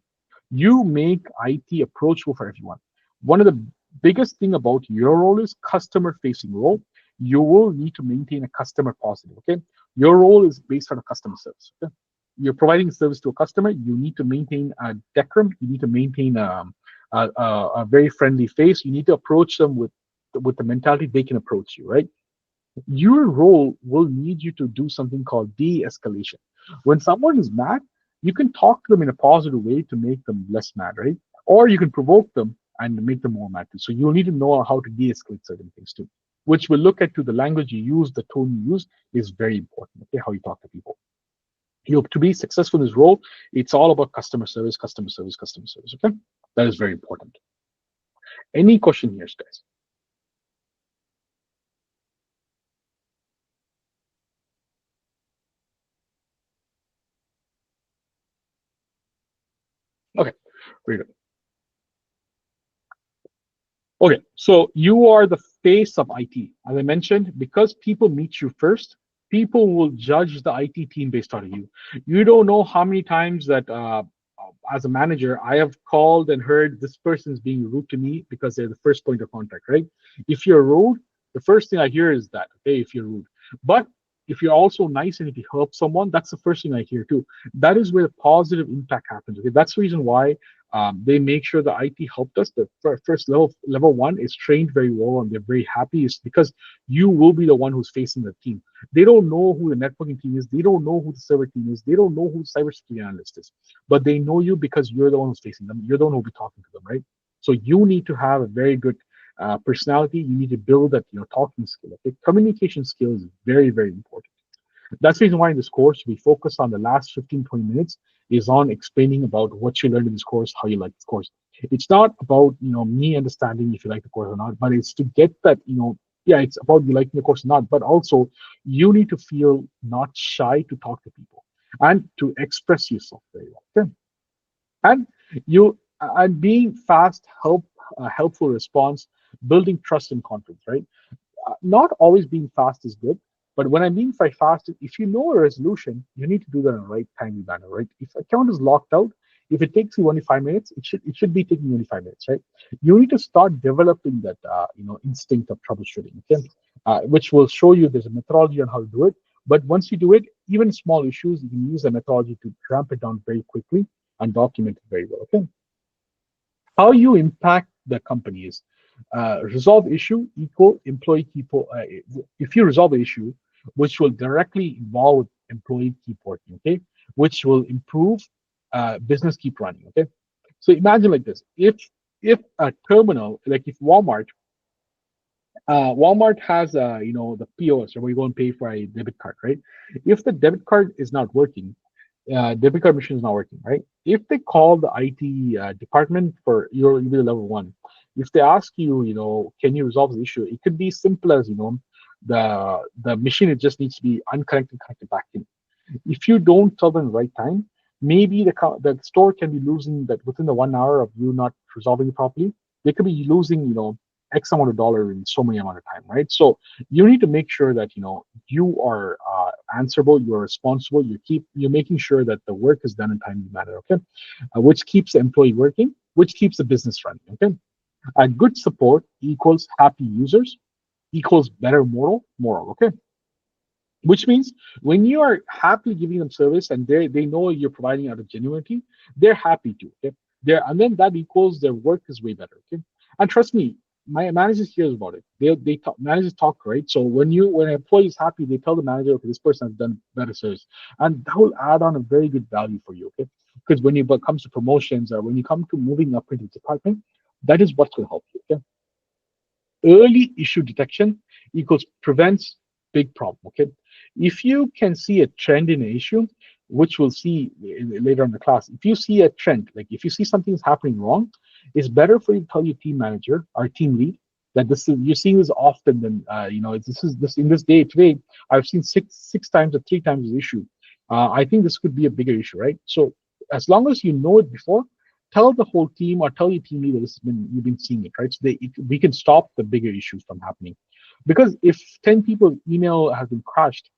you make IT approachable for everyone. One of the biggest thing about your role is customer facing role. You will need to maintain a customer positive. Okay, your role is based on a customer service. Okay? You're providing a service to a customer. You need to maintain a decorum. You need to maintain a very friendly face. You need to approach them with the mentality they can approach you, right? Your role will need you to do something called de-escalation. When someone is mad, you can talk to them in a positive way to make them less mad, right? Or you can provoke them and make them more mad too. So you'll need to know how to de-escalate certain things too, which will look at to the language you use, the tone you use is very important. Okay, how you talk to people. You to be successful in this role, it's all about customer service, customer service, customer service. Okay, that is very important. Any question here, guys? Okay, very good. Okay, so you are the face of IT. As I mentioned, because people meet you first, people will judge the IT team based on you. You don't know how many times that as a manager, I have called and heard this person is being rude to me because they're the first point of contact, right? If you're rude, the first thing I hear is that, okay, if you're rude. But if you're also nice and if you help someone, that's the first thing I hear too. That is where the positive impact happens. Okay, that's the reason why they make sure the IT help desk, the first level one is trained very well and they're very happy. Is because you will be the one who's facing the team. They don't know who the networking team is. They don't know who the server team is. They don't know who the cybersecurity analyst is. But they know you because you're the one who's facing them. You're the one who'll be talking to them, right? So you need to have a very good personality. You need to build that talking skill. Okay, communication skill is very very important. That's the reason why in this course we focus on the last 15-20 minutes is on explaining about what you learned in this course, how you like this course. It's not about me understanding if you like the course or not, but it's to get that yeah, it's about you liking the course or not, but also you need to feel not shy to talk to people and to express yourself very well. Okay? And you and being fast, helpful response, building trust and confidence, right? Not always being fast is good, but when I mean by fast, if you know a resolution, you need to do that in the right timely manner, right? If account is locked out, if it takes you only 5 minutes, it should be taking you only 5 minutes, right? You need to start developing that instinct of troubleshooting, okay? Which will show you there's a methodology on how to do it. But once you do it, even small issues, you can use the methodology to ramp it down very quickly and document it very well. Okay, how you impact the company is resolve issue equal employee keep. If you resolve the issue, which will directly involve employee keep working, okay, which will improve business keep running. Okay, so imagine like this: if a terminal, like if Walmart has the POS, or where you go and pay for a debit card, right? If the debit card is not working, debit card machine is not working, right? If they call the IT department for you'll be level one. If they ask you, can you resolve the issue? It could be simple as the machine, it just needs to be unconnected, connected back in. If you don't tell them the right time, maybe the store can be losing that within the 1 hour of you not resolving it properly. They could be losing X amount of dollar in so many amount of time, right? So you need to make sure that you are answerable, you are responsible, you're making sure that the work is done in a timely manner, okay? Which keeps the employee working, which keeps the business running, okay? A good support equals happy users equals better moral, okay? Which means when you are happily giving them service and they know you're providing out of genuinity, they're happy too. Okay, and then that equals their work is way better. Okay, and trust me, my managers hears about it. They talk, managers talk, right? So when an employee is happy, they tell the manager, okay, this person has done better service, and that will add on a very good value for you. Okay, because when it comes to promotions or when you come to moving up into the department, that is what's going to help you. Okay, early issue detection equals prevents big problem. Okay, if you can see a trend in an issue, which we'll see later in the class, if you see a trend, like if you see something's happening wrong, it's better for you to tell your team manager or team lead that this is you're seeing this often than this in this day today I've seen six times or 3 times this issue. I think this could be a bigger issue, right? So as long as you know it before, tell the whole team or tell your team leader this has been you've been seeing it, right? So we can stop the bigger issues from happening. Because if 10 people email has been crashed,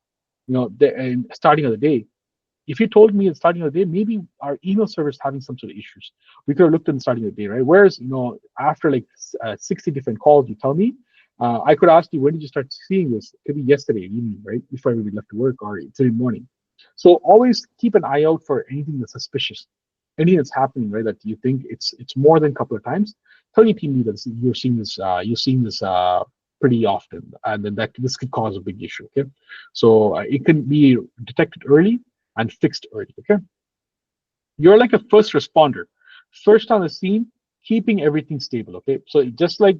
starting of the day, if you told me at the starting of the day, maybe our email server is having some sort of issues, we could have looked at the starting of the day, right? Whereas after like 60 different calls, you tell me, I could ask you, when did you start seeing this? It could be yesterday evening, right? Before everybody left to work, or today morning. So always keep an eye out for anything that's suspicious, anything that's happening, right? That you think it's more than a couple of times. Tell your team leader that you're seeing this. pretty often, and then this could cause a big issue. Okay, so it can be detected early and fixed early. Okay, you're like a first responder, first on the scene, keeping everything stable. Okay, so just like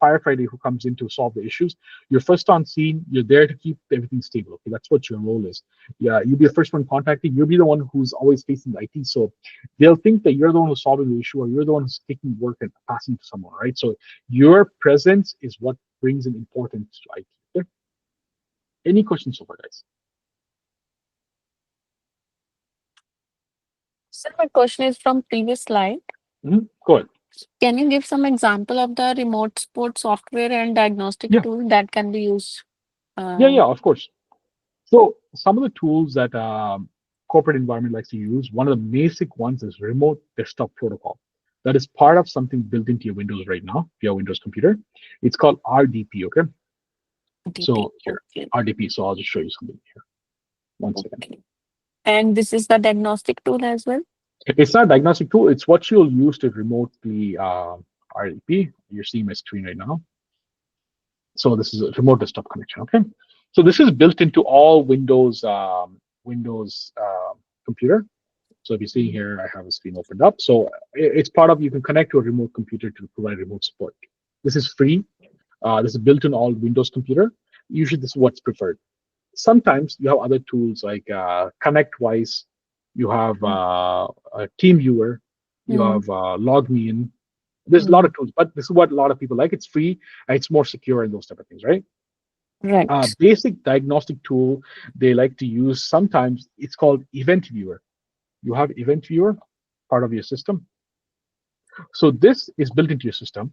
firefighter who comes in to solve the issues, you're first on scene. You're there to keep everything stable. Okay, that's what your role is. Yeah, you'll be the first one contacting. You'll be the one who's always facing the IT. So they'll think that you're the one who's solving the issue, or you're the one who's taking work and passing it to someone, right? So your presence is what brings an importance to IT. Okay? Any questions so far, guys? So my question is from previous slide. Go ahead. Can you give some example of the remote support software and diagnostic Yeah. tool that can be used? Yeah, of course. So some of the tools that corporate environment likes to use, one of the basic ones is remote desktop protocol. That is part of something built into your Windows right now, your Windows computer. It's called RDP, okay? So here, Okay. RDP. So I'll just show you something here. One second. Okay. And this is the diagnostic tool as well? It's not a diagnostic tool. It's what you'll use to remotely RDP. You're seeing my screen right now. So this is a remote desktop connection, okay? So this is built into all Windows computer. So if you see here, I have a screen opened up. So it's part of, you can connect to a remote computer to provide remote support. This is free. This is built in all Windows computer. Usually this is what's preferred. Sometimes you have other tools like ConnectWise. You have a TeamViewer. You have LogMeIn. There's a lot of tools, but this is what a lot of people like. It's free and it's more secure and those type of things, right? Right. Basic diagnostic tool they like to use sometimes, it's called Event Viewer. You have Event Viewer, part of your system. So this is built into your system.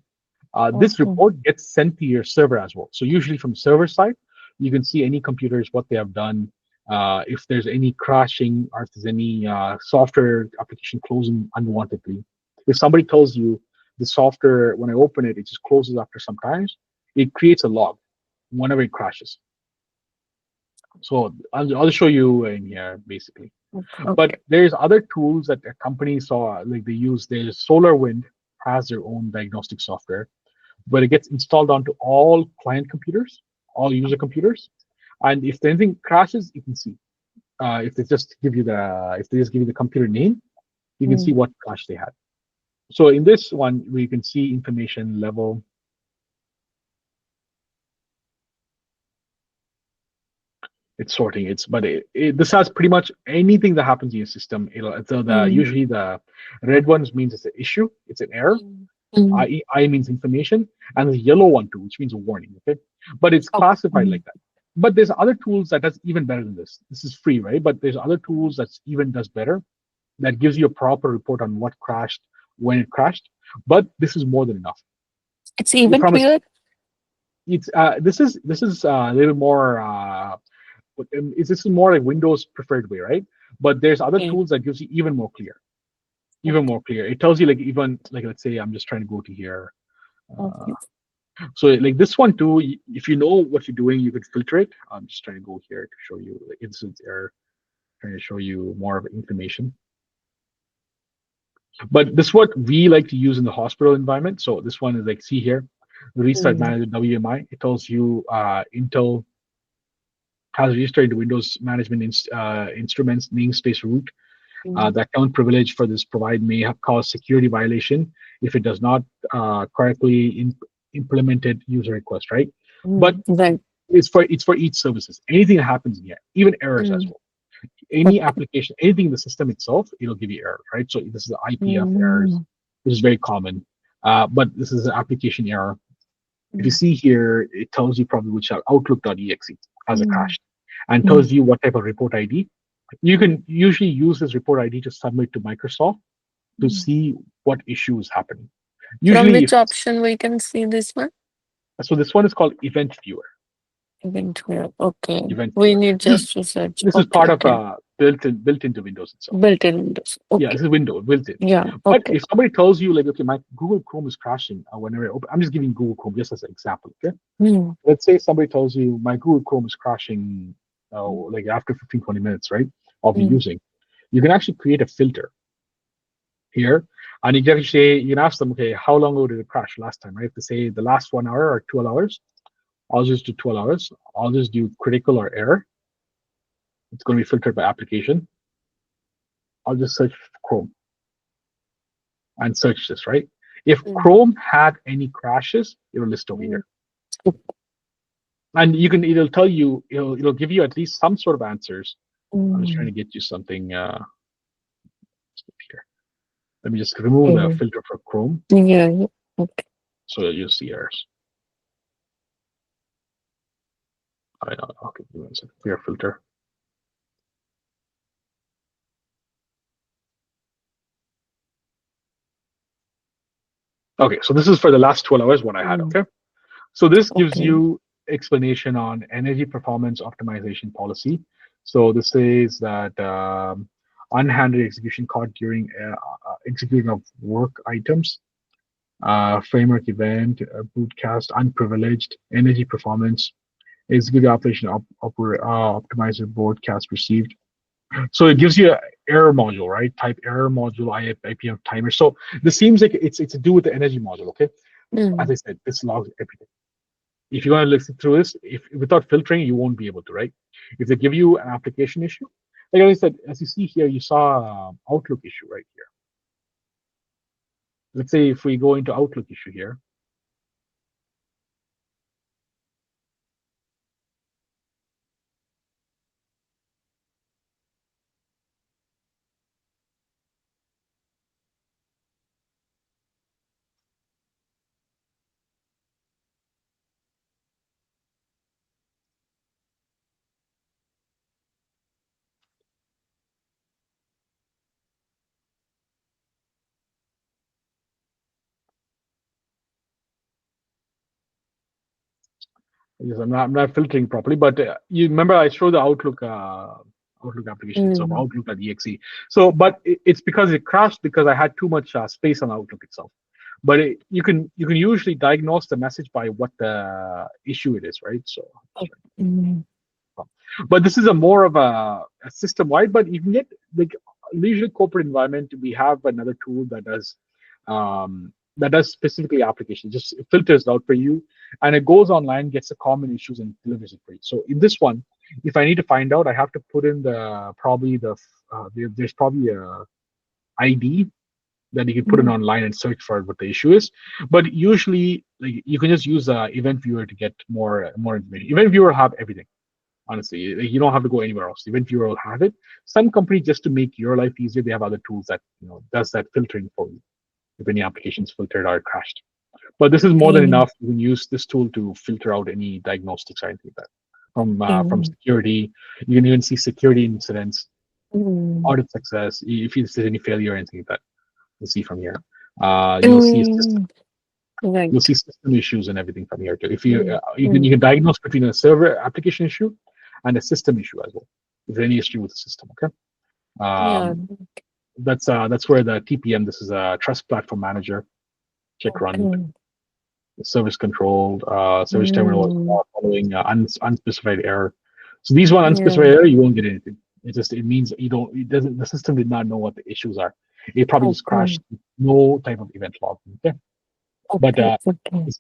This report gets sent to your server as well. So usually from server side, you can see any computers, what they have done, if there's any crashing, or if there's any software application closing unwantedly. If somebody tells you the software, when I open it, it just closes after some time, it creates a log whenever it crashes. So I'll show you in here basically. Okay. But there's other tools that a company saw, like they use. There's SolarWind has their own diagnostic software, but it gets installed onto all client computers, all user computers, and if anything crashes, you can see. If they just give you the computer name, you can see what crash they had. So in this one, we can see information level. It's sorting. This has pretty much anything that happens in your system. Usually the red ones means it's an issue, it's an error. I means information, and the yellow one too, which means a warning. Okay, but it's classified like that. But there's other tools that does even better than this. This is free, right? But there's other tools that even does better, that gives you a proper report on what crashed, when it crashed. But this is more than enough. It's even clear. It's this is a little more. This is more like Windows preferred way, right? But there's other tools that gives you even more clear. Even more clear. It tells you let's say I'm just trying to go to here. So like this one too, if you know what you're doing, you could filter it. I'm just trying to go here to show you the instance error, trying to show you more of information. But this is what we like to use in the hospital environment. So this one is like, see here, Restart Manager WMI. It tells you Intel has registered into Windows management instruments namespace root. The account privilege for this provide may have caused security violation if it does not correctly implemented user request, right? But it's for each services. Anything that happens in here, even errors as well. Any application, anything in the system itself, it'll give you error, right? So this is the IPF errors, which is very common. But this is an application error. If you see here, it tells you probably which Outlook.exe has a crash, and tells you what type of report ID. You can usually use this report ID to submit to Microsoft to see what issue is happening. Usually, from which option we can see this one? So this one is called Event Viewer. Event Viewer. Okay. Event we Viewer. need just to search. This is part of built into Windows itself. Built in Windows. Okay. Yeah, this is Windows built in. Yeah. But if somebody tells you like, okay, my Google Chrome is crashing whenever I open, I'm just giving Google Chrome just as an example. Okay. Let's say somebody tells you my Google Chrome is crashing, like after 15-20 minutes, right, of using. You can actually create a filter here, And you can say, you can ask them, okay, how long ago did it crash last time, right? If they say the last 1 hour or 12 hours, I'll just do 12 hours. I'll just do critical or error. It's going to be filtered by application. I'll just search Chrome and search this, right? If Chrome had any crashes, it'll list over here. And it'll tell you, it'll give you at least some sort of answers. I'm just trying to get you something here. Let me just remove the filter for Chrome. Yeah. Okay. So you'll see errors. I know. Okay, give me a second. Clear filter. Okay, so this is for the last 12 hours what I had. Okay, so this gives you explanation on energy performance optimization policy. So this says that unhandled execution caught during execution of work items, framework event, broadcast, unprivileged, energy performance, execute operation optimizer broadcast received. So it gives you an error module, right? Type error module IPM timer. So this seems like it's to do with the energy module, okay? As I said, this logs everything. If you want to listen through this, if without filtering, you won't be able to, right? If they give you an application issue, like I said, as you see here, you saw Outlook issue right here. Let's say if we go into Outlook issue here, because I'm not filtering properly, but you remember I showed the Outlook application, so Outlook.exe. So, but it's because it crashed because I had too much space on Outlook itself. But you can usually diagnose the message by what the issue it is, right? So, but this is a more of a system wide. But you can get like usually corporate environment. We have another tool that does specifically applications, just it filters it out for you, and it goes online, gets the common issues, and delivers it for you. So in this one, if I need to find out, I have to put in there's probably a ID that you can put in online and search for what the issue is. But usually, like you can just use Event Viewer to get more information. Event Viewer will have everything. Honestly, you don't have to go anywhere else. Event Viewer will have it. Some companies, just to make your life easier, they have other tools that does that filtering for you if any applications filtered or crashed. But this is more than enough. You can use this tool to filter out any diagnostics or anything like that. From security, you can even see security incidents, audit success, if there's any failure or anything like that. You'll see from here. You'll see system, you'll see system issues and everything from here too. If you you can diagnose between a server application issue and a system issue as well. If there's any issue with the system, okay. That's where the TPM. This is a Trust Platform Manager. Check run. Service controlled, service terminal following unspecified error. So these one unspecified error, you won't get anything. It means you don't. It doesn't. The system did not know what the issues are. It probably just crashed. No type of event log. Okay. But it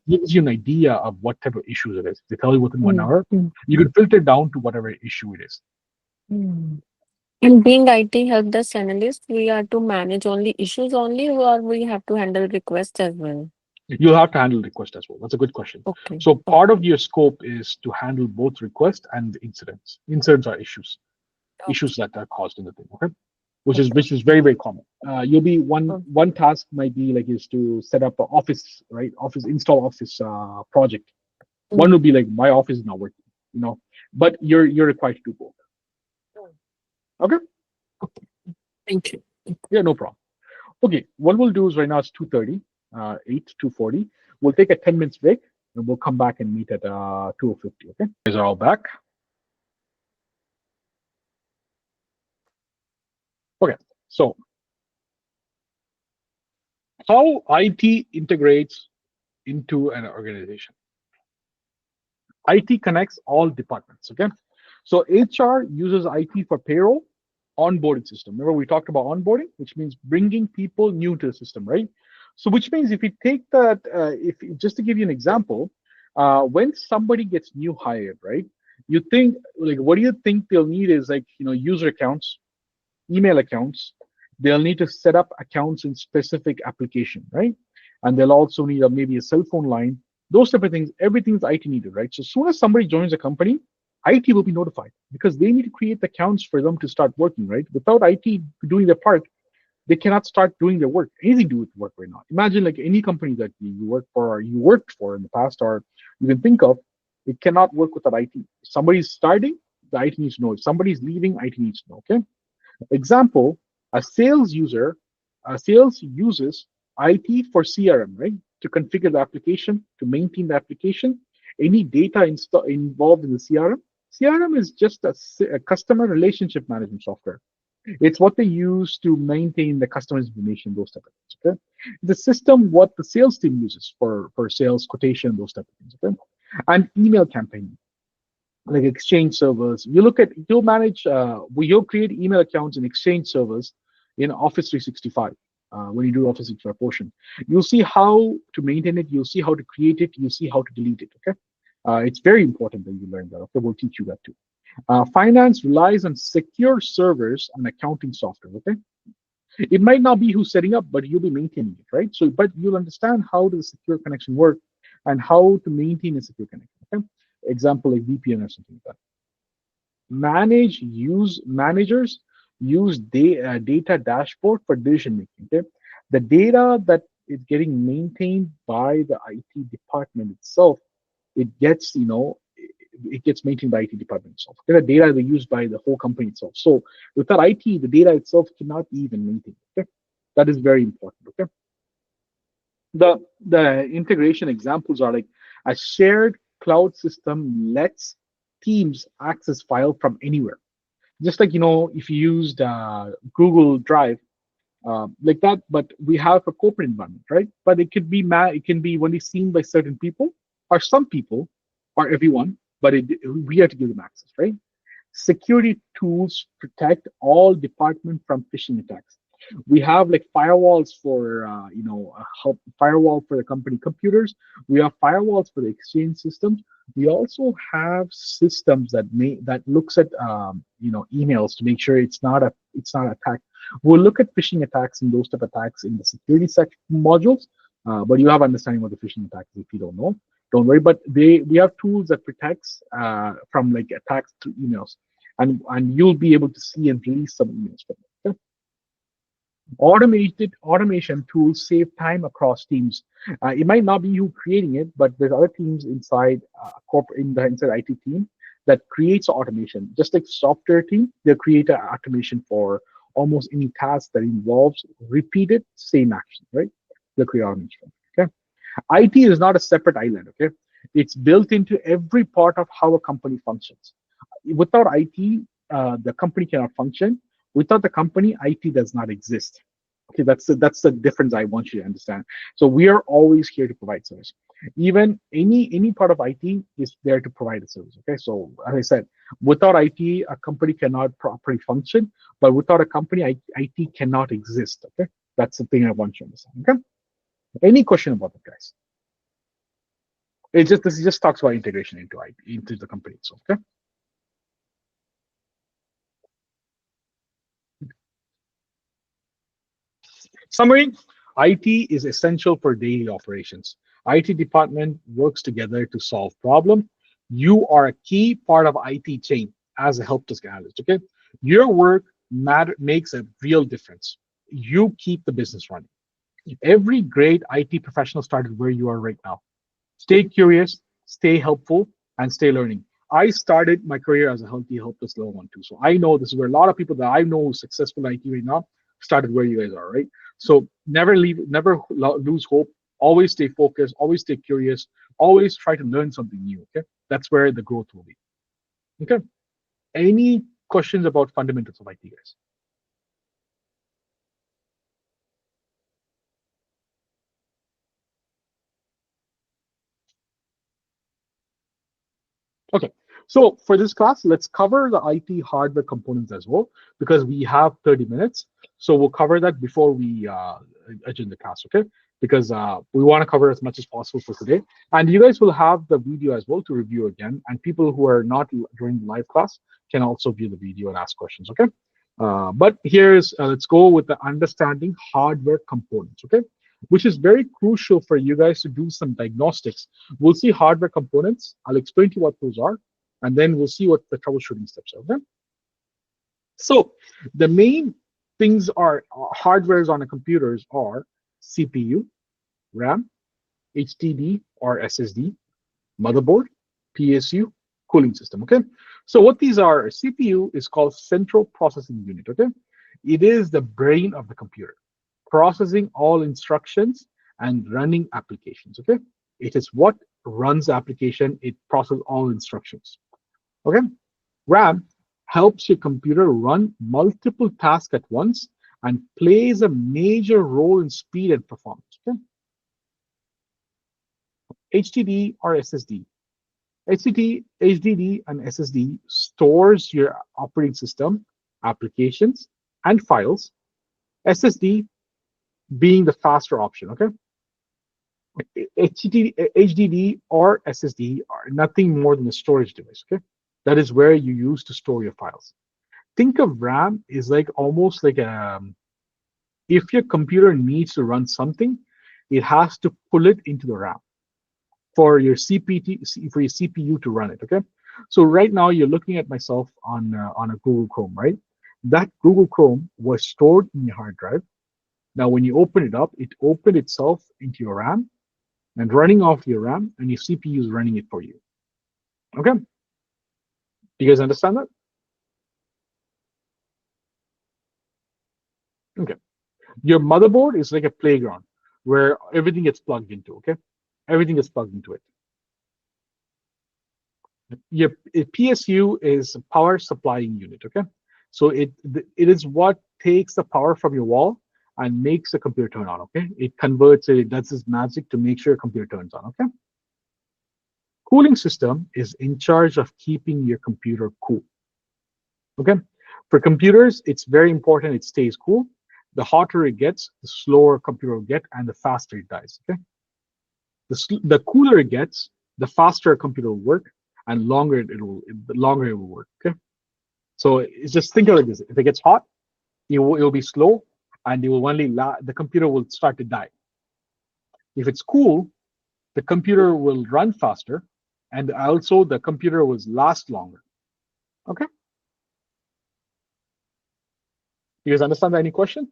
gives you an idea of what type of issues it is. They tell you within 1 hour. You can filter down to whatever issue it is. And being IT help desk analyst, we are to manage only issues only, or we have to handle requests as well? You'll have to handle request as well. That's a good question. So part of your scope is to handle both request and incidents. Incidents are issues that are caused in the thing. Okay, which is very, very common. You'll be one task might be like is to set up an office, right? Install office project. One will be like my office is not working, but you're required to do both. Okay. Thank you. Yeah, no problem. Okay, what we'll do is right now it's 2:30, 2:40. We'll take a 10 minutes break and we'll come back and meet at 2:50. Okay, you guys are all back. Okay, so how IT integrates into an organization. IT connects all departments. Okay, so HR uses IT for payroll, onboarding system. Remember, we talked about onboarding, which means bringing people new to the system, right? So, which means if you take that, if just to give you an example, when somebody gets new hired, right? You think like, what do you think they'll need is like, user accounts, email accounts. They'll need to set up accounts in specific application, right? And they'll also need maybe a cell phone line, those type of things. Everything's IT needed, right? So as soon as somebody joins a company, IT will be notified because they need to create the accounts for them to start working, right? Without IT doing their part, they cannot start doing their work, anything to do with work right now. Imagine like any company that you work for or you worked for in the past or you can think of, it cannot work without IT. If somebody's starting, the IT needs to know. If somebody's leaving, IT needs to know, okay? Example, a sales uses IT for CRM, right? To configure the application, to maintain the application, any data involved in the CRM. CRM is just a customer relationship management software. It's what they use to maintain the customer's information, those type of things. Okay, the system what the sales team uses for sales quotation, those type of things. Okay, and email campaigning like Exchange servers. You'll manage, you'll create email accounts in Exchange servers in Office 365. When you do Office 365 portion, you'll see how to maintain it. You'll see how to create it. You'll see how to delete it. Okay, it's very important that you learn that. Okay, we'll teach you that too. Finance relies on secure servers and accounting software. Okay, it might not be who's setting up, but you'll be maintaining it, right? So, but you'll understand how does a secure connection work and how to maintain a secure connection. Okay, example like VPN or something like that. Managers use data dashboard for decision making. Okay, the data that is getting maintained by the IT department itself, it gets it gets maintained by IT department itself. Okay, the data is used by the whole company itself. So without IT, the data itself cannot be even maintained. Okay, that is very important. Okay, the integration examples are like a shared cloud system lets teams access file from anywhere. Just like if you used Google Drive, like that, but we have a corporate environment, right? But it can be only seen by certain people or some people or everyone, but we have to give them access, right? Security tools protect all department from phishing attacks. We have like firewalls for firewall for the company computers. We have firewalls for the exchange systems. We also have systems that looks at emails to make sure it's not attacked. We'll look at phishing attacks and those type of attacks in the security section modules, but you have understanding what the phishing attack is if you don't know. Don't worry, but we have tools that protects from like attacks through emails, and you'll be able to see and release some emails from it. Okay? Automation tools save time across teams. It might not be you creating it, but there's other teams inside inside IT team that creates automation. Just like software team, they'll create an automation for almost any task that involves repeated same action, right? They'll create automation. Okay. IT is not a separate island. Okay, it's built into every part of how a company functions. Without IT, the company cannot function. Without the company, IT does not exist. Okay, that's the difference I want you to understand. So we are always here to provide service. Even any part of IT is there to provide a service. Okay, so as I said, without IT, a company cannot properly function. But without a company, IT cannot exist. Okay, that's the thing I want you to understand. Okay, any question about that, guys? This just talks about integration into IT, into the company itself. Okay. Summary: IT is essential for daily operations. IT department works together to solve problem. You are a key part of IT chain as a help desk analyst. Okay, your work makes a real difference. You keep the business running. Every great IT professional started where you are right now. Stay curious, stay helpful, and stay learning. I started my career as a healthy helpless level 1 2. So I know this is where a lot of people that I know successful IT right now started where you guys are, right? So never lose hope. Always stay focused, always stay curious, always try to learn something new. Okay. That's where the growth will be. Okay. Any questions about fundamentals of IT, guys? Okay, So for this class, let's cover the IT hardware components as well, because we have 30 minutes. So we'll cover that before we adjourn the class, okay? Because we want to cover as much as possible for today. And you guys will have the video as well to review again. And people who are not during the live class can also view the video and ask questions, okay? But here's, let's go with the understanding hardware components, okay? Which is very crucial for you guys to do some diagnostics. We'll see hardware components. I'll explain to you what those are, and then we'll see what the troubleshooting steps are, okay? So the main things are hardwares on a computers are CPU, RAM, HDD or SSD, motherboard, PSU, cooling system, okay? So what these are, CPU is called central processing unit, okay? It is the brain of the computer, processing all instructions and running applications, okay? It is what runs the application, it processes all instructions, okay? RAM helps your computer run multiple tasks at once and plays a major role in speed and performance, okay? HDD or SSD. HDD and SSD stores your operating system, applications, and files. SSD being the faster option, okay? HDD or SSD are nothing more than a storage device, okay? That is where you use to store your files. Think of RAM is like almost like if your computer needs to run something, it has to pull it into the RAM for your CPU to run it, okay? So right now you're looking at myself on a Google Chrome, right? That Google Chrome was stored in your hard drive. Now when you open it up, it opened itself into your RAM and running off your RAM, and your CPU is running it for you, okay? Do you guys understand that? Okay. Your motherboard is like a playground where everything gets plugged into, okay? Everything is plugged into it. Your PSU is a power supplying unit, okay? So it is what takes the power from your wall and makes the computer turn on, okay? It converts it, it does this magic to make sure your computer turns on, okay? Cooling system is in charge of keeping your computer cool, okay? For computers, it's very important it stays cool. The hotter it gets, the slower computer will get and the faster it dies, okay? The cooler it gets, the faster a computer will work and the longer it will work, okay? So it's just think of it like this. If it gets hot, it will be slow and it will only the computer will start to die. If it's cool, the computer will run faster and also the computer will last longer, okay? You guys understand that? Any question?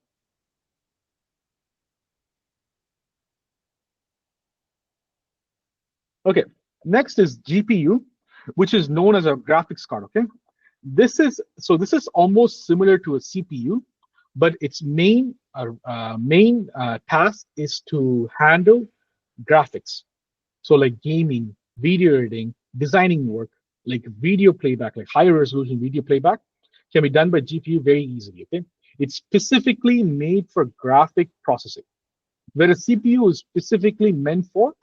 Okay, next is GPU, which is known as a graphics card, okay? This is almost similar to a CPU, but its main task is to handle graphics. So like gaming, video editing, designing work, like video playback, like high resolution video playback can be done by GPU very easily, okay? It's specifically made for graphic processing, whereas CPU is specifically meant for,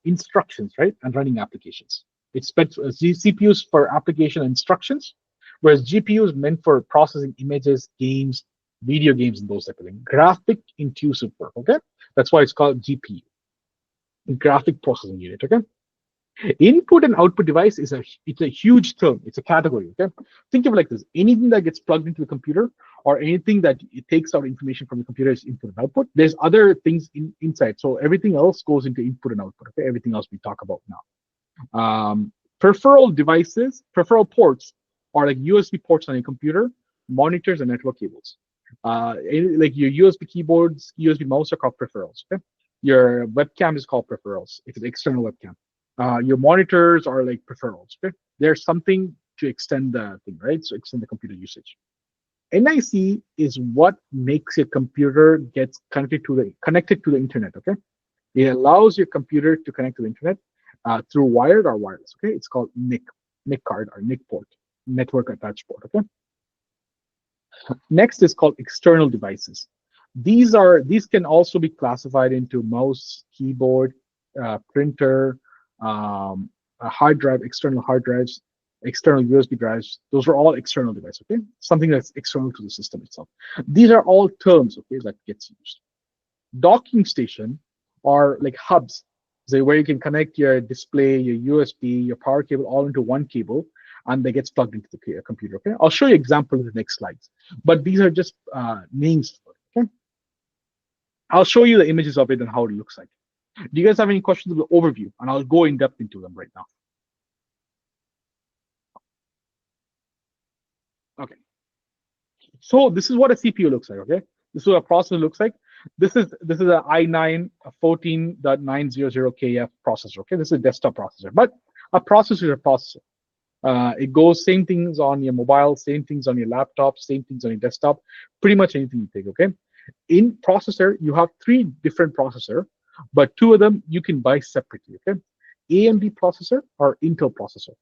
instructions, right? And running applications. It's CPUs for application instructions, whereas GPU is meant for processing images, games, video games, and those type of things. Graphic intuitive work, okay? That's why it's called GPU, graphic processing unit, okay? Input and output device it's a huge term. It's a category, okay? Think of it like this. Anything that gets plugged into the computer or anything that it takes out information from the computer is input and output. There's other things inside. So everything else goes into input and output, okay? Everything else we talk about now. Peripheral devices, peripheral ports are like USB ports on your computer, monitors, and network cables. Like your USB keyboards, USB mouse are called peripherals, okay? Your webcam is called peripherals if it's external webcam. Your monitors are like peripherals, okay? There's something to extend the thing, right? So extend the computer usage. NIC is what makes your computer gets connected to the internet, okay? It allows your computer to connect to the internet through wired or wireless, okay? It's called NIC card or NIC port, network attached port, okay? Next is called external devices. These can also be classified into mouse, keyboard, printer, a hard drive, external hard drives, external USB drives. Those are all external devices, okay? Something that's external to the system itself. These are all terms, okay, that gets used. Docking station are like hubs, so where you can connect your display, your USB, your power cable all into one cable, and they gets plugged into the computer. Okay, I'll show you example in the next slides, but these are just names. Okay, I'll show you the images of it and how it looks like. Do you guys have any questions of the overview? And I'll go in depth into them right now. Okay, so this is what a CPU looks like. Okay, this is what a processor looks like. This is a i9 14.900KF processor. Okay, this is a desktop processor, but a processor is a processor. It goes same things on your mobile, same things on your laptop, same things on your desktop, pretty much anything you take. Okay, in processor you have 3 different processor, but 2 of them you can buy separately. Okay, AMD processor or Intel processor.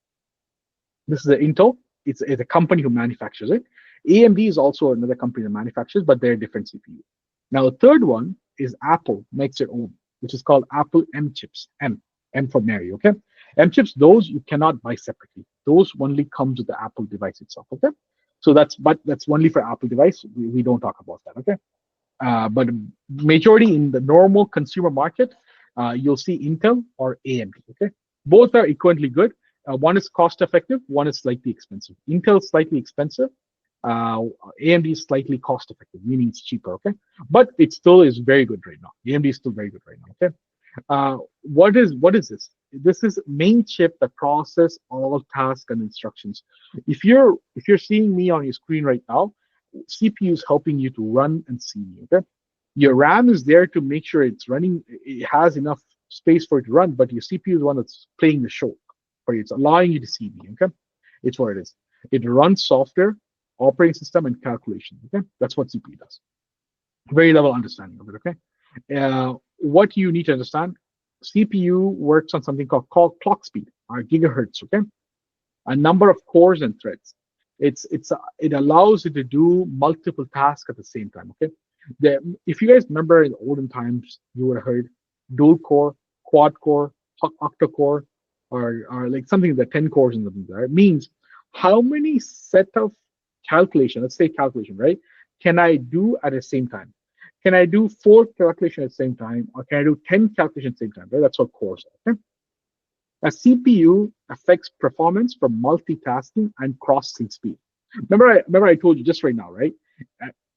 This is an Intel. It's a company who manufactures it. AMD is also another company that manufactures, but they're a different CPU. Now, the third one is Apple makes their own, which is called Apple M chips. M for Mary, okay? M chips, those you cannot buy separately. Those only comes with the Apple device itself, okay? So that's only for Apple device. We don't talk about that, okay? But majority in the normal consumer market, you'll see Intel or AMD, okay? Both are equally good. One is cost effective, one is slightly expensive. Intel is slightly expensive. AMD is slightly cost effective, meaning it's cheaper, okay? But it still is very good right now. AMD is still very good right now, okay? What is this? This is main chip that process all tasks and instructions. If you're seeing me on your screen right now, CPU is helping you to run and see me, okay? Your RAM is there to make sure it's running, it has enough space for it to run, but your CPU is the one that's playing the show for you. It's allowing you to see me, okay? It's what it is. It runs software, operating system, and calculation, okay? That's what CPU does. Very level understanding of it, okay? What you need to understand, CPU works on something called clock speed, or gigahertz, okay? A number of cores and threads. It allows you to do multiple tasks at the same time, okay? If you guys remember in the olden times, you would have heard dual core, quad core, octa core, or like something that 10 cores in them there. It means how many set of calculation, let's say calculation, right? Can I do at the same time? Can I do 4 calculations at the same time, or can I do 10 calculations at the same time? Right? That's what cores are. Okay? A CPU affects performance from multitasking and processing speed. Remember I told you just right now, right?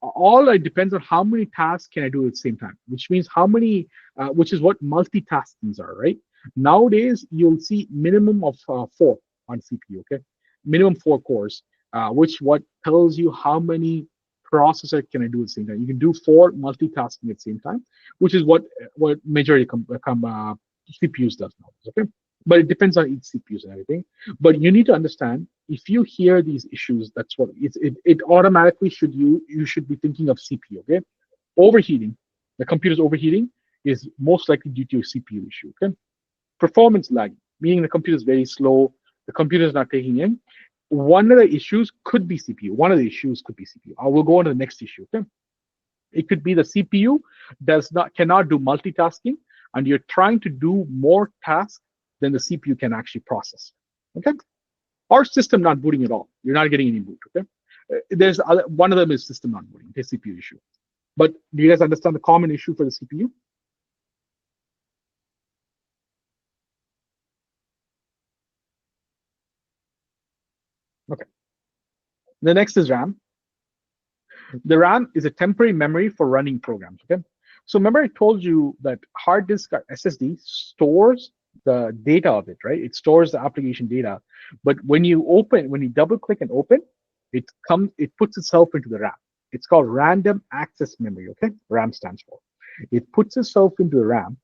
All it depends on how many tasks can I do at the same time, which means how many, which is what multitaskings are, right? Nowadays, you'll see minimum of 4 on CPU, okay? Minimum 4 cores, which what tells you how many processor can I do at the same time. You can do 4 multitasking at the same time, which is what majority CPUs does now, okay? But it depends on each CPUs and everything. But you need to understand, if you hear these issues, that's what it automatically you should be thinking of CPU, okay? Overheating, the computer's overheating is most likely due to a CPU issue, okay? Performance lag, meaning the computer is very slow, the computer is not taking in. One of the issues could be CPU. One of the issues could be CPU. I will go on to the next issue, okay? It could be the CPU cannot do multitasking, and you're trying to do more tasks than the CPU can actually process, okay? Or system not booting at all. You're not getting any boot, okay? There's one of them is system not booting, okay, CPU issue. But do you guys understand the common issue for the CPU? Okay. The next is RAM. The RAM is a temporary memory for running programs, okay? So remember I told you that hard disk or SSD stores the data of it, right? It stores the application data. But when you double click and open, it puts itself into the RAM. It's called random access memory, okay? RAM stands for. It puts itself into the RAM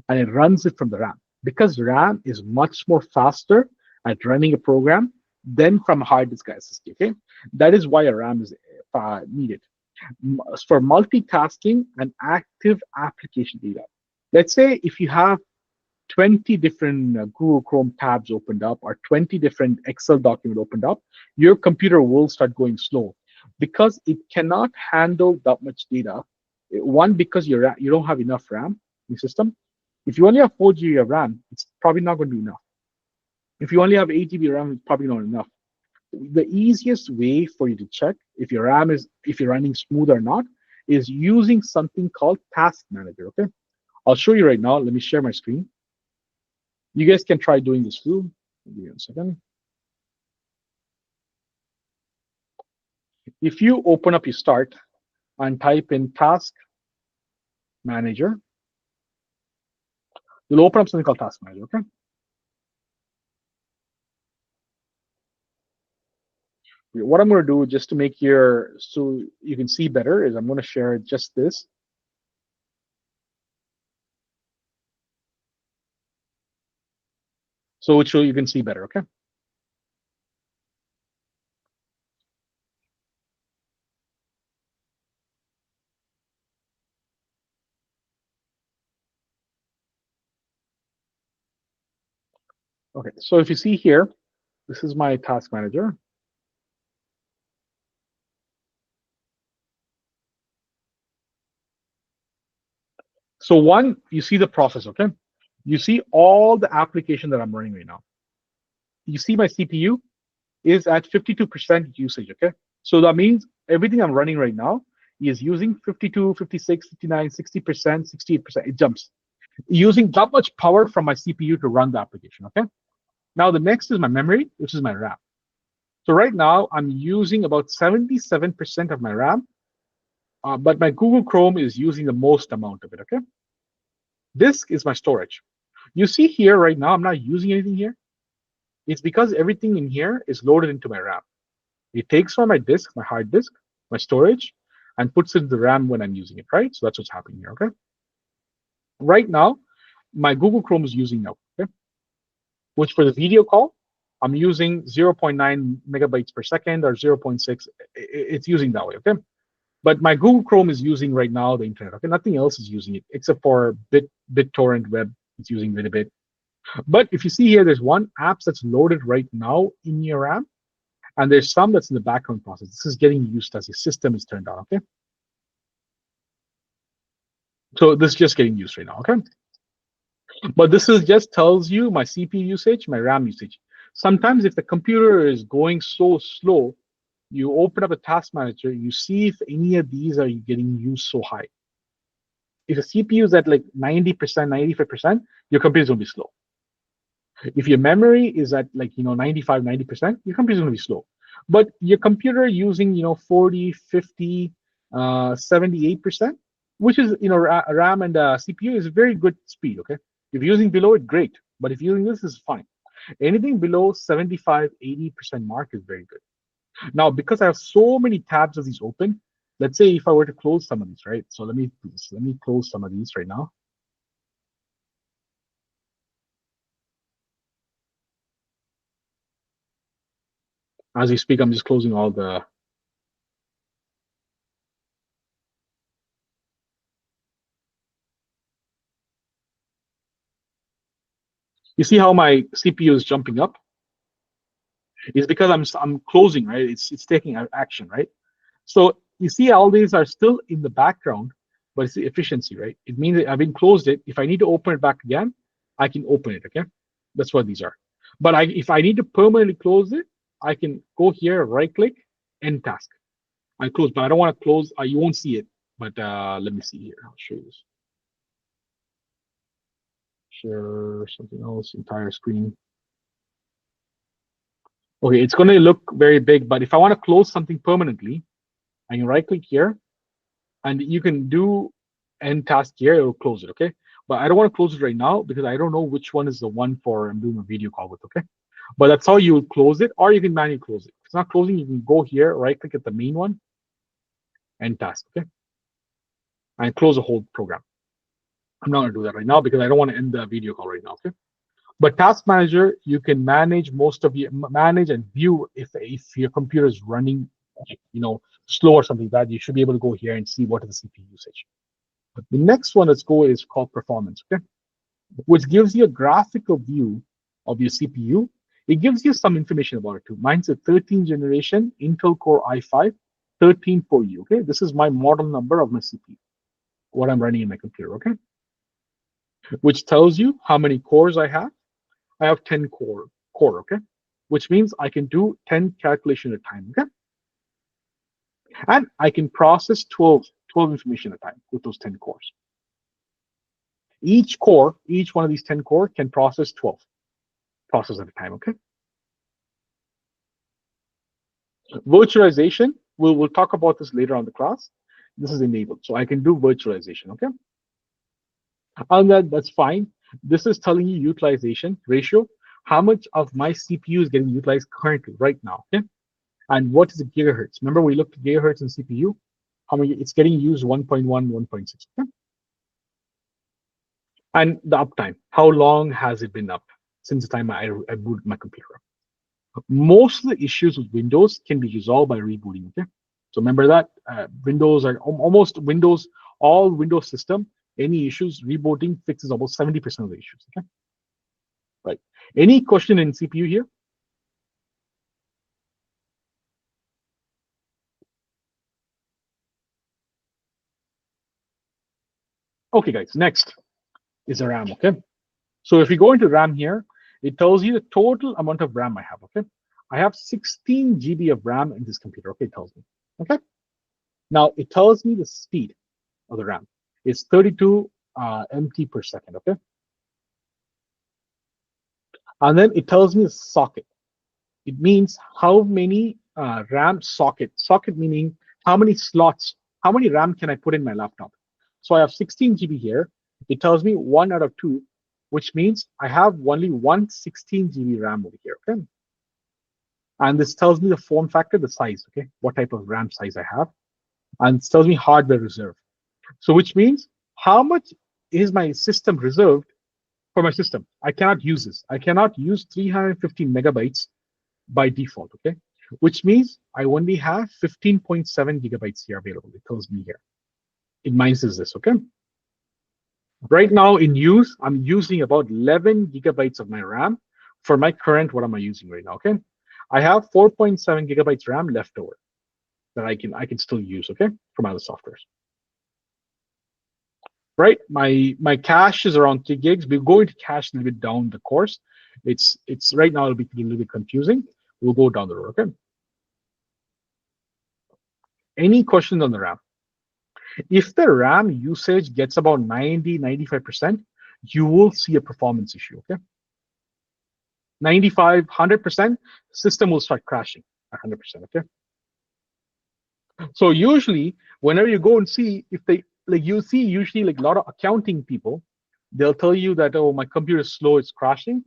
and it runs it from the RAM. Because RAM is much more faster at running a program than from hard disk SSD, okay? That is why a RAM is needed for multitasking and active application data. Let's say if you have 20 different Google Chrome tabs opened up or 20 different Excel documents opened up, your computer will start going slow because it cannot handle that much data. One, because you don't have enough RAM in your system. If you only have 4 GB of RAM, it's probably not going to be enough. If you only have 8 GB RAM, it's probably not enough. The easiest way for you to check if your RAM is if you're running smooth or not is using something called Task Manager. Okay, I'll show you right now. Let me share my screen. You guys can try doing this too. Give me 1 second. If you open up your start and type in Task Manager, you'll open up something called Task Manager. Okay. What I'm going to do just to make your so you can see better is I'm going to share just this. So you can see better. Okay. Okay. So if you see here, this is my Task Manager. So one, you see the process, okay? You see all the application that I'm running right now. You see my CPU is at 52% usage, okay? So that means everything I'm running right now is using 52, 56, 59, 60%, 68%. It jumps. Using that much power from my CPU to run the application, okay? Now the next is my memory, which is my RAM. So right now I'm using about 77% of my RAM, but my Google Chrome is using the most amount of it, okay? Disk is my storage. You see here right now, I'm not using anything here. It's because everything in here is loaded into my RAM. It takes from my disk, my hard disk, my storage, and puts it in the RAM when I'm using it, right? So that's what's happening here, okay? Right now, my Google Chrome is using now, okay? Which for the video call, I'm using 0.9 megabytes per second or 0.6. It's using that way, okay? But my Google Chrome is using right now the internet, okay? Nothing else is using it except for BitTorrent web. It's using it a bit. But if you see here, there's one app that's loaded right now in your RAM, and there's some that's in the background process. This is getting used as your system is turned on, okay? So this is just getting used right now, okay? But this is just tells you my CPU usage, my RAM usage. Sometimes if the computer is going so slow, you open up a task manager, you see if any of these are getting used so high. If the CPU is at like 90%, 95%, your computer is going to be slow. If your memory is at like 95, 90%, your computer is going to be slow. But your computer using 40, 50, 78%, which is RAM and CPU is very good speed. Okay, if you're using below it, great. But if you're using this, is fine. Anything below 75, 80% mark is very good. Now, because I have so many tabs of these open, let's say if I were to close some of these, right? So let me close some of these right now. As we speak, I'm just closing all the. You see how my CPU is jumping up? It's because I'm closing, right? It's taking action, right? So you see all these are still in the background, but it's the efficiency, right? It means that I've been closed it. If I need to open it back again, I can open it, okay? That's what these are. But if I need to permanently close it, I can go here, right click, end task. I close, but I don't want to close. You won't see it, but let me see here. I'll show you this. Share something else, entire screen. Okay, it's going to look very big, but if I want to close something permanently, I can right click here, and you can do end task here. It will close it, okay? But I don't want to close it right now because I don't know which one is the one for I'm doing a video call with, okay? But that's how you would close it, or you can manually close it. If it's not closing, you can go here, right click at the main one, end task, okay? And close the whole program. I'm not going to do that right now because I don't want to end the video call right now, okay? But Task Manager, you can manage manage and view if your computer is running, slow or something like that. You should be able to go here and see what is the CPU usage. The next one let's go is called performance, okay? Which gives you a graphical view of your CPU. It gives you some information about it too. Mine's a 13th generation Intel Core i5 1340, okay? This is my model number of my CPU, what I'm running in my computer, okay? Which tells you how many cores I have. I have 10 core, okay? Which means I can do 10 calculations at a time, okay? And I can process 12 information at a time with those 10 cores. Each core, each one of these 10 core can process 12 processes at a time, okay? Virtualization, we'll talk about this later on the class. This is enabled, so I can do virtualization, okay? And that's fine. This is telling you utilization ratio, how much of my CPU is getting utilized currently, right now, okay? And what is the gigahertz? Remember we looked at gigahertz in CPU, how many it's getting used 1.1, 1.6, okay? And the uptime, how long has it been up since the time I booted my computer up? Most of the issues with Windows can be resolved by rebooting, okay? So remember that Windows are almost Windows, all Windows system, any issues, rebooting fixes almost 70% of the issues, okay? Right. Any question in CPU here? Okay, guys, next is the RAM, okay? So if we go into RAM here, it tells you the total amount of RAM I have, okay? I have 16 GB of RAM in this computer, okay, it tells me, okay? Now, it tells me the speed of the RAM. It's 32 MT per second, okay? And then it tells me the socket. It means how many RAM socket meaning how many slots, how many RAM can I put in my laptop? So I have 16 GB here. It tells me 1 out of 2, which means I have only one 16 GB RAM over here, okay? And this tells me the form factor, the size, okay? What type of RAM size I have. And it tells me hardware reserve. So which means how much is my system reserved for my system? I cannot use this. I cannot use 350 megabytes by default, okay? Which means I only have 15.7 gigabytes here available. It tells me here. It minuses this, okay? Right now in use, I'm using about 11 gigabytes of my RAM for my current, what am I using right now, okay? I have 4.7 gigabytes RAM left over that I can still use, okay, for my other softwares. Right, my cache is around 3 gigs. We're going to cache a little bit down the course. It's right now it'll be a little bit confusing. We'll go down the road, okay? Any questions on the RAM? If the RAM usage gets about 90-95%, you will see a performance issue, okay? 95, 100%, system will start crashing at 100%, okay? So usually, whenever you go and see, if they, like you see usually like a lot of accounting people, they'll tell you that, oh, my computer is slow, it's crashing.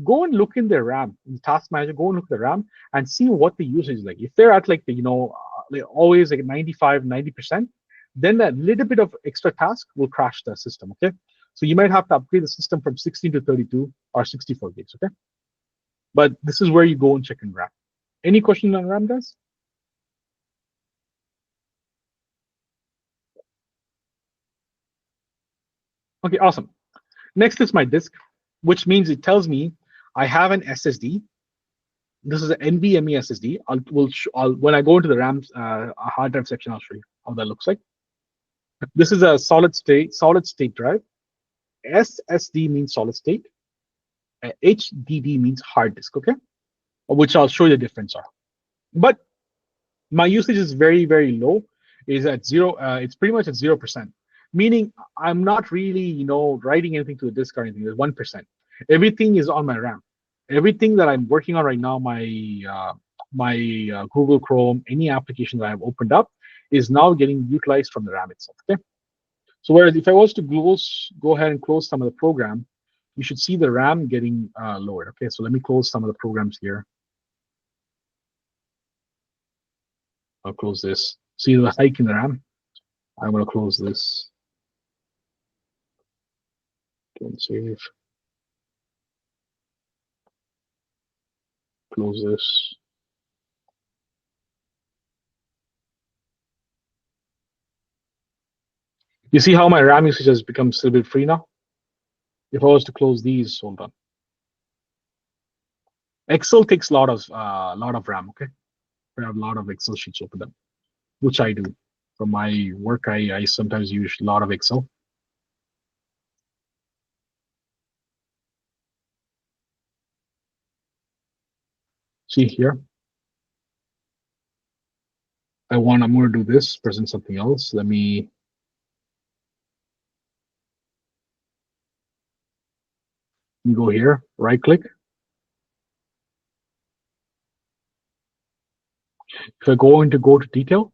Go and look in their RAM, in Task Manager, go and look at the RAM and see what the usage is like. If they're at like, the, like always like 95, 90%, then that little bit of extra task will crash the system, okay? So you might have to upgrade the system from 16 to 32 or 64 gigs, okay? But this is where you go and check in RAM. Any question on RAM, guys? Okay, awesome. Next is my disk, which means it tells me I have an SSD. This is an NVMe SSD. When I go into the RAM hard drive section, I'll show you how that looks like. This is a solid state drive. SSD means solid state. HDD means hard disk, okay? Which I'll show you the difference are. But my usage is very, very low. Is at zero. It's pretty much at 0%. Meaning I'm not really, writing anything to the disk or anything. There's 1%. Everything is on my RAM. Everything that I'm working on right now, my Google Chrome, any application that I've opened up, is now getting utilized from the RAM itself. Okay. So whereas if I was to go ahead and close some of the program, you should see the RAM getting lowered. Okay. So let me close some of the programs here. I'll close this. See the hike in the RAM. I'm going to close this. Don't save. Close this. You see how my RAM usage has become a little bit free now? If I was to close these, hold on. Excel takes a lot of RAM, okay? I have a lot of Excel sheets open them, which I do. For my work, I sometimes use a lot of Excel. See here. I'm going to do this, present something else. Let me go here, right click. If I go to detail,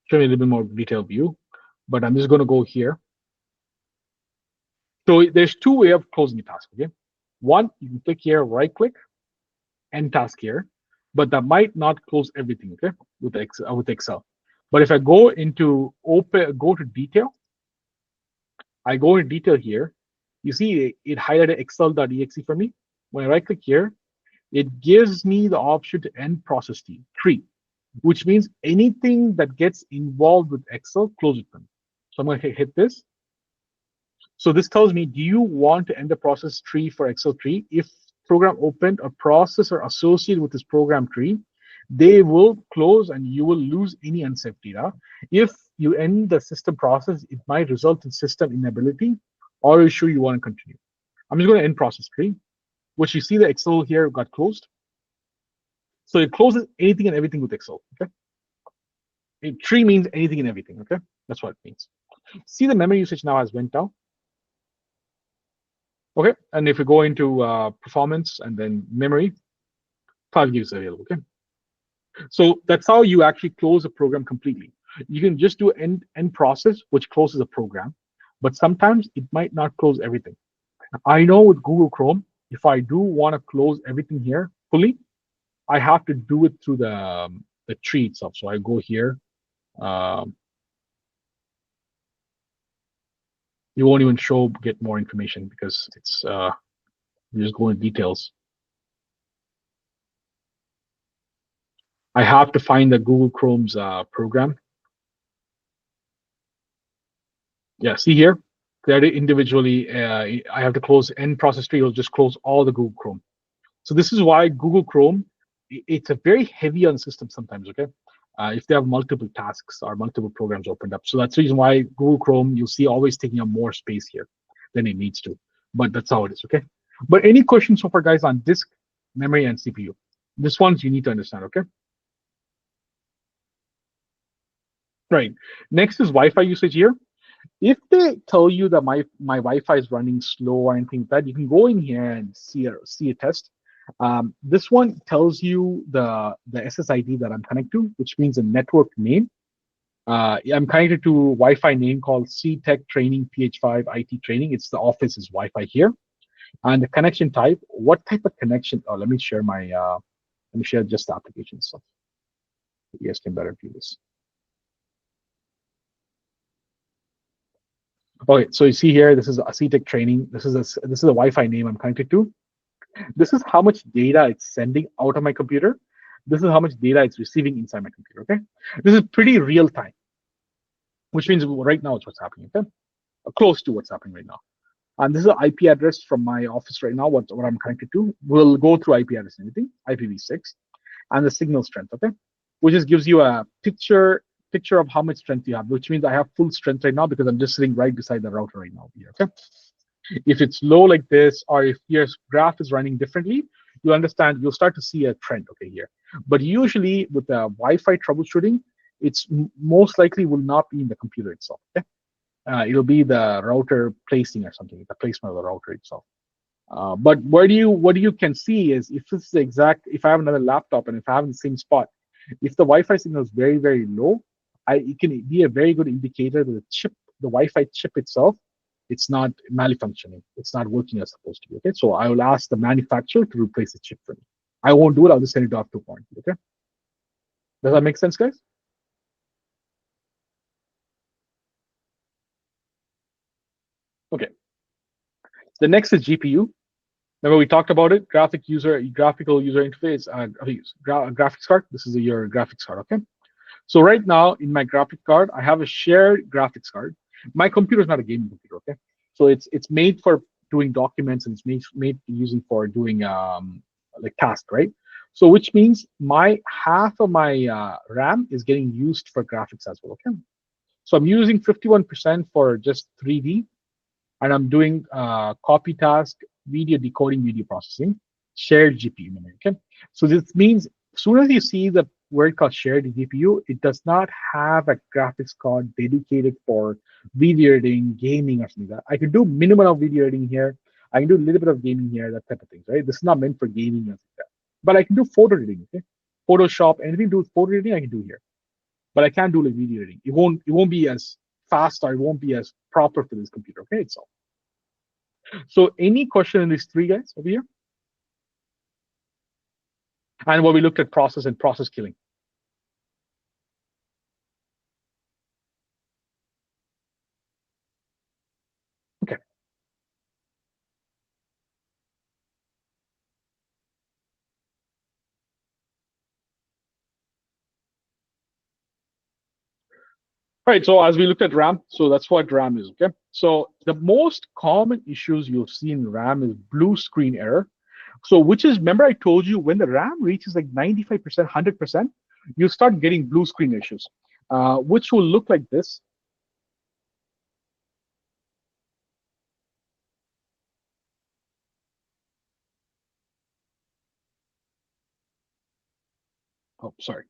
show me a little bit more detailed view, but I'm just going to go here. So there's two ways of closing a task, okay? One, you can click here, right click, end task here, but that might not close everything, okay, with Excel. But if I go to detail, I go into detail here, you see it highlighted excel.exe for me. When I right click here, it gives me the option to end process tree, which means anything that gets involved with Excel, close it for me. So I'm going to hit this. So this tells me, do you want to end the process tree for Excel tree? If program opened or process are associated with this program tree, they will close and you will lose any unsafe data. If you end the system process, it might result in system inability, or you sure you want to continue. I'm just going to end process tree, which you see the Excel here got closed. So it closes anything and everything with Excel, okay? A tree means anything and everything, okay? That's what it means. See the memory usage now has went down. Okay, and if we go into performance and then memory, 5 gigs available, okay? So that's how you actually close a program completely. You can just do end process, which closes a program, but sometimes it might not close everything. I know with Google Chrome, if I do want to close everything here fully, I have to do it through the tree itself. So I go here. You won't even get more information because it's you just go in details. I have to find the Google Chrome's program. Yeah, see here, that individually, I have to close end process tree. It'll just close all the Google Chrome. So this is why Google Chrome, it's a very heavy on system sometimes, okay? If they have multiple tasks or multiple programs opened up. So that's the reason why Google Chrome, you'll see always taking up more space here than it needs to. But that's how it is, okay? But any questions so far, guys, on disk, memory, and CPU? This ones you need to understand, okay? Right. Next is Wi-Fi usage here. If they tell you that my Wi-Fi is running slow or anything like that, you can go in here and see a test. This one tells you the SSID that I'm connected to, which means a network name. I'm connected to Wi-Fi name called C-Tech Training PH5 IT Training. It's the office's Wi-Fi here. And the connection type, what type of connection? Oh, let me share just the application stuff. You guys can better view this. Okay, so you see here, this is a C-Tech Training. This is a Wi-Fi name I'm connected to. This is how much data it's sending out of my computer. This is how much data it's receiving inside my computer, okay? This is pretty real time, which means right now it's what's happening, okay? Close to what's happening right now. And this is an IP address from my office right now, what I'm connected to. We'll go through IP address and everything, IPv6, and the signal strength, okay? Which just gives you a picture of how much strength you have, which means I have full strength right now because I'm just sitting right beside the router right now here, okay? If it's low like this, or if your graph is running differently, you understand, you'll start to see a trend, okay, here. But usually with the Wi-Fi troubleshooting, it's most likely will not be in the computer itself, okay? It'll be the router placing or something, the placement of the router itself. But what you can see is if this is if I have another laptop and if I have in the same spot, if the Wi-Fi signal is very, very low, it can be a very good indicator that the Wi-Fi chip itself, it's not malfunctioning. It's not working as supposed to be, okay? So I will ask the manufacturer to replace the chip for me. I won't do it, I'll just send it off to warranty, okay? Does that make sense, guys? Okay. The next is GPU. Remember we talked about it, graphical user interface, graphics card. This is your graphics card, okay? So right now in my graphics card, I have a shared graphics card. My computer is not a gaming computer, okay? So it's made for doing documents and it's made using for doing like tasks, right? So which means half of my RAM is getting used for graphics as well, okay? So I'm using 51% for just 3D, and I'm doing copy task, video decoding, video processing, shared GPU memory. Okay, so this means as soon as you see the word called shared GPU, it does not have a graphics card dedicated for video editing, gaming, or something like that. I can do minimal of video editing here. I can do a little bit of gaming here, that type of things, right? This is not meant for gaming or something like that. But I can do photo editing, okay? Photoshop, anything to do with photo editing, I can do here. But I can't do like video editing. It won't be as fast or it won't be as proper for this computer, okay? So any question in these three guys over here? And what we looked at process and process killing. Okay. All right, so as we looked at RAM, so that's what RAM is, okay? So the most common issues you'll see in RAM is blue screen error. So which is, remember I told you when the RAM reaches like 95%, 100%, you start getting blue screen issues, which will look like this. Oh, sorry.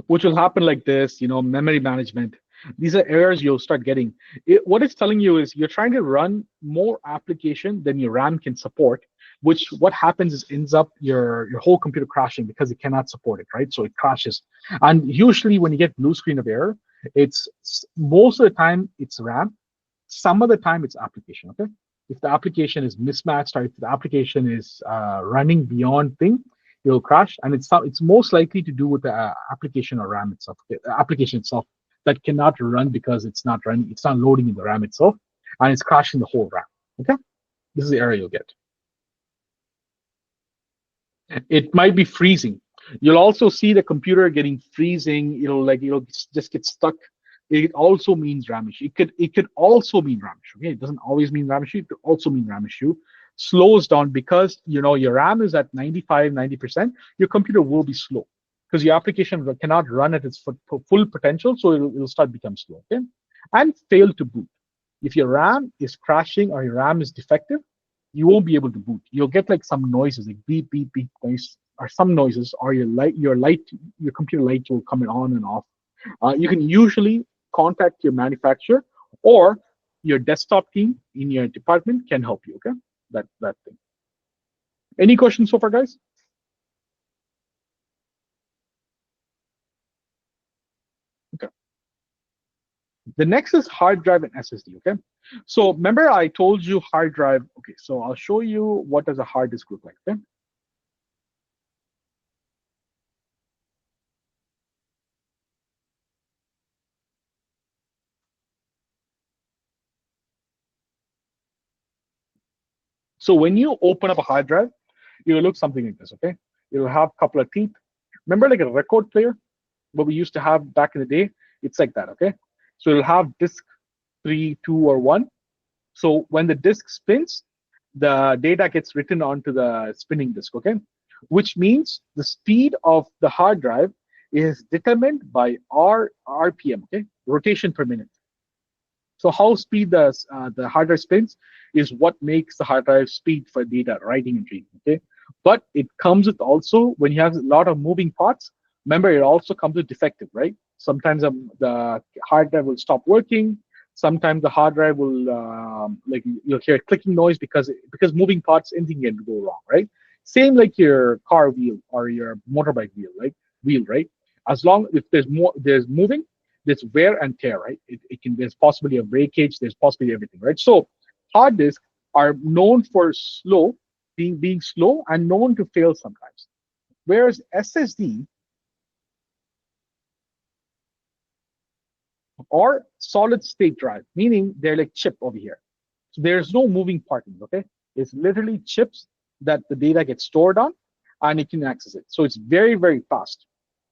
Which will happen like this, memory management. These are errors you'll start getting. What it's telling you is you're trying to run more application than your RAM can support, which what happens is ends up your whole computer crashing because it cannot support it, right? So it crashes. And usually when you get blue screen of error, it's most of the time it's RAM, some of the time it's application, okay? If the application is mismatched or if the application is running beyond thing, it'll crash, and it's most likely to do with the application or RAM itself. Okay? The application itself that cannot run because it's not running, it's not loading in the RAM itself, and it's crashing the whole RAM. Okay, this is the error you'll get. It might be freezing. You'll also see the computer getting freezing. It'll just get stuck. It also means RAM issue. It could also mean RAM issue. Okay, it doesn't always mean RAM issue. It could also mean RAM issue. Slows down because your RAM is at 95, 90%. Your computer will be slow because your application cannot run at its full potential, so it'll start become slow. Okay, and fail to boot. If your RAM is crashing or your RAM is defective, you won't be able to boot. You'll get like some noises, like beep, beep, beep noise, or some noises, or your computer light will come on and off. You can usually contact your manufacturer or your desktop team in your department can help you. Okay, that thing. Any questions so far, guys? Okay. The next is hard drive and SSD. Okay. So remember I told you hard drive. Okay. So I'll show you what does a hard disk look like. Okay. So when you open up a hard drive, it will look something like this. Okay. It will have a couple of teeth. Remember like a record player, what we used to have back in the day? It's like that. Okay. So it'll have disk 3, 2, or 1. So when the disk spins, the data gets written onto the spinning disk, okay? Which means the speed of the hard drive is determined by RPM, okay? Rotation per minute. So how speed the hard drive spins is what makes the hard drive speed for data writing and reading, okay? But it comes with also, when you have a lot of moving parts, remember it also comes with defective, right? Sometimes the hard drive will stop working. Sometimes the hard drive will, like you'll hear a clicking noise because moving parts, anything can go wrong, right? Same like your car wheel or your motorbike wheel, right? As long if there's moving, there's wear and tear, right? There's possibly a breakage, there's possibly everything, right? So hard disks are known for being slow and known to fail sometimes. Whereas SSD or solid state drive, meaning they're like chip over here. So there's no moving part, okay? It's literally chips that the data gets stored on and it can access it. So it's very, very fast.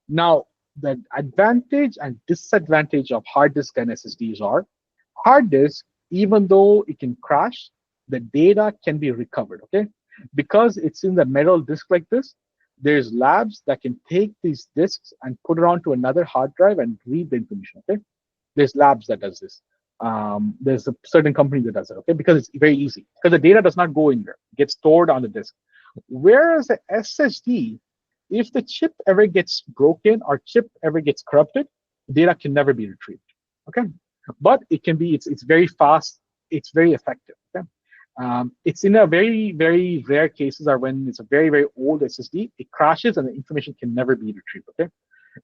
Now, the advantage and disadvantage of hard disk and SSDs are hard disk, even though it can crash, the data can be recovered, okay? Because it's in the metal disk like this, there's labs that can take these disks and put it onto another hard drive and read the information, okay? There's labs that does this. There's a certain company that does it, okay? Because it's very easy. Because the data does not go anywhere; it gets stored on the disk. Whereas the SSD, if the chip ever gets broken or chip ever gets corrupted, data can never be retrieved. Okay, but it can be. It's very fast. It's very effective. Okay, it's in a very rare cases are when it's a very old SSD. It crashes and the information can never be retrieved. Okay,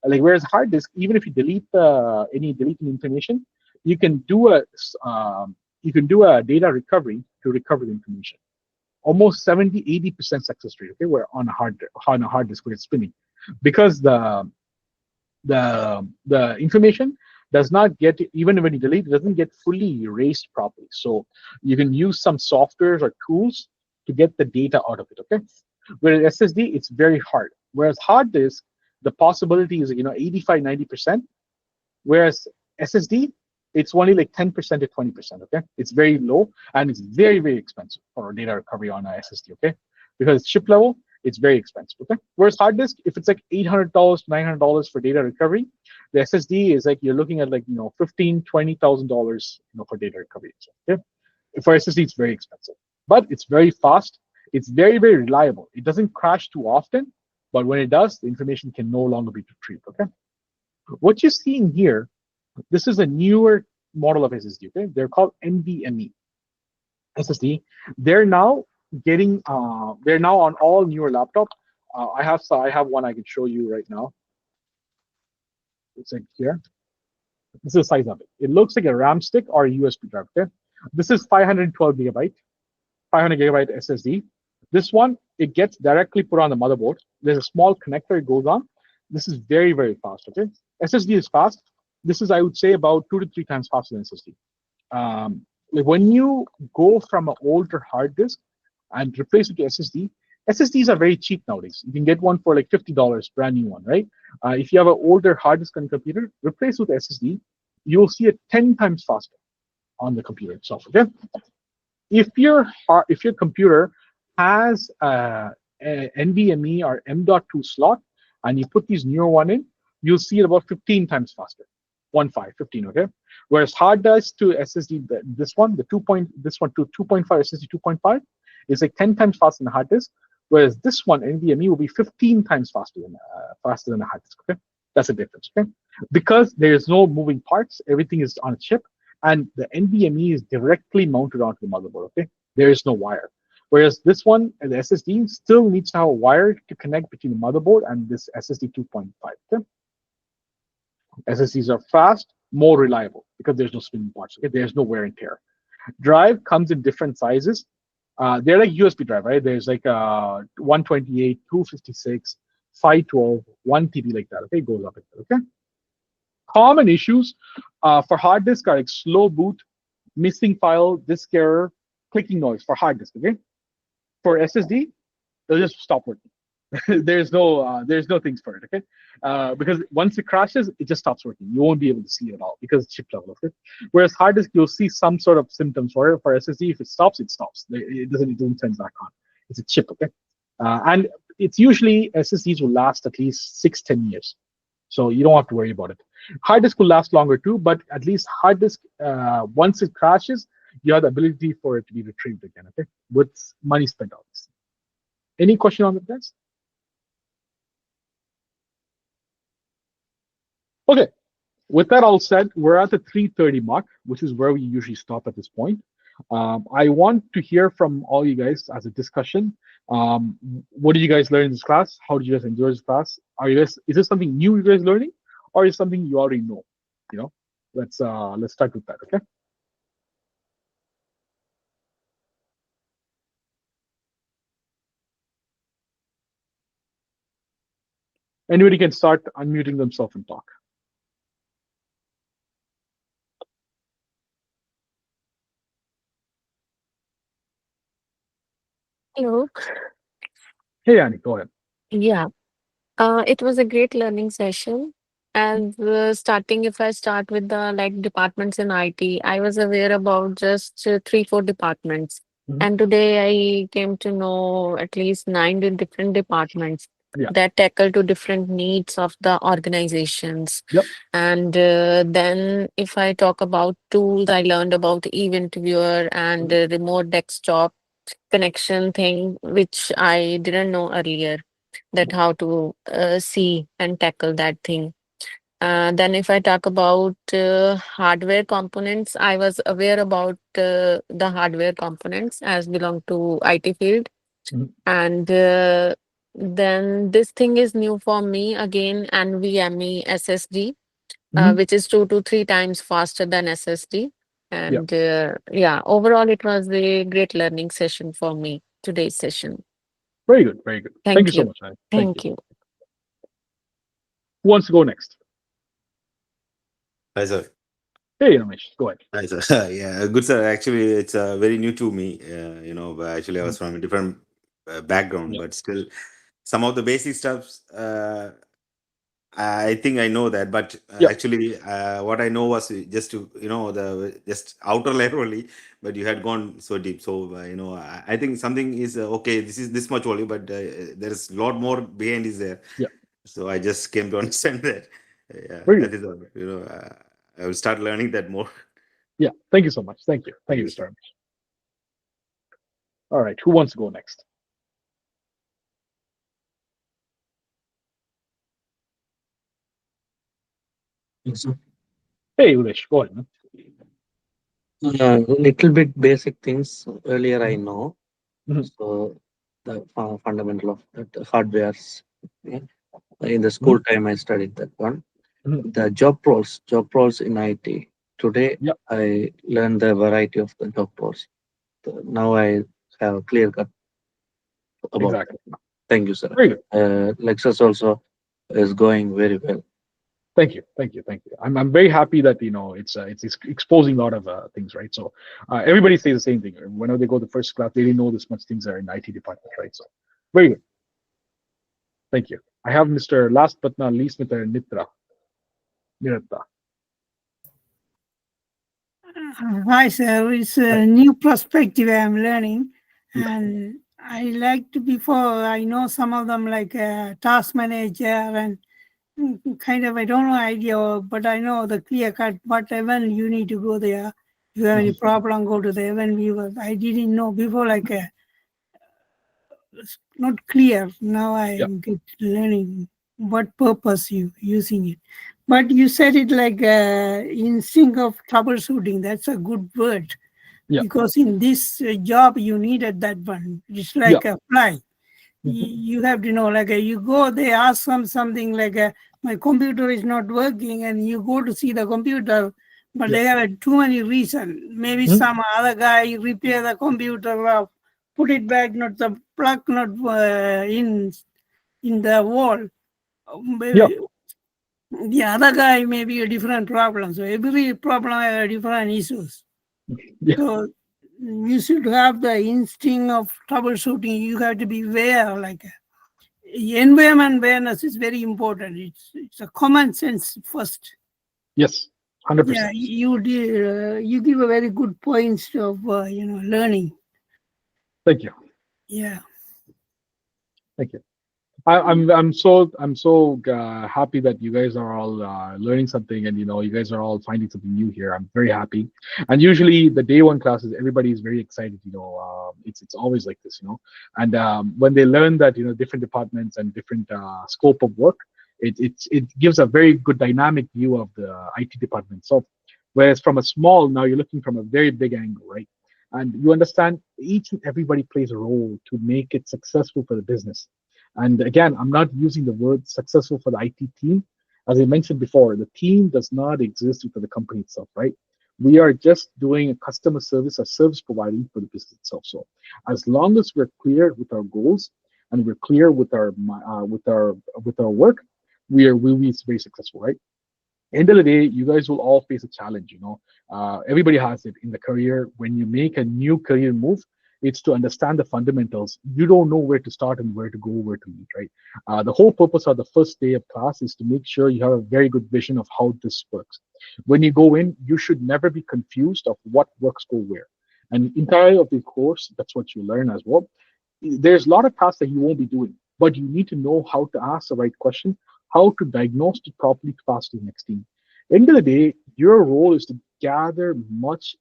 like whereas hard disk, even if you delete any deleting information, you can do a you can do a data recovery to recover the information. Almost 70-80% success rate. Okay, we're on a hard disk where it's spinning, because the information does not get, even when you delete, it doesn't get fully erased properly. So you can use some softwares or tools to get the data out of it. Okay, whereas SSD, it's very hard. Whereas hard disk, the possibility is 85-90%. Whereas SSD, it's only like 10% to 20%. Okay, it's very low and it's very expensive for data recovery on a SSD. Okay, because chip level, it's very expensive. Okay, whereas hard disk, if it's like $800 to $900 for data recovery, the SSD is like you're looking at like $15,000-$20,000 for data recovery. So, okay, for SSD, it's very expensive, but it's very fast. It's very reliable. It doesn't crash too often, but when it does, the information can no longer be retrieved. Okay, what you're seeing here, this is a newer model of SSD. Okay, they're called NVMe SSD. They're now they're now on all newer laptops. I have one I can show you right now. It's like here. This is the size of it. It looks like a RAM stick or a USB drive. Okay, this is 512 gigabyte, 500 gigabyte SSD. This one, it gets directly put on the motherboard. There's a small connector it goes on. This is very fast. Okay, SSD is fast. This is, I would say, about 2 to 3 times faster than SSD. Like when you go from an older hard disk and replace it to SSD, SSDs are very cheap nowadays. You can get one for like $50, brand new one, right? If you have an older hard disk on your computer, replace with SSD, you'll see it 10 times faster on the computer itself. Okay, if your computer has a NVMe or M.2 slot and you put these newer one in, you'll see it about 15 times faster. 15, okay? Whereas hard disk to SSD, this one to 2.5 SSD 2.5 is like 10 times faster than the hard disk. Whereas this one, NVMe, will be 15 times faster than the hard disk. Okay, that's the difference. Okay, because there is no moving parts, everything is on a chip, and the NVMe is directly mounted onto the motherboard. Okay, there is no wire. Whereas this one, the SSD, still needs to have a wire to connect between the motherboard and this SSD 2.5. Okay? SSDs are fast, more reliable because there's no spinning parts. Okay, there's no wear and tear. Drive comes in different sizes. They're like USB drive, right? There's like 128, 256, 512, 1 TB like that. Okay, it goes up. Okay. Common issues for hard disk are like slow boot, missing file, disk error, clicking noise for hard disk. Okay. For SSD, they'll just stop working. there's no things for it. Okay, because once it crashes, it just stops working. You won't be able to see it at all because it's chip level. Okay, whereas hard disk, you'll see some sort of symptoms for it. For SSD, if it stops, it stops. It doesn't turn back on. It's a chip. Okay, and it's usually SSDs will last at least 6-10 years, so you don't have to worry about it. Hard disk will last longer too, but at least hard disk, once it crashes, you have the ability for it to be retrieved again. Okay, with money spent on this. Any question on that, guys? Okay, with that all said, we're at the 3:30 mark, which is where we usually stop at this point. I want to hear from all you guys as a discussion. What did you guys learn in this class? How did you guys enjoy this class? Is this something new you guys learning, or is something you already know? Let's start with that. Okay. Anybody can start unmuting themselves and talk. Hello. Hey, Annie, go ahead. Yeah. It was a great learning session. And starting, if I start with the like departments in IT, I was aware about just 3-4 departments. Mhm. And today I came to know at least 9 different departments. Yeah. that tackle to different needs of the organizations. Yep. And then if I talk about tools, I learned about event viewer and Mhm. remote desktop connection thing, which I didn't know earlier, that how to see and tackle that thing. Then, if I talk about hardware components, I was aware about the hardware components as belong to IT field, Mhm. and then this thing is new for me again. NVMe SSD, Mhm. which is 2 to 3 times faster than SSD, Yeah. and yeah, overall it was a great learning session for me. Today's session. Very good. Very good. Thank you Thank so you. much, Anand. Thank you. Thank you. Who wants to go next? Hi, sir. Hey, Ramesh, go ahead. Hi, sir. Yeah, good, sir. Actually, it's very new to me. But actually, I Mhm. was from a different background, Yeah. but still, some of the basic stuff. I think I know that, but Yeah. actually, what I know was just to the just outer layer only. But you had gone so deep, so I think something is okay. This is this much only, but there is a lot more behind is there. Yeah. So I just came to understand that. Yeah, Very that good. is all. I will start learning that more. Yeah. Thank you so much. Thank you. Thank Thank you, you, Mr. sir. Ramesh. All right. Who wants to go next? So, Hey, Udesh, go ahead, man. little bit basic things earlier I Mhm. know. Mhm. So the fundamental of that hardwares. Yeah. In the Mhm. school time, I studied that one. Mhm. The job roles in IT. Today, Yeah. I learned the variety of the job roles. Now I have clear cut about Exactly. that. Thank you, sir. Very good. Lexus also is going very well. Thank you, thank you, thank you. I'm very happy that it's exposing a lot of things, right? So everybody says the same thing. Whenever they go to first class, they didn't know this much things are in IT department, right? So very good. Thank you. I have Mr. Last but not least, Mr. Niratta. Hi, sir. It's Hi. a new perspective I'm learning. Yeah. And I like to, before I know some of them like task manager and kind of, I don't know idea, but I know the clear cut, but even you need to go there. If you have any Mhm. problem, go to the event viewer. I didn't know before, like it's not clear. Now I Yeah. am get learning what purpose you using it. But you said it like instinct of troubleshooting. That's a good word Yeah. because in this job you needed that one. It's Yeah. like a fly. Mhm. You have to know, like you go, they ask something like my computer is not working, and you go to see the computer, but Yeah. they have too many reasons. Maybe Mhm. some other guy repair the computer, put it back, not the plug not in the wall. Yeah. Maybe the other guy may be a different problem. So every problem has different issues. Yeah. So you should have the instinct of troubleshooting. You have to be aware, like environment awareness is very important. It's a common sense first. Yes. 100%. Yeah, you give a very good points of learning. Thank you. Yeah. Thank you. I'm so happy that you guys are all learning something, and you guys are all finding something new here. I'm very happy. And usually the day one classes, everybody is very excited. It's always like this. And when they learn that different departments and different scope of work, it gives a very good dynamic view of the IT department. So whereas from a small, now you're looking from a very big angle, right? And you understand each and everybody plays a role to make it successful for the business. And again, I'm not using the word successful for the IT team. As I mentioned before, the team does not exist for the company itself, right? We are just doing a customer service, a service providing for the business itself. So, as long as we're clear with our goals and we're clear with our work, we'll be very successful, right? End of the day, you guys will all face a challenge. Everybody has it in the career. When you make a new career move, it's to understand the fundamentals. You don't know where to start and where to go, where to lead, right? The whole purpose of the first day of class is to make sure you have a very good vision of how this works. When you go in, you should never be confused of what works go where. And entirely of the course, that's what you learn as well. There's a lot of tasks that you won't be doing. but you need to know how to ask the right question, how to diagnose it properly to pass to the next team. End of the day, your role is to gather much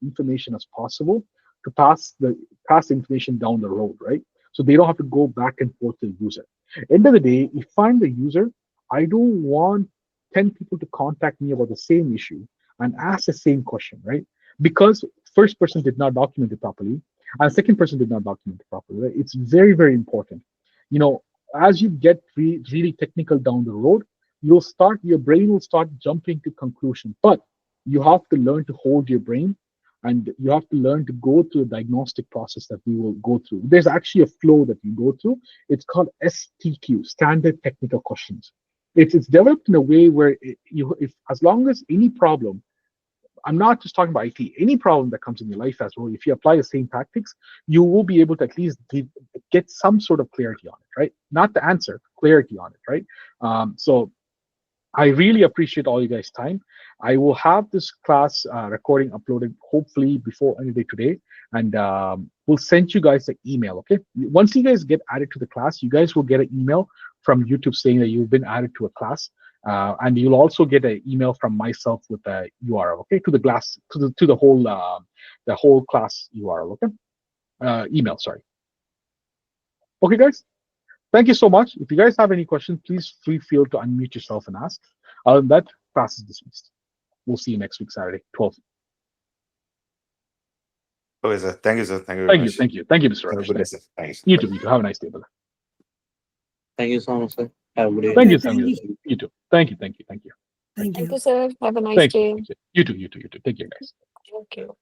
information as possible to pass the information down the road, right? So they don't have to go back and forth to the user. End of the day, if I'm the user, I don't want 10 people to contact me about the same issue and ask the same question, right? Because first person did not document it properly, and second person did not document it properly. Right? It's very, very important. You know, as you get really technical down the road, your brain will start jumping to conclusion. But you have to learn to hold your brain, and you have to learn to go through a diagnostic process that we will go through. There's actually a flow that you go through. It's called STQ, Standard Technical Questions. It's developed in a way where if as long as any problem, I'm not just talking about IT, any problem that comes in your life as well, if you apply the same tactics, you will be able to at least get some sort of clarity on it, right? Not the answer, clarity on it, right? So I really appreciate all you guys' time. I will have this class recording uploaded hopefully before any day today, and we'll send you guys an email. Okay, once you guys get added to the class, you guys will get an email from YouTube saying that you've been added to a class, and you'll also get an email from myself with the URL. Okay, to the whole class URL. Okay, email. Sorry. Okay, guys. Thank you so much. If you guys have any questions, please feel to unmute yourself and ask. Other than that, class is dismissed. We'll see you next week, Saturday, 12. Okay, sir. Thank you, sir. Thank you very much. Thank you, Mr. Have a Ramesh. good day, sir. Thanks. You too, you too. Have a nice day, brother. Thank you so much, sir. Have a good day. Thank you, Thank Samuel. you. You too. Thank you. Thank Thank you. you, sir. Have a nice Thank day. you. You too. Take care, guys. Thank you.